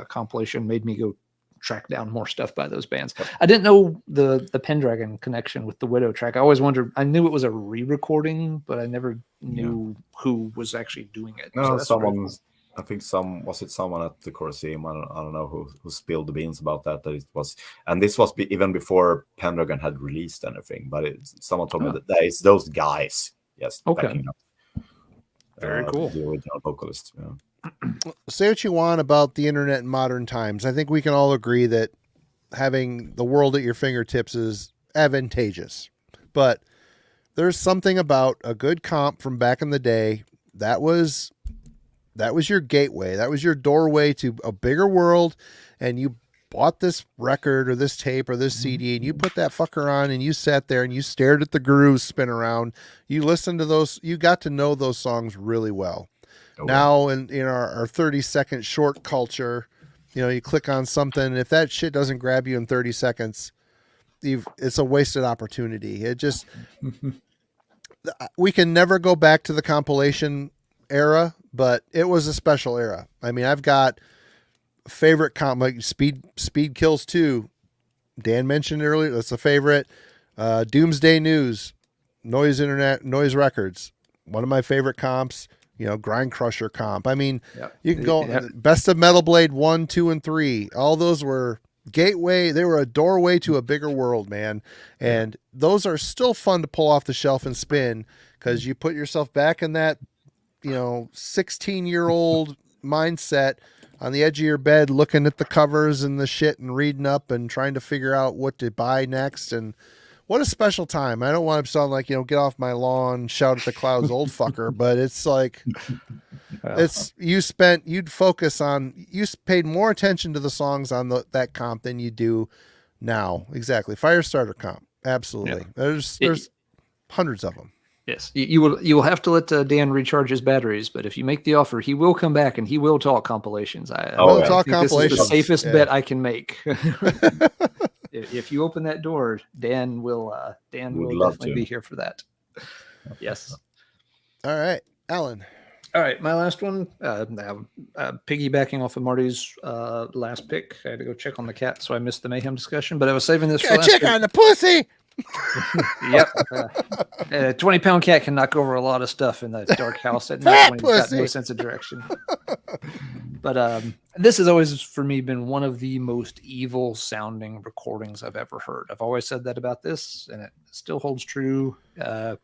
compilation made me go track down more stuff by those bands. I didn't know the Pendragon connection with the Widow track. I always wondered, I knew it was a re-recording, but I never knew who was actually doing it. No, so I think someone at the Corroseum, I don't know who spilled the beans about that it was, and this was even before Pendragon had released anything, but someone told me that it's those guys. Yes. Okay. Very cool. The original vocalist. Yeah. Say what you want about the internet in modern times. I think we can all agree that having the world at your fingertips is advantageous. But there's something about a good comp from back in the day that was your gateway. That was your doorway to a bigger world, and you bought this record or this tape or this CD, and you put that fucker on, and you sat there and you stared at the grooves spin around. You listened to those. You got to know those songs really well. Okay. Now in our 30-second short culture, you click on something, and if that shit doesn't grab you in 30 seconds, it's a wasted opportunity. It just we can never go back to the compilation era, but it was a special era. I mean, I've got favorite comp like Speed Kills 2. Dan mentioned earlier, that's a favorite. Doomsday News, Noise Records, one of my favorite comps. Grind Crusher comp. I mean, you can go Best of Metal Blade 1, 2, and 3. All those were gateway. They were a doorway to a bigger world, man. And those are still fun to pull off the shelf and spin because you put yourself back in that, 16-year-old mindset on the edge of your bed, looking at the covers and the shit and reading up and trying to figure out what to buy next. And what a special time. I don't want to sound like, get off my lawn, shout at the clouds, old fucker, but it's like, you'd focus on, you paid more attention to the songs on that comp than you do now. Exactly. Firestarter comp. Absolutely. Yeah. There's hundreds of them. Yes. You will have to let Dan recharge his batteries, but if you make the offer, he will come back and he will talk compilations. I talk compilations. This is the safest bet I can make. If you open that door, Dan will definitely be here for that. Yes. All right, Alan. All right, my last one. Piggybacking off of Marty's last pick, I had to go check on the cat, so I missed the Mayhem discussion. But I was saving this for last. Check on the pussy. Yep. 20-pound cat can knock over a lot of stuff in that dark house at night when he's got no sense of direction. But this has always, for me, been one of the most evil sounding recordings I've ever heard. I've always said that about this, and it still holds true.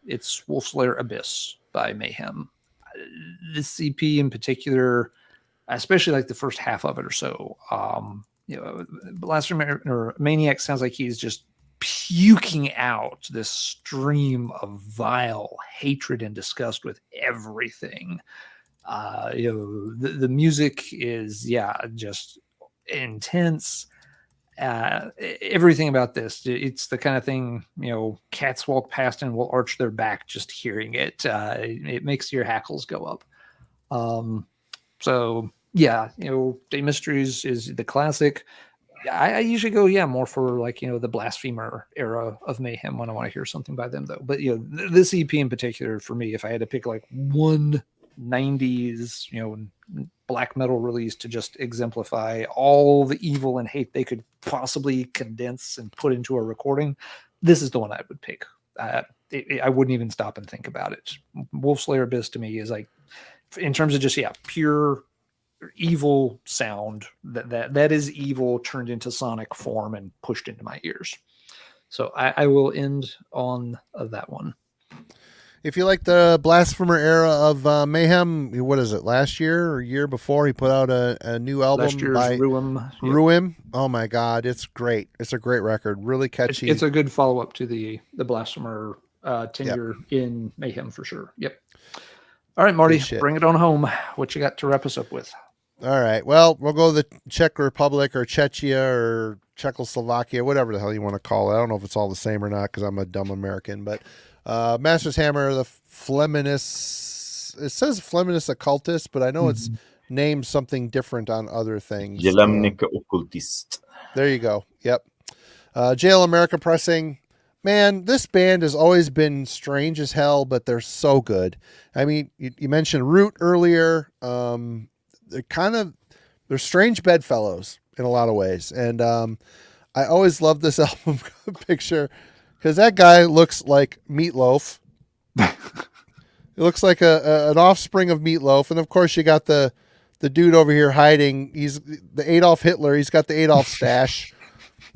It's Wolfslayer Abyss by Mayhem. This EP in particular, especially like the first half of it or so, Blasphemy or Maniac sounds like he's just puking out this stream of vile hatred and disgust with everything. The music is just intense. Everything about this, it's the kind of thing, cats walk past and will arch their back just hearing it. It makes your hackles go up. Day Mysteries is the classic. I usually go, more for like, the Blasphemer era of Mayhem when I want to hear something by them, though. But, this EP in particular, for me, if I had to pick like one 90s, black metal release to just exemplify all the evil and hate they could possibly condense and put into a recording, this is the one I would pick. I wouldn't even stop and think about it. Wolfslayer Abyss to me is like, in terms of just, pure evil sound that is evil turned into sonic form and pushed into my ears. So I will end on that one. If you like the Blasphemer era of Mayhem, what is it, last year or year before, he put out a new album by Ruim. Oh my God, it's great. It's a great record, really catchy. It's a good follow-up to the Blasphemer tenure in Mayhem for sure. Yep. All right, Marty, bring it on home. What you got to wrap us up with? All right. Well, we'll go to the Czech Republic or Czechia or Czechoslovakia, whatever the hell you want to call it. I don't know if it's all the same or not because I'm a dumb American, but Master's Hammer, the Fleminist, it says Fleminist occultist, but I know it's named something different on other things. Jelemnica occultist. There you go. Yep. Jail America Pressing. Man, this band has always been strange as hell, but they're so good. I mean, you mentioned Root earlier. They're strange bedfellows in a lot of ways. And I always love this album picture because that guy looks like Meatloaf. It looks like an offspring of Meatloaf. And of course you got the dude over here hiding. He's the Adolf Hitler. He's got the Adolf stash.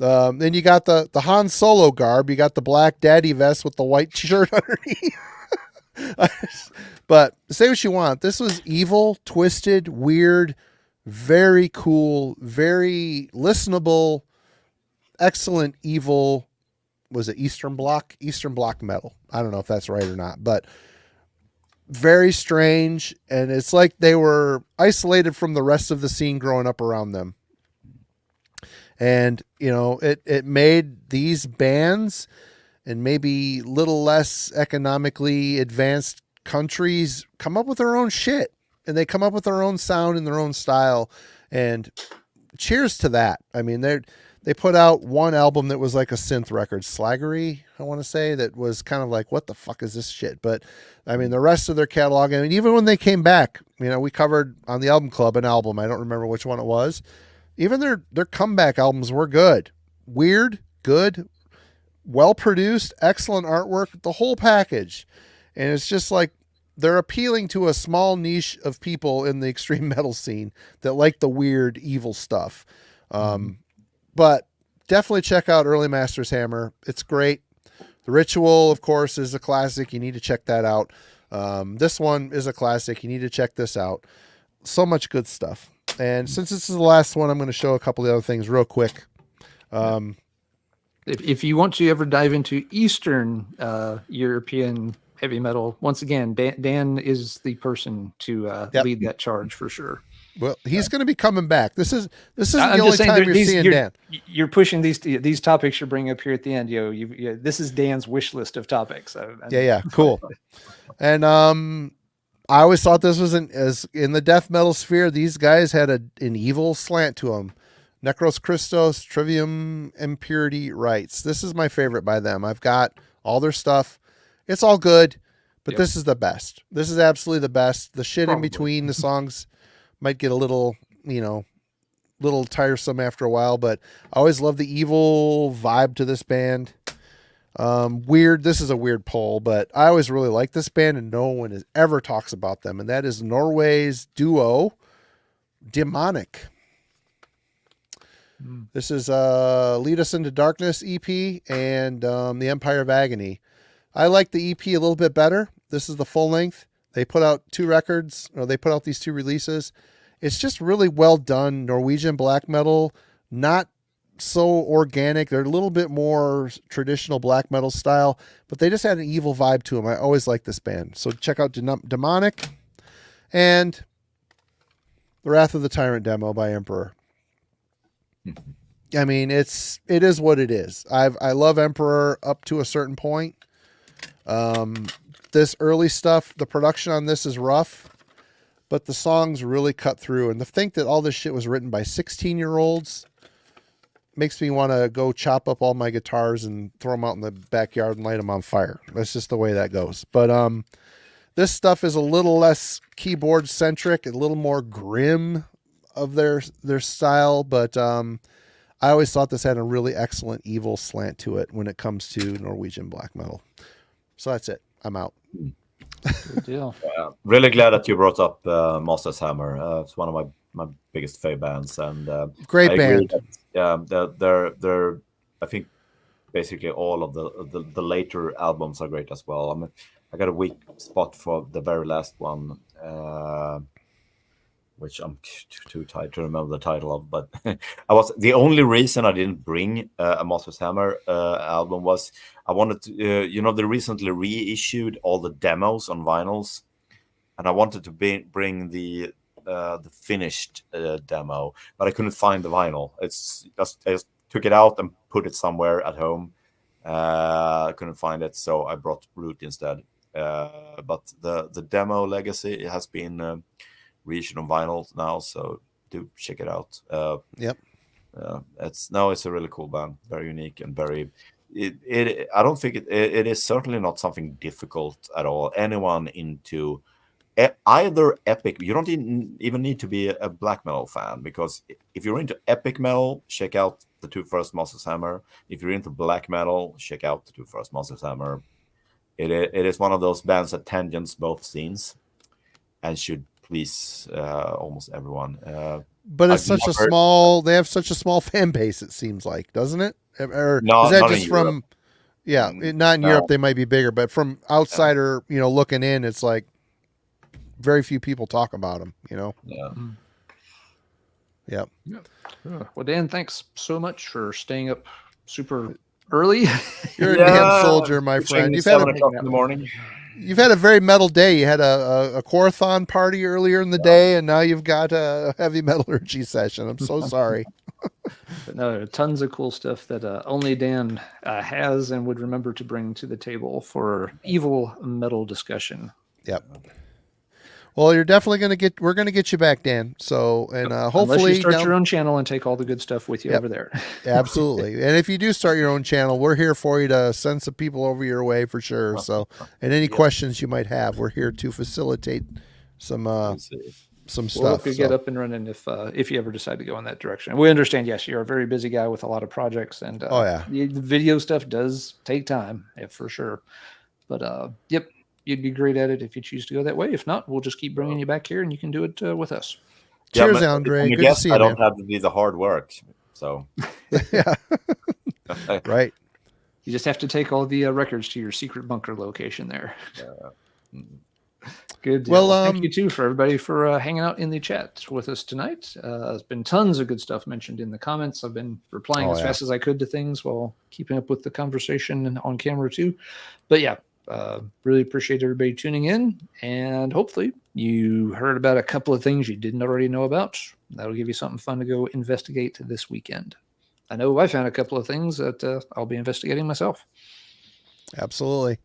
Then you got the Han Solo garb. You got the black daddy vest with the white shirt underneath. But say what you want. This was evil, twisted, weird, very cool, very listenable, excellent evil. Was it Eastern Bloc? Eastern Bloc metal. I don't know if that's right or not, but very strange. And it's like they were isolated from the rest of the scene growing up around them. And, you know, it made these bands and maybe little less economically advanced countries come up with their own shit, and they come up with their own sound and their own style. And cheers to that. I mean, they put out one album that was like a synth record, Slaggery, I want to say, that was kind of like, what the fuck is this shit? But I mean, the rest of their catalog, I mean, even when they came back, you know, we covered on the Album Club an album. I don't remember which one it was. Even their comeback albums were good, weird, good, well produced, excellent artwork, the whole package. And it's just like they're appealing to a small niche of people in the extreme metal scene that like the weird, evil stuff. But definitely check out Early Masters Hammer. It's great. The Ritual, of course, is a classic. You need to check that out. This one is a classic. You need to check this out. So much good stuff. And since this is the last one, I'm going to show a couple of other things real quick. If you want to ever dive into Eastern European heavy metal, once again, Dan is the person to lead that charge for sure. Well, he's going to be coming back. This is the only time you're seeing Dan. You're pushing these topics you're bringing up here at the end. This is Dan's wish list of topics. Yeah, cool. And I always thought this was in the death metal sphere. These guys had an evil slant to them. Necros Christos, Trivium Impurity Rites. This is my favorite by them. I've got all their stuff. It's all good, but this is the best. This is absolutely the best. The shit in between the songs might get a little, little tiresome after a while, but I always love the evil vibe to this band. Weird. This is a weird poll, but I always really like this band, and no one ever talks about them. And that is Norway's duo, Demonic. This is Lead Us Into Darkness EP and the Empire of Agony. I like the EP a little bit better. This is the full length. They put out they put out these two releases. It's just really well done. Norwegian black metal, not so organic. They're a little bit more traditional black metal style, but they just had an evil vibe to them. I always like this band. So check out Demonic and The Wrath of the Tyrant demo by Emperor. I mean, it is what it is. I love Emperor up to a certain point. This early stuff, the production on this is rough, but the songs really cut through. And to think that all this shit was written by 16-year-olds makes me want to go chop up all my guitars and throw them out in the backyard and light them on fire. That's just the way that goes. But this stuff is a little less keyboard centric, a little more grim of their style, but I always thought this had a really excellent evil slant to it when it comes to Norwegian black metal. So that's it. I'm out. Good deal. Really glad that you brought up Masters Hammer. It's one of my biggest favorite bands, and great band. They're I think basically all of the later albums are great as well. I got a weak spot for the very last one, which I'm too tired to remember the title of. But the only reason I didn't bring a Masters Hammer album was I wanted to, they recently reissued all the demos on vinyls, and I wanted to bring the finished demo, but I couldn't find the vinyl. I just took it out and put it somewhere at home. I couldn't find it, so I brought Root instead. But the demo Legacy has been reissued on vinyl now, so do check it out. Yep. It's a really cool band, very unique and very. I don't think it is certainly not something difficult at all. Anyone into either epic, you don't even need to be a black metal fan, because if you're into epic metal, check out the two first Masters Hammer. If you're into black metal, check out the two first Masters Hammer. It is one of those bands that tangents both scenes and should please almost everyone. But it's they have such a small fan base, it seems like, doesn't it? Or no, is that not just from Europe? Not in Europe, they might be bigger, but from outsider, looking in, it's like very few people talk about them, you know? Yeah. Yep. Yeah. Well, Dan, thanks so much for staying up super early. You're a damn soldier, my Between friend. You've 7 o'clock in the morning. had a very metal day. You had a Corathon party earlier in the day, and now you've got a heavy metallurgy session. I'm so sorry. But no, tons of cool stuff that only Dan has and would remember to bring to the table for evil metal discussion. Yep. Well, you're definitely we're going to get you back, Dan. So, and hopefully Unless you start your own channel and take all the good stuff with you over there. Absolutely. And if you do start your own channel, we're here for you to send some people over your way for sure. So, and any questions you might have, we're here to facilitate some stuff. We'll help you get up and running if you ever decide to go in that direction. We understand, yes, you're a very busy guy with a lot of projects, and the video stuff does take time, for sure. But yep, you'd be great at it if you choose to go that way. If not, we'll just keep bringing you back here, and you can do it with us. Cheers, Andre. Good to see you, I don't man. have to do the hard work, so yeah, right. You just have to take all the records to your secret bunker location there. Good. Well, thank you too for everybody for hanging out in the chat with us tonight. There's been tons of good stuff mentioned in the comments. I've been replying as fast as I could to things while keeping up with the conversation on camera too. But yeah, really appreciate everybody tuning in, and hopefully you heard about a couple of things you didn't already know about. That'll give you something fun to go investigate this weekend. I know I found a couple of things that I'll be investigating myself. Absolutely.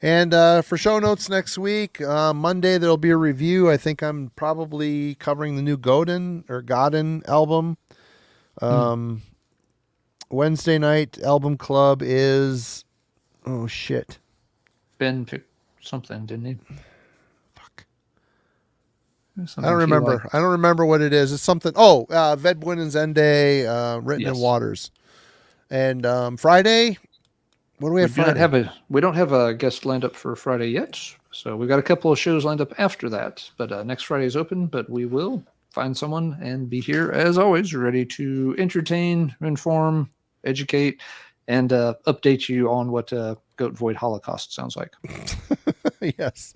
And for show notes next week, Monday, there'll be a review. I think I'm probably covering the new Godin album. Wednesday night album club is, oh shit. Ben picked something, didn't he? Fuck. I don't remember. I don't remember what it is. It's something. Oh, Vedwin and Zende, Written in Waters. And Friday, what do we have Friday? We don't have a guest lined up for Friday yet. So we've got a couple of shows lined up after that. But next Friday is open, but we will find someone and be here, as always, ready to entertain, inform, educate, and update you on what Goat Void Holocaust sounds like. Yes.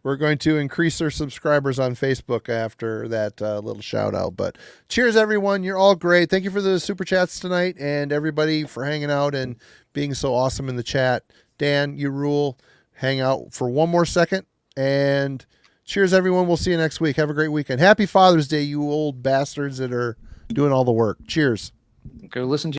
We're going to increase our subscribers on Facebook after that little shout out. But cheers, everyone. You're all great. Thank you for the super chats tonight, and everybody for hanging out and being so awesome in the chat. Dan, you rule. Hang out for one more second. And cheers, everyone. We'll see you next week. Have a great weekend. Happy Father's Day, you old bastards that are doing all the work. Cheers. Go listen to